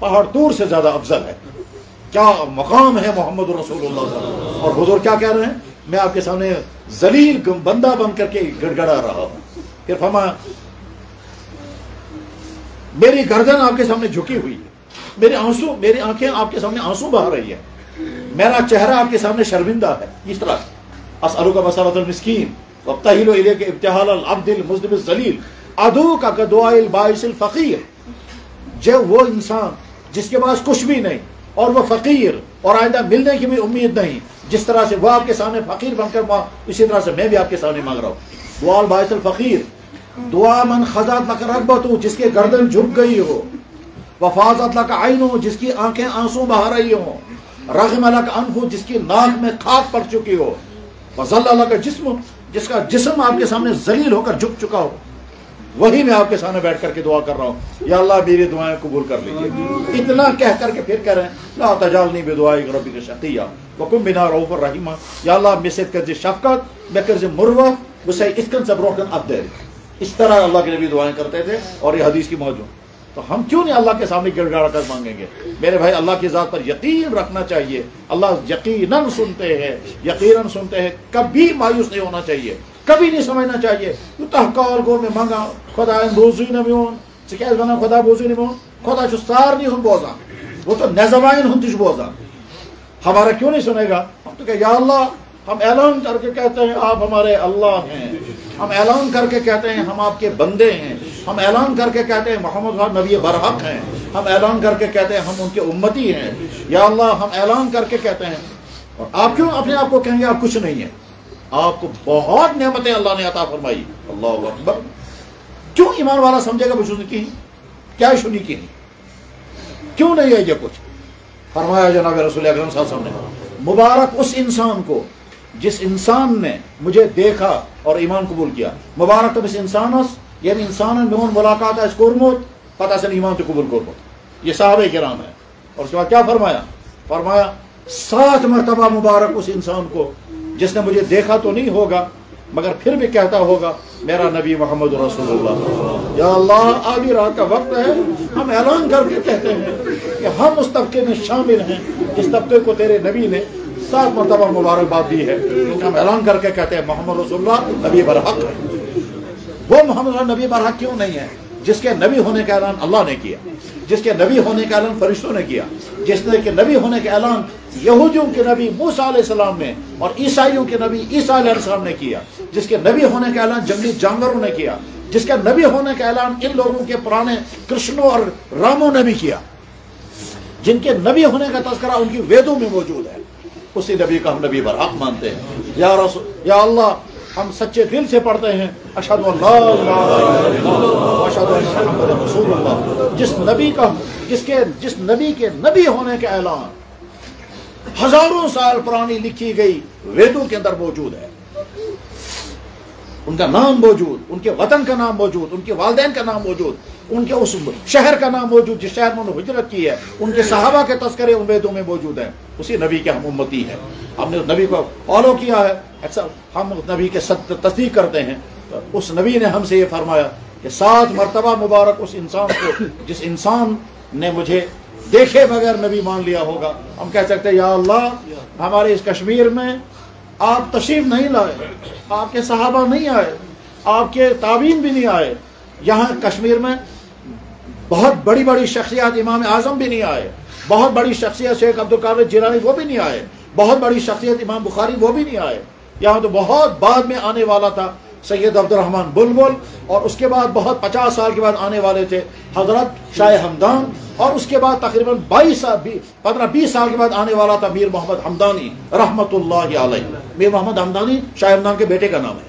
پہاڑ طور سے زیادہ افضل ہے۔ کیا مقام ہے محمد رسول اللہ صلی اللہ علیہ وسلم، اور حضور کیا کہہ رہے ہیں میں آپ کے سامنے ذلیل بندہ بن کر کے گڑ گڑا رہا ہوں۔ پھر فرمایا میری گردن آپ کے سامنے جھکی ہوئی ہے، میری آنکھیں آپ کے سامنے آنسو بہا رہی ہے، میرا چہرہ آپ کے سامنے شرمندہ ہے۔ اس طرح اسألوک مسألۃ المسکین وابتہل الیک ابتہال العبد المذنب الذلیل عدوک کدعاء البائس الفقیر، جو وہ انسان جس کے پاس کچھ بھی نہیں اور وہ فقیر اور آئندہ ملنے کی بھی امید نہیں، جس طرح سے وہ آپ کے سامنے فقیر بن کر اسی طرح سے میں بھی آپ کے سامنے مانگ رہا ہوں۔ دعا البائس الفقیر، دعا من خضعت لک رکبتہ، جس کی گردن جھک گئی ہو، وفاضت لک عینہ، جس کی آنکھیں آنسو بہا رہی ہوں، رغم لک انف، جس کی ناک میں خاک پڑ چکی ہو، وذل لک جسم، جس کا جسم آپ کے سامنے ذلیل ہو کر جھک چکا ہو، وہی میں آپ کے سامنے بیٹھ کر کے دعا کر رہا ہوں، یا اللہ میری دعائیں قبول کر لیجیے۔ اتنا کہہ کر کے پھر کہہ رہے ہیں لا تجعلنی بدعاء ربک شقیا وکن بنا رؤوفا رحیما، یا اللہ میں سے کرز شفقت میں کرز مروت بسے اسکن سے بروکن ابدل۔ اس طرح اللہ کے نبی دعائیں کرتے تھے اور یہ حدیث کی موجود۔ تو ہم کیوں نہیں اللہ کے سامنے گڑ گڑا کر مانگیں گے؟ میرے بھائی اللہ کی ذات پر یقین رکھنا چاہیے، اللہ یقیناً سنتے ہیں، یقیناً سنتے ہیں، کبھی مایوس نہیں ہونا چاہیے، کبھی نہیں سمجھنا چاہیے تو تحقال گو میں مانگا خدا بوزی نمیون سکیز بنا خدا بوزی نمیون خدا چھ سارنی ہن بوزان، وہ تو نظمائن ہن تش بوزان، ہمارا کیوں نہیں سنے گا؟ ہم تو کہ یا اللہ، ہم اعلان کر کے کہتے ہیں آپ ہمارے اللہ ہیں، ہم اعلان کر کے کہتے ہیں ہم آپ کے بندے ہیں، ہم اعلان کر کے کہتے ہیں محمد نبی برحق ہیں، ہم اعلان کر کے کہتے ہیں ہم ان کے امتی ہیں، یا اللہ ہم اعلان کر کے کہتے ہیں۔ اور آپ کیوں اپنے آپ کو کہیں گے آپ کچھ نہیں ہیں؟ آپ کو بہت نعمتیں اللہ نے عطا فرمائی، اللہ اکبر۔ کیوں ایمان والا سمجھے گا بچوں نے کی کیا سنی کی نہیں؟ کیوں نہیں ہے یہ کچھ؟ فرمایا جناب رسول اکرم صلی اللہ علیہ وسلم نے مبارک اس انسان کو جس انسان نے مجھے دیکھا اور ایمان قبول کیا، مبارک تب اس انسانس یعنی انسان میون ملاقات اس کورموت پتہ سے ایمان تو قبول کرموت۔ یہ صحابہ کرام ہے۔ اور اس کے بعد کیا فرمایا؟ فرمایا 7 مرتبہ مبارک اس انسان کو جس نے مجھے دیکھا تو نہیں ہوگا مگر پھر بھی کہتا ہوگا میرا نبی محمد رسول اللہ۔ یا اللہ آدھی رات کا وقت ہے، ہم اعلان کر کے کہتے ہیں کہ ہم اس طبقے میں شامل ہیں جس طبقے کو تیرے نبی نے 7 مرتبہ مبارکباد دی ہے، کیونکہ ہم اعلان کر کے کہتے ہیں محمد رسول اللہ نبی برحق ہے۔ وہ محمد رسول نبی برحق کیوں نہیں ہے؟ جس کے نبی ہونے کا اعلان اللہ نے کیا، جس کے نبی ہونے کا اعلان فرشتوں نے کیا، جس نے کہ نبی ہونے کا اعلان یہودیوں کے نبی موسیٰ علیہ السلام نے اور عیسائیوں کے نبی عیسیٰ علیہ السلام نے کیا، جس کے نبی ہونے کا اعلان جنگلی جانوروں نے کیا، جس کا نبی ہونے کا اعلان ان لوگوں کے پرانے کرشنوں اور راموں نے بھی کیا، جن کے نبی ہونے کا تذکرہ ان کی ویدوں میں موجود ہے، اسی نبی کا ہم نبی برحق مانتے ہیں۔ یا اللہ ہم سچے دل سے پڑھتے ہیں اشہد ان لا الہ الا اللہ واشہد ان محمد رسول اللہ۔ جس نبی کے نبی ہونے کا اعلان ہزاروں سال پرانی لکھی گئی ویدوں کے اندر موجود ہے، ان کا نام موجود، ان کے وطن کا نام موجود، ان کے والدین کا نام موجود، ان کے اس شہر کا نام موجود جس شہر میں انہوں نے ہجرت کی ہے، ان کے صحابہ کے تذکرے ان ویدوں میں موجود ہیں۔ اسی نبی کے ہم امتی ہیں، ہم نے اس نبی کو فالو کیا ہے، اکثر ہم اس نبی کے تصدیق کرتے ہیں۔ اس نبی نے ہم سے یہ فرمایا کہ 7 مرتبہ مبارک اس انسان کو جس انسان نے مجھے دیکھے بغیر نبی مان لیا ہوگا۔ ہم کہہ سکتے ہیں یا اللہ ہمارے اس کشمیر میں آپ تشریف نہیں لائے، آپ کے صحابہ نہیں آئے، آپ کے تابعین بھی نہیں آئے، یہاں کشمیر میں بہت بڑی بڑی شخصیات امام اعظم بھی نہیں آئے، بہت بڑی شخصیت شیخ عبدالقادر جیلانی وہ بھی نہیں آئے، بہت بڑی شخصیت امام بخاری وہ بھی نہیں آئے، یہاں تو بہت بعد میں آنے والا تھا سید عبد الرحمن بلبل، اور اس کے بعد بہت 50 سال کے بعد آنے والے تھے حضرت شاہ ہمدان، اور اس کے بعد تقریباً 15-20 سال کے بعد آنے والا تھا میر محمد حمدانی رحمت اللہ علیہ۔ میر محمد حمدانی شاہ ہمدان کے بیٹے کا نام ہے۔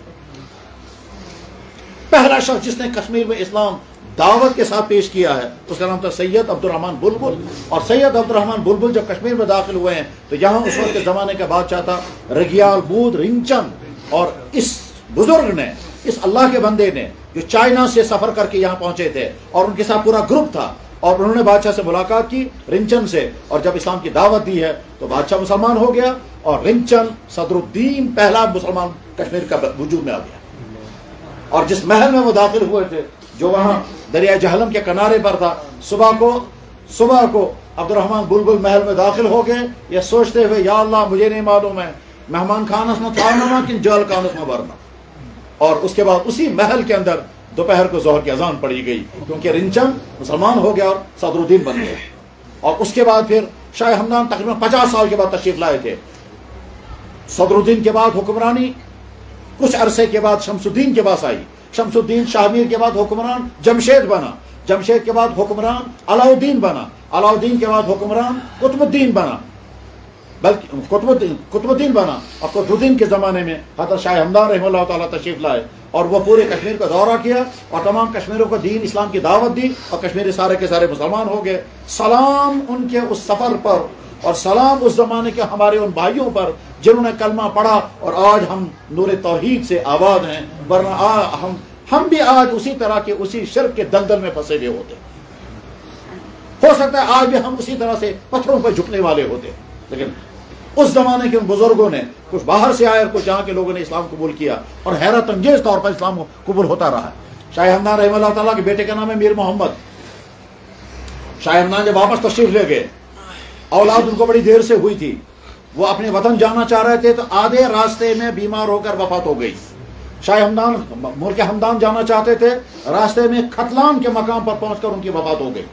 پہلا شخص جس نے کشمیر میں اسلام دعوت کے ساتھ پیش کیا ہے اس کا نام تھا سید عبد الرحمن بلبل۔ اور سید عبد الرحمن بلبل جب کشمیر میں داخل ہوئے ہیں تو یہاں اس وقت کے زمانے کا بادشاہ تھا رگیال بود رنگچن، اور اس بزرگ نے، اس اللہ کے بندے نے جو چائنا سے سفر کر کے یہاں پہنچے تھے اور ان کے ساتھ پورا گروپ تھا، اور انہوں نے بادشاہ سے ملاقات کی رنچن سے، اور جب اسلام کی دعوت دی ہے تو بادشاہ مسلمان ہو گیا، اور رنچن صدر الدین پہلا مسلمان کشمیر کا وجود میں آ گیا۔ اور جس محل میں وہ داخل ہوئے تھے جو وہاں دریا جہلم کے کنارے پر تھا، صبح کو عبد الرحمن بلبل محل میں داخل ہو گئے یہ سوچتے ہوئے یا اللہ مجھے نہیں معلوم ہے مہمان خانس میں تھا نہ کن جال خانس میں ورنہ۔ اور اس کے بعد اسی محل کے اندر دوپہر کو ظہر کی اذان پڑھی گئی، کیونکہ رنچن مسلمان ہو گیا اور صدر الدین بن گیا۔ اور اس کے بعد پھر شاہ ہمدان تقریباً 50 سال کے بعد تشریف لائے تھے۔ صدر الدین کے بعد حکمرانی کچھ عرصے کے بعد شمس الدین کے پاس آئی، شمس الدین شاہ میر کے بعد حکمران جمشید بنا، جمشید کے بعد حکمران علاؤدین بنا، علاؤدین کے بعد حکمران قطب الدین بنا، بلکہ قطب الدین بنا۔ اور قطب الدین کے زمانے میں حضرت شاہ ہمدان رحمہ اللہ تعالیٰ تشریف لائے اور وہ پورے کشمیر کا دورہ کیا اور تمام کشمیروں کو دین اسلام کی دعوت دی، اور کشمیری سارے کے سارے مسلمان ہو گئے۔ سلام ان کے اس سفر پر، اور سلام اس زمانے کے ہمارے ان بھائیوں پر جنہوں نے کلمہ پڑھا اور آج ہم نور توحید سے آباد ہیں، ورنہ ہم ہم بھی آج اسی طرح کے اسی شرک کے دلدل میں پھنسے ہوئے ہوتے. ہو سکتا ہے آج بھی ہم اسی طرح سے پتھروں پہ جھکنے والے ہوتے, لیکن اس زمانے کے ان بزرگوں نے, کچھ باہر سے آئے اور کچھ یہاں کے لوگوں نے اسلام قبول کیا, اور حیرت انگیز طور پر اسلام قبول ہوتا رہا. شاہ ہمدان رحمہ اللہ تعالیٰ کے بیٹے کا نام ہے میر محمد. شاہ ہمدان جب واپس تشریف لے گئے, اولاد ان کو بڑی دیر سے ہوئی تھی, وہ اپنے وطن جانا چاہ رہے تھے تو آدھے راستے میں بیمار ہو کر وفات ہو گئی. شاہ ہمدان ملک ہمدان جانا چاہتے تھے, راستے میں ختلان کے مقام پر پہنچ کر ان کی وفات ہو گئی.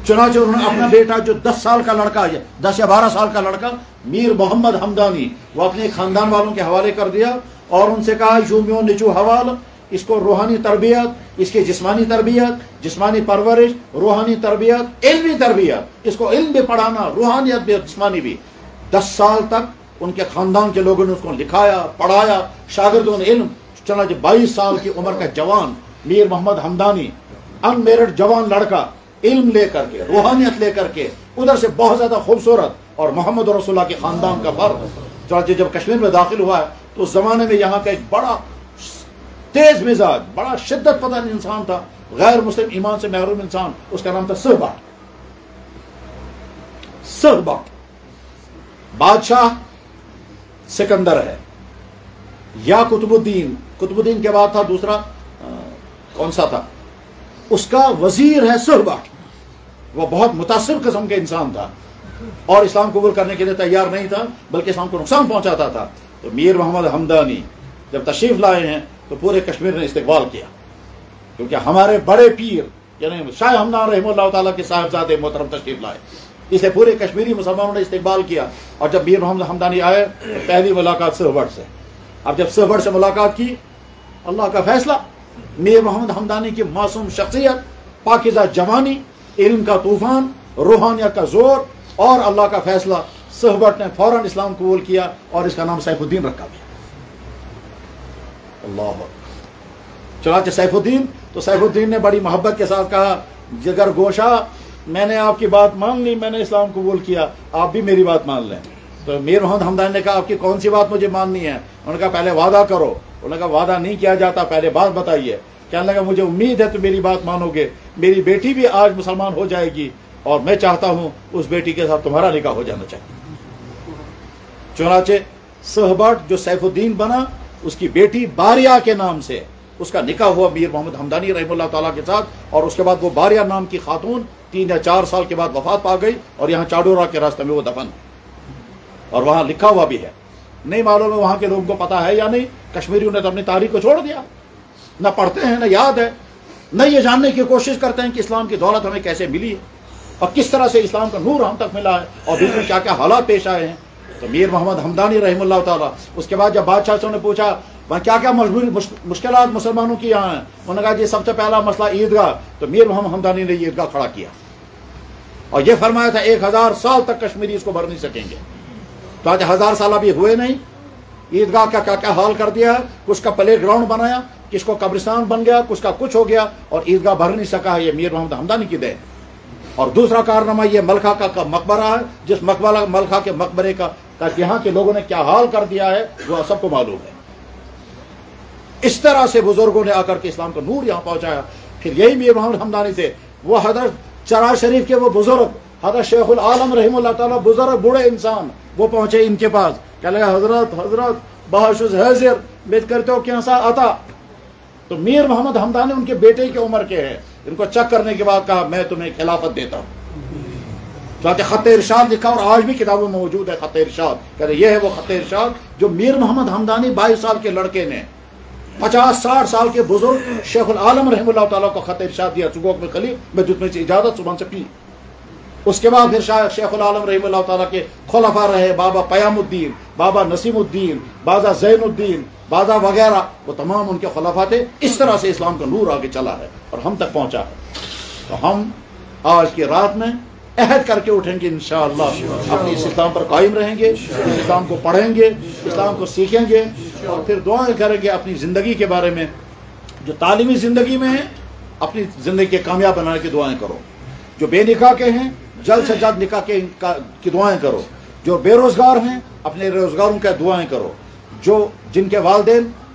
چنانچہ انہوں نے اپنا بیٹا جو 10 سال کا لڑکا, 10 یا 12 سال کا لڑکا میر محمد ہمدانی, وہ اپنے خاندان والوں کے حوالے کر دیا اور ان سے کہا یومیوں نچو حوال, اس کو روحانی تربیت, اس کی جسمانی تربیت, جسمانی پرورش, روحانی تربیت, علمی تربیت, اس کو علم بھی پڑھانا, روحانیت بھی, جسمانی بھی. 10 سال تک ان کے خاندان کے لوگوں نے اس کو لکھایا, پڑھایا, شاگردوں نے علم. چنانچہ 22 سال کی عمر کا جوان میر محمد ہمدانی, ان میرڈ جوان لڑکا, علم لے کر کے, روحانیت لے کر کے, ادھر سے بہت زیادہ خوبصورت اور محمد رسول اللہ کے خاندان کا فرد. چنانچہ جب کشمیر میں داخل ہوا ہے تو اس زمانے میں یہاں کا ایک بڑا تیز مزاج, بڑا شدت پسند انسان تھا, غیر مسلم ایمان سے محروم انسان, اس کا نام تھا سہباٹ. سہباٹ بادشاہ سکندر ہے یا قطب الدین, قطب الدین کے بعد تھا دوسرا کون سا تھا, اس کا وزیر ہے سہباٹ. وہ بہت متاثر قسم کے انسان تھا اور اسلام قبول کرنے کے لیے تیار نہیں تھا, بلکہ اسلام کو نقصان پہنچاتا تھا. تو میر محمد ہمدانی جب تشریف لائے ہیں تو پورے کشمیر نے استقبال کیا, کیونکہ ہمارے بڑے پیر یعنی شاہ ہمدان رحمہ اللہ تعالیٰ کے صاحبزادے محترم تشریف لائے, اس لیے پورے کشمیری مسلمانوں نے استقبال کیا. اور جب میر محمد ہمدانی آئے تو پہلی ملاقات سہباٹ سے. اب جب سہباٹ سے ملاقات کی, اللہ کا فیصلہ, میر محمد ہمدانی کی معصوم شخصیت, پاکیزہ جوانی, علم کا طوفان, روحانیت کا زور, اور اللہ کا فیصلہ, سہباٹ نے فوراً اسلام قبول کیا اور اس کا نام سیف الدین رکھا گیا. اللہ. چنانچہ سیف الدین, تو سیف الدین نے بڑی محبت کے ساتھ کہا, جگر گوشا, میں نے آپ کی بات مان لی, میں نے اسلام قبول کیا, آپ بھی میری بات مان لیں. تو میر محمد ہمدانی نے کہا آپ کی کون سی بات مجھے ماننی ہے. انہوں نے کہا پہلے وعدہ کرو. انہوں نے کہا وعدہ نہیں کیا جاتا, پہلے بات بتائیے. کہنے لگا مجھے امید ہے تو میری بات مانو گے, میری بیٹی بھی آج مسلمان ہو جائے گی اور میں چاہتا ہوں اس بیٹی کے ساتھ تمہارا نکاح ہو جانا چاہیے. چنانچہ سہباٹ جو سیف الدین بنا, اس کی بیٹی باریہ کے نام سے اس کا نکاح ہوا میر محمد ہمدانی رحمہ اللہ تعالیٰ کے ساتھ. اور اس کے بعد وہ باریہ نام کی خاتون 3 یا 4 سال کے بعد وفات پا گئی اور یہاں چاڈورا کے راستے میں وہ دفن ہے, اور وہاں لکھا ہوا بھی ہے. نہیں معلوم ہے وہاں کے لوگوں کو پتا ہے یا نہیں, کشمیریوں نے تو اپنی تاریخ کو چھوڑ دیا, نہ پڑھتے ہیں نہ یاد ہے, نہ یہ جاننے کی کوشش کرتے ہیں کہ اسلام کی دولت ہمیں کیسے ملی ہے اور کس طرح سے اسلام کا نور ہم تک ملا ہے اور دوسرے کیا کیا حالات پیش آئے ہیں. تو میر محمد ہمدانی رحمہ اللہ تعالیٰ, اس کے بعد جب بادشاہ سے نے پوچھا وہاں کیا کیا مشکلات مسلمانوں کی یہاں ہیں, انہوں نے کہا جی سب سے پہلا مسئلہ عیدگاہ. تو میر محمد ہمدانی نے عیدگاہ کھڑا کیا اور یہ فرمایا تھا 1000 سال تک کشمیری اس کو بھر نہیں سکیں گے. تو آج 1000 سال ابھی ہوئے نہیں, عیدگاہ کا کیا کیا حال کر دیا ہے. کچھ کا پلے گراؤنڈ بنایا, کس کو قبرستان بن گیا, کچھ کا کچھ ہو گیا, اور عیدگاہ بھر نہیں سکا ہے. یہ میر محمد ہمدانی کی دین. اور دوسرا کارنامہ یہ ملکہ کا مقبرہ ہے, جس ملکہ کے مقبرے کا یہاں کے لوگوں نے کیا حال کر دیا ہے وہ سب کو معلوم ہے. اس طرح سے بزرگوں نے آ کر کے اسلام کا نور یہاں پہنچایا. پھر یہی میر محمد ہمدانی تھے, وہ حضرت چراغ شریف کے وہ بزرگ حضرت شیخ العالم رحمہ اللہ تعالیٰ, بزرگ بوڑھے انسان, وہ پہنچے ان کے پاس. کہنے لگا حضرت بحشز حاضر بیت کرتے ہو کیسا آتا. تو میر محمد ہمدانی ان کے بیٹے کی عمر کے ہیں. ان کو چیک کرنے کے بعد کہا میں تمہیں خلافت دیتا ہوں. چاہتے خط ارشاد لکھا اور آج بھی کتابوں میں موجود ہے خط ارشاد. کہتے یہ ہے وہ خط ارشاد جو میر محمد ہمدانی 22 سال کے لڑکے نے 50-60 سال کے بزرگ شیخ العالم رحمہ اللہ تعالیٰ کو خط ارشاد دیا. سگوک میں خلیف میں جس میں سے اجازت صبح سے پی. اس کے بعد پھر شیخ العالم رحمہ اللہ تعالیٰ کے خلفاء رہے, بابا پیام الدین, بابا نسیم الدین, بابا زین الدین, بابا وغیرہ, وہ تمام ان کے خلفاء تھے. اس طرح سے اسلام کا نور آگے چلا ہے اور ہم تک پہنچا ہے. تو ہم آج کی رات میں عہد کر کے اٹھیں گے انشاءاللہ, اپنی اس اسلام پر قائم رہیں گے, اسلام کو پڑھیں گے, اسلام کو سیکھیں گے, اور پھر دعائیں کریں گے اپنی زندگی کے بارے میں. جو تعلیمی زندگی میں ہیں اپنی زندگی کے کامیاب بنانے کی دعائیں کرو. جو بے نکاح کے ہیں جلد سے جلد نکاح کی دعائیں کرو. جو بے روزگار ہیں اپنے روزگاروں کی دعائیں کرو. جو جن کے والدین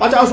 50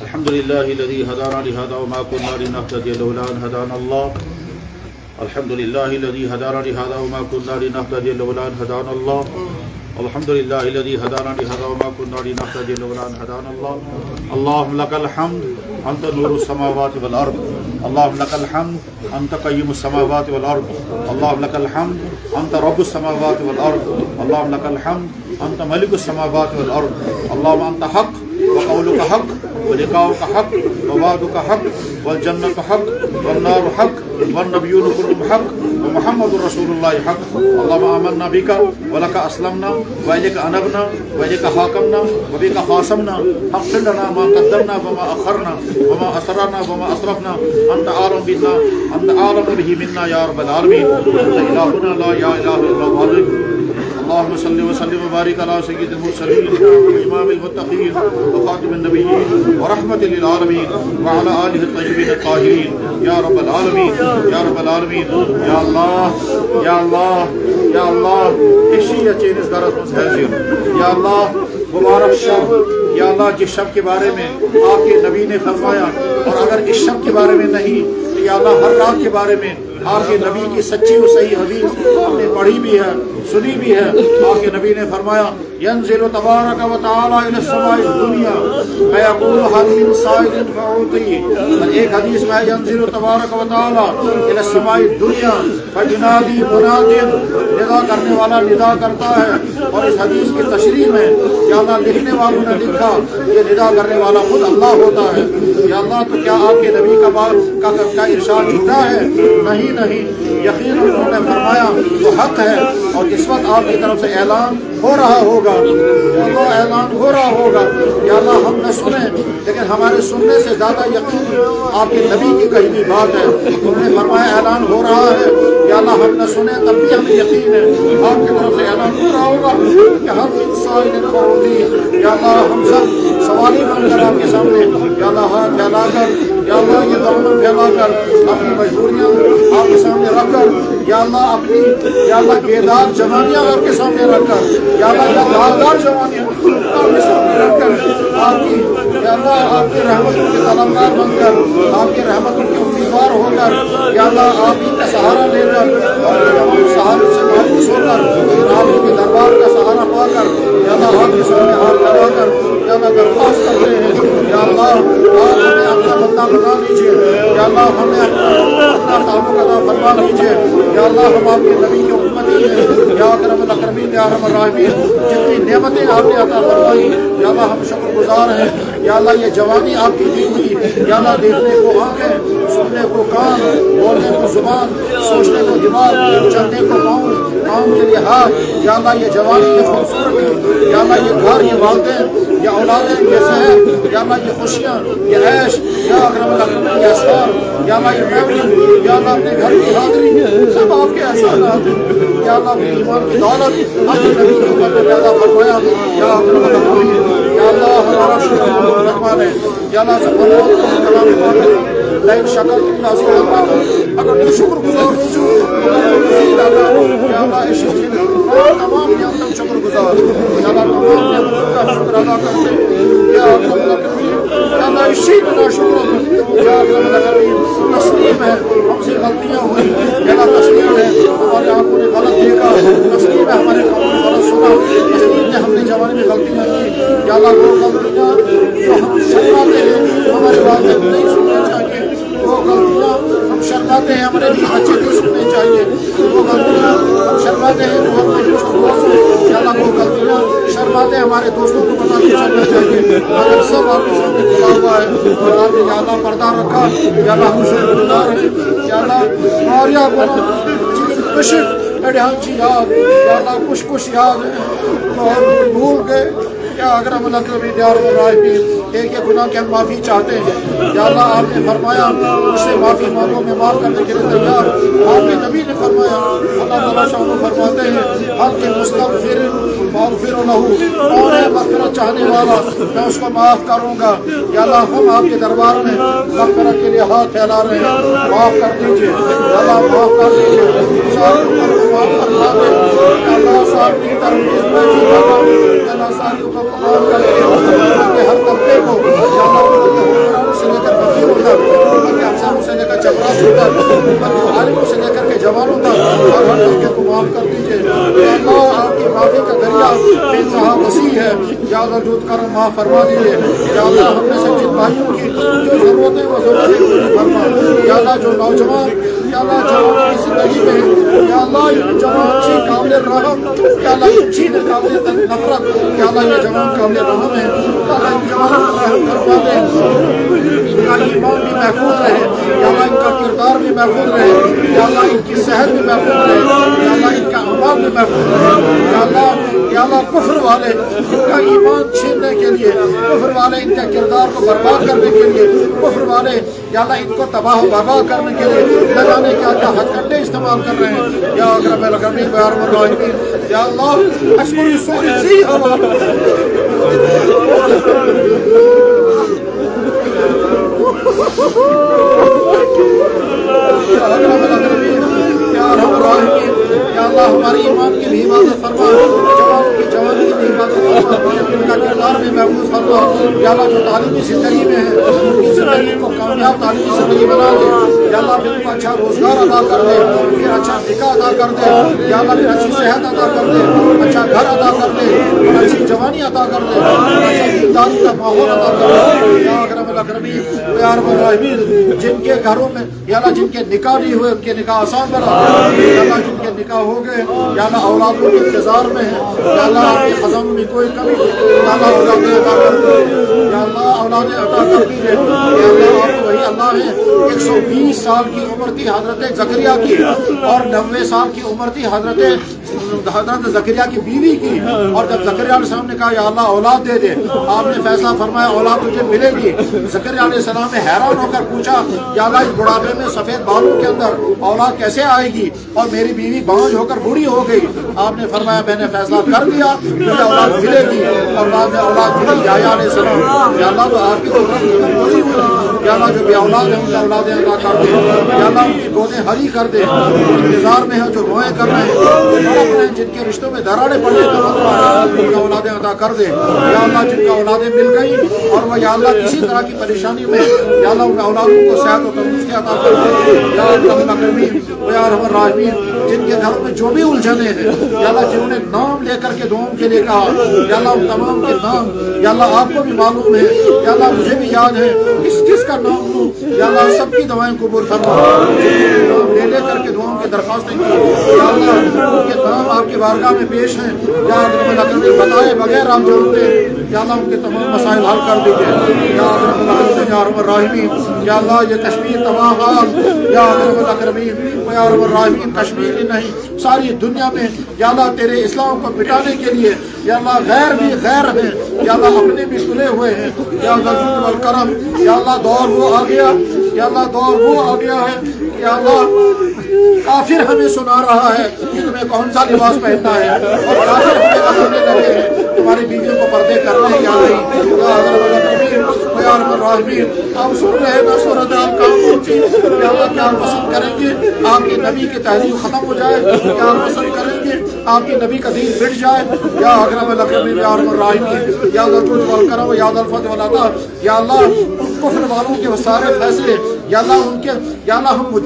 الحمدللہ الذی ہدانا لہذا وما كنا لنہتدی لولا ان ہدانا اللہ الحمدللہ الذی ہدانا لہذا وما كنا لنہتدی لولا ان ہدانا اللہ الحمدللہ الذی ہدانا لہذا وما كنا لنہتدی لولا ان ہدانا اللہ اللہم لک الحمد انت نور السماوات والارض اللہم لک الحمد انت قیم السماوات والارض اللہم لک الحمد انت رب السماوات والارض اللہم لک الحمد انت ملک السماوات والارض اللہم انت حق وقولك حق ولقاؤك حق ووعدك حق والجنة حق والنار حق والنبيون كلهم حق ومحمد رسول الله حق اللهم آمنا بك ولك أسلمنا وإليك أنبنا وإليك حاكمنا وبك خاصمنا اغفر لنا ما قدمنا وما أخرنا وما أسررنا وما أسرفنا أنت أعلم بنا أنت أعلم به منا يا رب العالمين أنت إلهنا لا إله إلا الله اللهم صل وسلم وبارك على سيد المرسلين وإمام المتقين وخاتم النبيين ورحمة للعالمين وعلى آله الطيبين الطاهرين يا رب العالمين يا رب العالمين يا الله يا الله يا الله اشیاء چینز درست حاضر یا اللہ مبارک شب یا اللہ جس شب کے بارے میں آپ کے نبی نے فرمایا اور اگر اس شب کے بارے میں نہیں تو یا اللہ ہر رات کے بارے میں آپ کے نبی کی سچی و صحیح حدیث ہم نے پڑھی بھی ہے سنی بھی ہے آپ کے نبی نے فرمایا ينزل تبارک و تعالی الى السماء الدنیا فیقول هل من سائل فأعطيه اور ایک حدیث میں ينزل تبارک و تعالی الى السماء الدنیا فینادی مناد ندا کرنے والا ندا کرتا ہے اور اس حدیث کی تشریح میں یا اللہ لکھنے والوں نے لکھا یہ ندا کرنے والا خود اللہ ہوتا ہے یا اللہ تو کیا آپ کے نبی کا ارشاد جھوٹا ہے نہیں یقین انہوں نے فرمایا تو حق ہے اور اس وقت آپ کی طرف سے اعلان ہو رہا ہوگا یا اللہ اعلان ہو رہا ہوگا یا اللہ ہم نہ سنیں لیکن ہمارے سننے سے زیادہ یقین آپ کے نبی کی کہی ہوئی بات ہے انہوں نے فرمایا اعلان ہو رہا ہے یا اللہ ہم نہ سنیں تب بھی ہمیں یقین ہے آپ کی طرف سے اعلان ہو رہا ہوگا کہ ہر انسان کو ہوتی یا اللہ ہم سب سوالی بن کر آپ کے سامنے یا اللہ ہاتھ پھیلا کر یا اللہ یہ دامن پھیلا کر اپنی مجبوریاں آپ کے سامنے رکھ کر یا اللہ اپنی یا اللہ بیدار جوانیاں آپ کے سامنے رکھ کر یا اللہ یادگار جوانیاں آپ کے سامنے رکھ کر آپ کی یا اللہ آپ کی رحمتوں کے طلبگار بن کر آپ کی رحمتوں کے امیدوار ہو کر یا اللہ آپ ہی کا سہارا لے کر اور تمام سہاروں سے محفوظ ہو کر آپ کے دربار کا سہارا پا کر یا اللہ آپ کے سامنے ہاتھ لگا کر یا اللہ درخواست کرتے ہیں یا اللہ آپ ہمیں اپنا بندہ بنا لیجیے یا اللہ ہمیں اپنا تعلق عطا فرما لیجیے یا اللہ ہم آپ کے نبی کی امتی ہیں یا اکرم الاکرمین یا ارحم الراحمین جتنی نعمتیں آپ نے عطا فرمائی یا اللہ ہم شکر گزار ہیں یا اللہ یہ جوانی آپ کی دی ہوئی یا اللہ دیکھنے کو آنکھیں سننے کو کان بولنے کو زبان سوچنے کو دماغ چلنے کو پاؤں کام کے لیے ہاتھ یا اللہ یہ جوانی یہ خوبصورتی یا اللہ یہ گھر یہ والدین یہ اولادیں یہ صحت یا اللہ یہ خوشیاں یہ عیش یا اکرم الاکرمین یہ اسرار یا اللہ یہ فیملی یا اللہ اپنے گھر کی حاضری سب آپ کے احسانات یا اللہ اپنی ایمان کی دولت اپنے نبی کے اوپر میں پیدا فرمایا یا اکرم الاکرمین یا اللہ ہمارا شکر فرما لے یا اللہ سبحانہ کلام پاک لئن شکرتم لأزیدنکم اگر تو شکر گزار ہو جو یا اللہ اس شکر تمام نعمتوں شکر گزار یا اللہ تمام نعمتوں کا شکر ادا کرتے یا اللہ اس شکر کا شکر یا اللہ تسلیم ہے ہم سے غلطیاں ہوئی یا اللہ تسلیم ہے ہمارے آنکھوں نے غلط دیکھا تسلیم ہے ہمارے کاموں نے غلط سنا تسلیم ہے ہم نے جوانی میں غلطیاں کی یا اللہ وہ غلطیاں جو ہم شرماتے ہیں ہمارے والدین نہیں سننے چاہیے وہ غلطیاں ہم شرماتے ہیں ہمارے لیے بچے نہیں سننے چاہیے وہ غلطیاں ہم شرماتے ہیں وہ ہمارے دوست یا اللہ وہ غلطیاں شرماتے ہیں ہمارے دوستوں کو پتہ نہیں چلنا چاہیے اگر سب آپ کے سامنے کھلا ہوا ہے اور آپ نے یا اللہ پردہ رکھا یا اللہ ہم شکر گزار ہیں یا اللہ ماریا بنا کشف اڈھان چی یاد یا اللہ کچھ یاد ہے اور بھول گئے یا اکرم الاکرمین یا رب الراحمین ایک ایک گناہ کی ہم معافی چاہتے ہیں یا اللہ آپ نے فرمایا اس سے معافی مانگو میں معاف کرنے کے لیے تیار آپ کے نبی نے فرمایا اللہ تعالیٰ شاہ فرماتے ہیں حق کے مستغفر مغفر لہ کون ہے مغفرت چاہنے والا میں اس کو معاف کروں گا یا اللہ ہم آپ کے دربار میں مغفرت کے لیے ہاتھ پھیلا رہے ہیں معاف کر دیجیے یا اللہ معاف کر دیجیے سارے معاف فرما دیں یا اللہ صاحب کی طرف یا اللہ صاحب کو معاف کر دیں ہر طبقے کو یا اللہ سے لے کر فقیروں تک کے افسروں سے لے کر چپراسوں تک عالموں سے لے کر کے جوانوں تک اور ہر طبقے کو معاف کر دیجیے یا اللہ آپ کی معافی کا دریا بے انتہا وسیع ہے یا اللہ جود کرم معاف فرما دیجیے یا اللہ ہم میں سے جن بھائیوں کی جو ضرورتیں وہ ضرورتیں پوری فرما یا اللہ جو نوجوان یا اللہ جوان کی زندگی میں یا اللہ جوان اچھی قابل رحم یا اللہ اچھی قابل نفرت یا اللہ یہ جوان قابل رحم ہے یا اللہ ان جوانوں پر رحم فرما دیں ان کا ایمان بھی محفوظ رہے یا اللہ ان کا کردار بھی محفوظ رہے یا اللہ ان کی صحت بھی محفوظ رہے یا اللہ ان کا اعمال بھی محفوظ رہے یا اللہ کفر والے ان کا ایمان چھیننے کے لیے کفر والے ان کے کردار کو برباد کرنے کے لیے کفر والے یا اللہ ان کو تباہ و برباد کرنے کے لیے نہ جانے کیا کیا ہتھ کنڈے استعمال کر رہے ہیں یا اکرم الاکرمین یا ارحم الراحمین یا اللہ اشکر سوری سی ہوا یا اکرم الاکرمین یا ارحم الراحمین یا اللہ ہماری ایمان کی بھی حفاظت فرما جوانوں کی جوانی کی بھی حفاظت فرما ان کا کردار بھی محفوظ فرما یا اللہ جو تعلیمی زندگی میں ہے ان کی زندگی کو کامیاب تعلیمی زندگی بنا دے یا اللہ پھر ان کو اچھا روزگار عطا کر دے پھر اچھا نکاح عطا کر دے یا اللہ پھر اچھی صحت عطا کر دے اچھا گھر عطا کر دے اور اچھی جوانی عطا کر دے اچھا دینداری کا ماحول عطا کر دے یا اکرم الاکرمین یا ارحم الراحمین جن کے گھروں میں یا اللہ جن کے نکاح نہیں ہوئے ان کے نکاح آسان بنا دے یا اللہ جن کے نکاح ہو گئے یا اللہ اولادوں کے انتظار میں ہے یا اللہ آپ کے خزانوں میں کوئی کمی یا اللہ اولادیں عطا کر دے یا اللہ اولادیں عطا کر دیجیے یا اللہ آپ وہی اللہ ہے 120 سال کی عمر تھی حضرت زکریا کی اور 90 سال کی عمر تھی حضرت زکریا کی بیوی کی اور جب زکریا علیہ السلام نے کہا یا اللہ اولاد دے دے آپ نے فیصلہ فرمایا اولاد تجھے ملے گی زکریا علیہ السلام نے حیران ہو کر پوچھا یا اللہ اس بڑھاپے میں سفید بالوں کے اندر اولاد کیسے آئے گی اور میری بیوی بانجھ ہو کر بوڑھی ہو گئی آپ نے فرمایا میں نے فیصلہ کر دیا مجھے اولاد ملے گی اور بعد میں اولاد ملی یحییٰ علیہ السلام یا اللہ تو آپ کی پوری ہوئی یا اللہ جو بھی اولاد ہیں ان کا اولادیں عطا کر دے یا اللہ ان کی گودیں ہری کر دے انتظار میں ہیں جو دعائیں کر رہے ہیں جن کے رشتوں میں دراڑیں پڑنے کا خطرہ ہے ان کا اولادیں عطا کر دے یا اللہ جن کا اولادیں مل گئی اور وہ یا اللہ کسی طرح کی پریشانی میں یا اللہ ان اولادوں کو صحت و تندرستی عطا کر دے یا اکرم الاکرمین یا ارحم الراحمین جن کے گھروں میں جو بھی الجھنے ہیں یا اللہ جنہوں نے نام لے کر کے دعاؤں کے لیے کہا یا اللہ ان تمام کے نام یا اللہ آپ کو بھی معلوم ہے یا اللہ مجھے بھی یاد ہے کس کس کا نام لوں یا اللہ سب کی دعائیں قبول فرما نام لے لے کر کے دعاؤں کی درخواستیں کی یا اللہ ان کے نام آپ کی بارگاہ میں پیش ہیں یا اکرم الاکرمین بتائے بغیر آپ جانتے ہیں یا اللہ ان کے تمام مسائل حل کر دیجیے یا اکرم الاکرمین یا ارحم الراحمین یا اللہ یہ کشمیر تمام حال یا اکرم الاکرمین یا ارحم الراحمین کشمیر ہی نہیں ساری دنیا میں یا اللہ تیرے اسلام کو مٹانے کے لیے یا اللہ غیر بھی غیر ہیں یا اللہ اپنے بھی تلے ہوئے ہیں یا اللہ جود والکرم یا اللہ دور وہ آ گیا یا اللہ دور وہ آ گیا ہے یا اللہ کافر ہمیں سنا رہا ہے کہ تمہیں کون سا لباس پہننا ہے اور کافر ہمیں بتانے لگے ہیں تمہاری بیویوں کو پردے کرنا ہے یا نہیں یا اکرم الاکرمین یا ارحم الراحمین آپ سن رہے ہیں نا صورت آپ کام پہنچی یا اللہ کیا پسند کریں گے آپ کے نبی کی تحریم ختم ہو جائے کیا پسند کریں گے آپ کے نبی کا دین بٹ جائے یا اکرم الاکرمین یا ارحم الراحمین یا الجود والکرم یا الفضل والعطا یا اللہ ان کفر والوں کے وہ سارے فیصلے یا اللہ ان کے یا اللہ ہم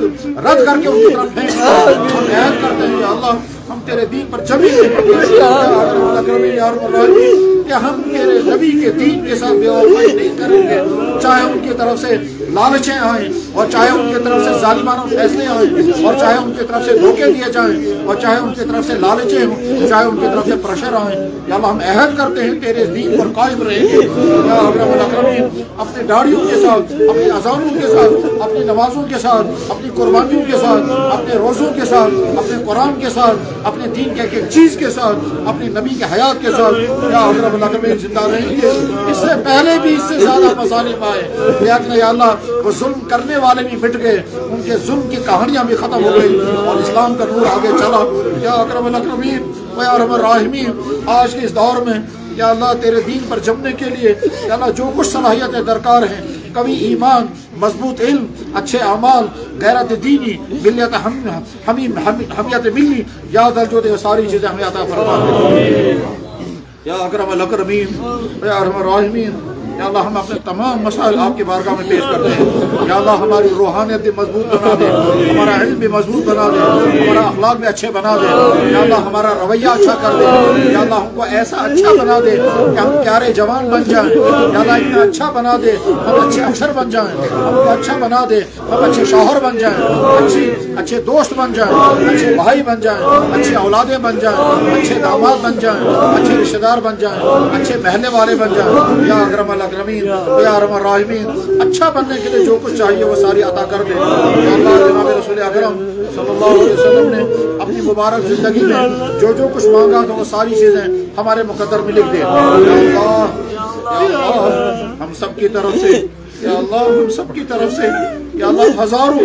رد کر کے ان کی طرف پھینک ہم عہد کرتے ہیں یا اللہ ہم تیرے دین پر جمی یا اکرم الاکرمین یا ارحم الراحمین کہ ہم تیرے نبی کے دین کے ساتھ بے وفائی نہیں کریں گے چاہے ان کی طرف سے لالچیں آئیں اور چاہے ان کی طرف سے ظالمانہ فیصلے آئیں اور چاہے ان کی طرف سے دھوکے دیے جائیں اور چاہے ان کی طرف سے لالچیں ہوں، چاہے ان کی طرف سے پریشر آئیں، یا اللہ ہم عہد کرتے ہیں تیرے دین پر قائم رہیں گے یا اکرم الاکرمین۔ اپنی داڑھیوں کے ساتھ، اپنی اذانوں کے ساتھ، اپنی نمازوں کے ساتھ، اپنی قربانیوں کے ساتھ، اپنے روزوں کے ساتھ، اپنے قرآن کے ساتھ، اپنے دین کے ایک چیز کے ساتھ، اپنی نبی کے حیات کے ساتھ یا اکرم الاکرمین زندہ رہیں گے۔ اس سے پہلے بھی اس سے زیادہ مظالم آئے لیکن یا اللہ وہ ظلم کرنے والے بھی مٹ گئے، ان کے ظلم کی کہانیاں بھی ختم ہو گئی اور اسلام کا نور آگے چلا یا اکرم الاکرمین و یا ارحم الراحمین۔ آج کے اس دور میں یا اللہ تیرے دین پر جمنے کے لیے یا اللہ جو کچھ صلاحیتیں درکار ہیں، قوی ایمان، مضبوط علم، اچھے اعمال، غیرت دینی، ملیت حمیت ملی، یا الجود، یہ ساری چیزیں ہمیں عطا فرما دے یا اکرم الاکرمین و یا ارحم الراحمین۔ یا اللہ ہم اپنے تمام مسائل آپ کی بارگاہ میں پیش کرتے ہیں یا اللہ ہماری روحانیت بھی مضبوط بنا دے، ہمارا علم بھی مضبوط بنا دے، ہمارا اخلاق بھی اچھے بنا دے یا اللہ ہمارا رویہ اچھا کر دے یا اللہ ہم کو ایسا اچھا بنا دے کہ ہم پیارے جوان بن جائیں یا اللہ اتنا اچھا بنا دے ہم اچھے افسر بن جائیں، ہم کو اچھا بنا دے ہم اچھے شوہر بن جائیں، اچھے دوست بن جائیں، اچھے بھائی بن جائیں، اچھے اولادیں بن جائیں، اچھے داماد بن جائیں، اچھے رشتہ دار بن جائیں، اچھے محلے والے بن جائیں یا اکرم الاکرمین یا ارحم الراحمین۔ اچھا بننے کے لیے جو کچھ چاہیے وہ ساری عطا کر دے یا اللہ۔ جناب رسول اکرم صلی اللہ علیہ وسلم نے اپنی مبارک زندگی میں جو جو کچھ مانگا تو وہ ساری چیزیں ہمارے مقدر میں لکھ دے یا اللہ ہم سب کی طرف سے یا اللہ ہم سب کی طرف سے یا اللہ ہزاروں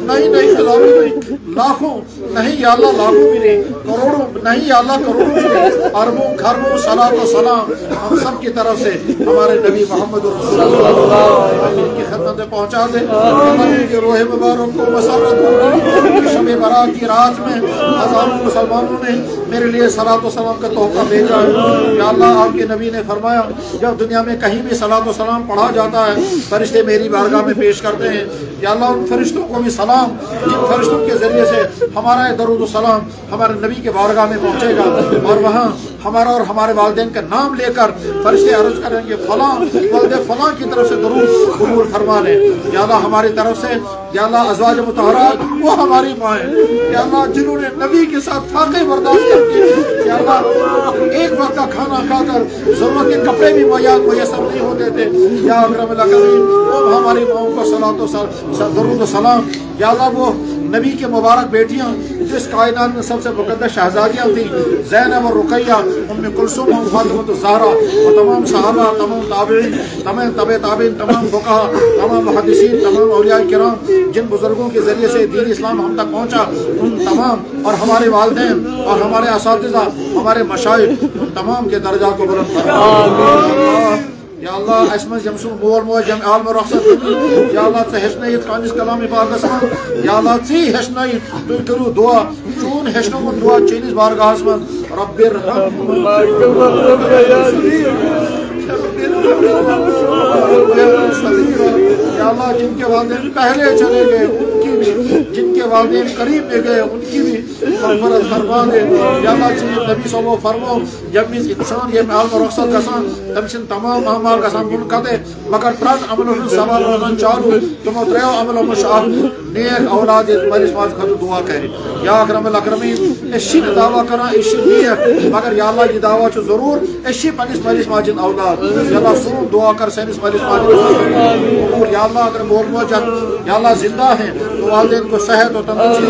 نہیں ہزاروں نہیں، لاکھوں نہیں یا اللہ لاکھوں بھی نہیں، کروڑوں نہیں یا اللہ کروڑوں بھی نہیں، اربوں خربوں صلاۃ و سلام ہم سب کی طرف سے ہمارے نبی محمد رسول اللہ کی خدمت میں پہنچا دے۔ ان کے روح مبارک کو مسرت ہو شب برات کی رات میں ہزاروں مسلمانوں نے میرے لیے صلاۃ و سلام کا تحفہ بھیجا ہے یا اللہ۔ آپ کے نبی نے فرمایا جب دنیا میں کہیں بھی صلاۃ و سلام پڑھا جاتا ہے فرشتے میری بارگاہ میں پیش کرتے ہیں یا اللہ ان فرشتوں کو بھی سلام، جن فرشتوں کے ذریعے سے ہمارا درود و سلام ہمارے نبی کے بارگاہ میں پہنچے گا اور وہاں ہمارا اور ہمارے والدین کا نام لے کر فرشتے عرض کریں گے فلاں والد فلاں کی طرف سے درود قبول فرما لیں یا اللہ۔ ہماری طرف سے یا اللہ ازواج مطہرات وہ ہماری مائیں یا اللہ جنہوں نے نبی کے ساتھ فاقے برداشت کر کے یا اللہ ایک وقت کا کھانا کھا کر ضرورت کے کپڑے بھی میسر نہیں ہوتے تھے یا اکرم الاکرمین ہماری ماؤں کو صلاۃ و درود و سلام یا اللہ۔ وہ نبی کے مبارک بیٹیاں جس کائنات میں سب سے مقدس شہزادیاں تھیں زینب اور رقیہ، ام کلثوم اور فاطمہ الزہرا اور تمام صحابہ، تمام تابعین، تمام تابع تابعین، تمام فقہا، تمام محدثین، تمام اولیاء کرام جن بزرگوں کے ذریعے سے دین اسلام ہم تک پہنچا ان تمام اور ہمارے والدین اور ہمارے اساتذہ، ہمارے مشائخ ان تمام کے درجات کو بلند فرما یا اللہ۔ اسمہ جمسو مول مول جمع عالم و رخصت یا اللہ سے حسنیت کانجس کلام پاک اسمان یا اللہ سی حسنیت تو کرو دعا چون حسنوں کو دعا چینیز بارگاہ اسمان رب الرحم یا اللہ جن کے والدین پہلے چلے گئے ان کی بھی، جن کے والدین قریب میں گئے ان کی بھی مغفرت فرما دے یا اللہ۔ جن نبی صلی اللہ فرمو جب انسان یہ عالم و رخصت کسان تمشن تمام اعمال کسان منقطع مگر ترن عمل سوال روزن چالو تم تریو عمل مشاعر نیک اولاد مریض ماز خود دعا کرے یا اکرم الاکرمین۔ اشی دعویٰ کرنا اشی نیک مگر یا اللہ یہ دعویٰ چھو ضرور اشی پنس مریض ماجن اولاد یا اللہ سون دعا کر سینس مریض ماجن قبول یا اللہ۔ اگر مول موجن یا اللہ زندہ ہیں تو والدین کو صحت و تندرستی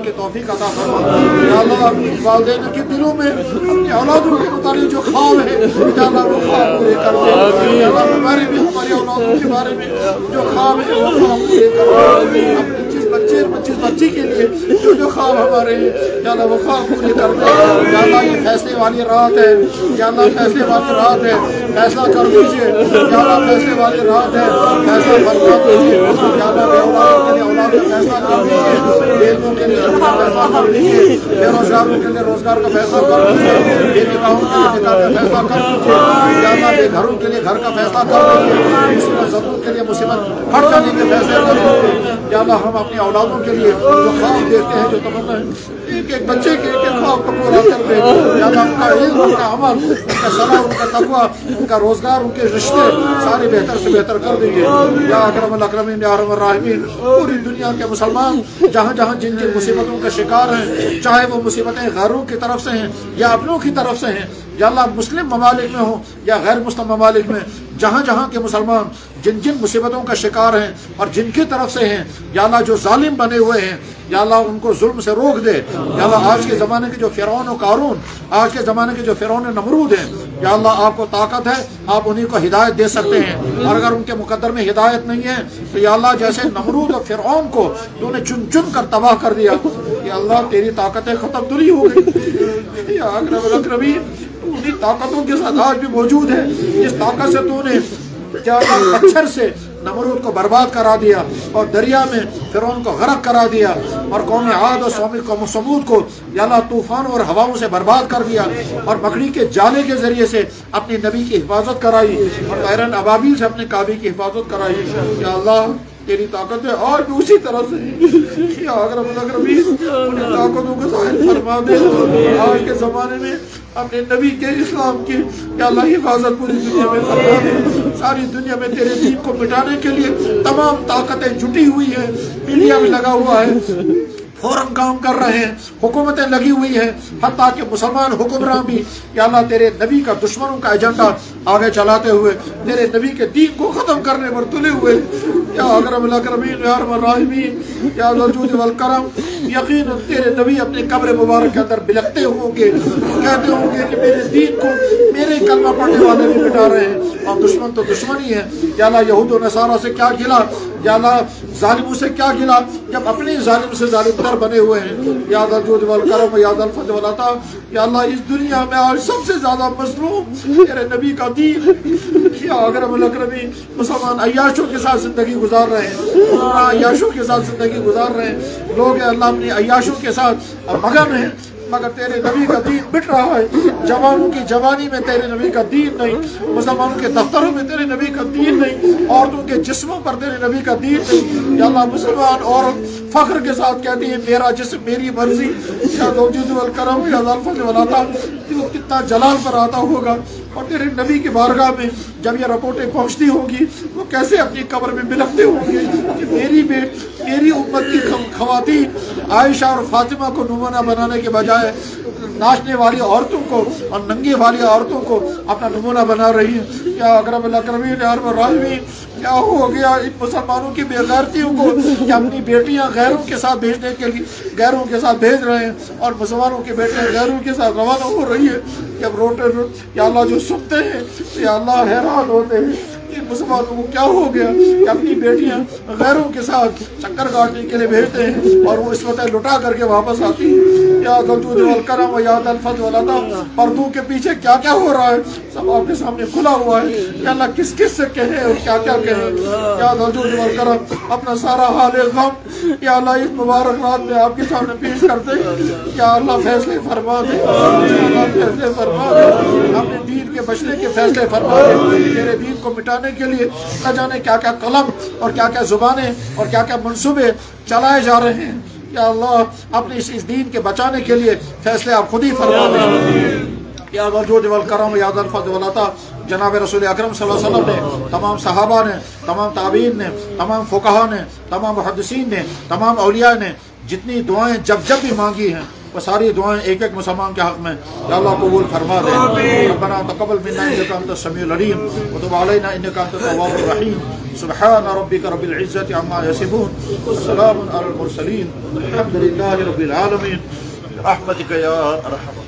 کی توفیق عطا فرما یا اللہ۔ والدین کے دلوں میں اپنی اولادوں کے متعلق جو خواب ہے یا اللہ وہ خواب پورے کر دے یا اللہ۔ ہمارے بھی ہماری اولادوں کے بارے میں جو خواب ہے وہ خواب پورے کر دے، اپنے پچیس بچی کے لیے جو خواب ہمارے ہیں یا اللہ وہ خواب پورے کر دے یا اللہ۔ یہ فیصلے والی رات ہے یا اللہ، فیصلے والی رات ہے، فیصلہ کر دیجیے یا اللہ۔ فیصلے والی رات ہے، فیصلہ فرما دیجیے یا اللہ۔ بے اولاد کے لیے اولاد کا فیصلہ کر دیجیے، بے علموں کے لیے علم کا فیصلہ کر دیجیے، بے روزگاروں کے لیے روزگار کا فیصلہ کر دیجیے، بے نکاحوں کے لیے نکاح کا فیصلہ کر دیجیے یا اللہ۔ اپنے گھروں کے لیے گھر کا فیصلہ کر دیجیے، مصیبت زدوں کے لیے مصیبت ہٹ جانے کے فیصلے کر دیجیے۔ یا اللہ ہم اپنی اولادوں کے لیے جو خواب دیکھتے ہیں، جو تمنا ہے، ایک ایک بچے کے ایک ایک خواب کو پورا کر دے۔ یا اللہ ان کا علم، ان کا عمل، ان کا صلاح، ان کا تقویٰ، ان کا روزگار، ان کے رشتے سارے بہتر سے بہتر کر دیجیے۔ یا اکرم الاکرمین، یا ارحم الراحمین، پوری دنیا کے مسلمان جہاں جہاں جن جن مصیبتوں کا شکار ہیں، چاہے وہ مصیبتیں غیروں کی طرف سے ہیں یا اپنوں کی طرف سے ہیں، یا اللہ مسلم ممالک میں ہوں یا غیر مسلم ممالک میں، جہاں جہاں کے مسلمان جن جن مصیبتوں کا شکار ہیں اور جن کی طرف سے ہیں، یا اللہ جو ظالم بنے ہوئے ہیں، یا اللہ ان کو ظلم سے روک دے۔ یا اللہ آج کے زمانے کے جو فرعون و قارون، آج کے زمانے کے جو فرعون و نمرود ہیں، یا اللہ آپ کو طاقت ہے، آپ انہیں کو ہدایت دے سکتے ہیں، اور اگر ان کے مقدر میں ہدایت نہیں ہے تو یا اللہ جیسے نمرود اور فرعون کو تو نے چن چن کر تباہ کر دیا، یا اللہ تیری طاقتیں ختم تو نہیں ہو گئی؟ یا اکرم الاکرمین، انہیں طاقتوں کے ساتھ آج بھی موجود ہے جس طاقت سے تو نے مچھر سے نمرود کو برباد کرا دیا اور دریا میں فرعون کو غرق کرا دیا، اور قوم عاد اور قوم ثمود کو یا اللہ طوفانوں اور ہواؤں سے برباد کر دیا، اور مکڑی کے جالے کے ذریعے سے اپنی نبی کی حفاظت کرائی، اور طیران ابابیل سے اپنے کعبے کی حفاظت کرائی۔ یا اللہ تیری طاقت ہے آج بھی اسی طرح سے، یا اکرم الاکرمین انہیں طاقتوں کو ظاہر فرما دے۔ آج کے زمانے میں اپنے نبی کے اسلام کی یا اللہ حفاظت پوری دنیا میں فرما دے۔ ساری دنیا میں تیرے دین کو مٹانے کے لیے تمام طاقتیں جٹی ہوئی ہیں، میڈیا میں لگا ہوا ہے، فوراً کام کر رہے ہیں، حکومتیں لگی ہوئی ہیں، حتیٰ کہ مسلمان حکمران بھی یا اللہ تیرے نبی کا دشمنوں کا ایجنڈا آگے چلاتے ہوئے تیرے نبی کے دین کو ختم کرنے پر تلے ہوئے۔ یا اکرم الاکرمین، یا ارحم الراحمین، یا ذو الجود والکرم، یقیناً تیرے نبی اپنے قبر مبارک کے اندر بلکتے ہوں گے، کہتے ہوں گے کہ میرے دین کو میرے کلمہ پڑھنے والے بھی مٹا رہے ہیں، اور دشمن تو دشمن ہی ہے۔ یا اللہ یہود و نصارہ سے کیا گلا، یا اللہ ظالموں سے کیا گلا جب اپنے ظالم سے ظالم تر بنے ہوئے ہیں۔ یا ذا الجود والکرم، یا ذا الفضل والعطا، یا اللہ اس دنیا میں آج سب سے زیادہ مظلوم تیرے نبی کا دین۔ یا اکرم الاکرمین، مسلمان عیاشوں کے ساتھ زندگی گزار رہے ہیں، عیاشوں کے ساتھ زندگی گزار رہے ہیں، لوگ اللہ اپنی عیاشوں کے ساتھ مگن ہیں، مگر تیرے نبی کا دین مٹ رہا ہے۔ جوانوں کی جوانی میں تیرے نبی کا دین نہیں، مسلمانوں کے دفتروں میں تیرے نبی کا دین نہیں، عورتوں کے جسموں پر تیرے نبی کا دین نہیں۔ یا اللہ مسلمان عورت فخر کے ساتھ کہتی ہے میرا جسم میری مرضی۔ یا ذو الجود والکرم، یا ذا الفضل والعطا، وہ کتنا جلال پر آتا ہوگا، اور تیرے نبی کی بارگاہ میں جب یہ رپورٹیں پہنچتی ہوں گی وہ کیسے اپنی قبر میں بلکتے ہوں گے کہ میری امت کی خواتین عائشہ اور فاطمہ کو نمونہ بنانے کے بجائے ناچنے والی عورتوں کو اور ننگی والی عورتوں کو اپنا نمونہ بنا رہی ہیں۔ یا اکرم الاکرمین، یا ارحم الراحمین، کیا ہو گیا ان مسلمانوں کی بے غیرتیوں کو کہ اپنی بیٹیاں غیروں کے ساتھ بھیجنے کے لیے غیروں کے ساتھ بھیج رہے ہیں، اور مسلمانوں کی بیٹیاں غیروں کے ساتھ روانہ ہو رہی ہے۔ جب روتے یا اللہ جو سنتے ہیں تو یا اللہ حیران ہوتے ہیں کہ مسلمانوں کو کیا ہو گیا کہ اپنی بیٹیاں غیروں کے ساتھ چکر کاٹنے کے لیے بھیجتے ہیں اور وہ اس وقت لٹا کر کے واپس آتی ہیں۔ یا ذو الجود والکرم، یا ذا الفضل والعطا، پردوں کے پیچھے کیا کیا ہو رہا ہے سب آپ کے سامنے کھلا ہوا ہے۔ یا اللہ کس کس سے کہیں اور کیا کیا کہیں۔ یا ذو الجود والکرم، اپنا سارا حال غم یا اللہ اس مبارک رات میں آپ کے سامنے پیش کرتے ہیں۔ یا اللہ فیصلے فرما دے، یا اللہ فیصلے فرما دے، اپنے دین کے بچنے کے فیصلے فرما دے۔ تیرے دین کو مٹانے کے لیے نہ جانے کیا کیا قلم اور کیا کیا زبانیں اور کیا کیا منصوبے چلائے جا رہے ہیں۔ یا اللہ اپنے اس دین کے بچانے کے لیے فیصلے آپ خود ہی فرما دیں۔ یا ذو الجود والکرم، یا ذا الفضل والعطا، جناب رسول اکرم صلی اللہ علیہ وسلم نے، تمام صحابہ نے، تمام تابعین نے، تمام فقہا نے، تمام محدثین نے، تمام اولیاء نے جتنی دعائیں جب بھی مانگی ہیں وہ ساری دعائیں ایک ایک مسلمان کے حق میں یا اللہ قبول فرما دے۔ ربنا تقبل منا انک انت السمیع العلیم وتب علینا انک انت التواب الرحیم۔ سبحان ربک رب العزة عما یصفون والسلام علی المرسلین الحمد للہ رب العالمین برحمتک یا ارحم الراحمین۔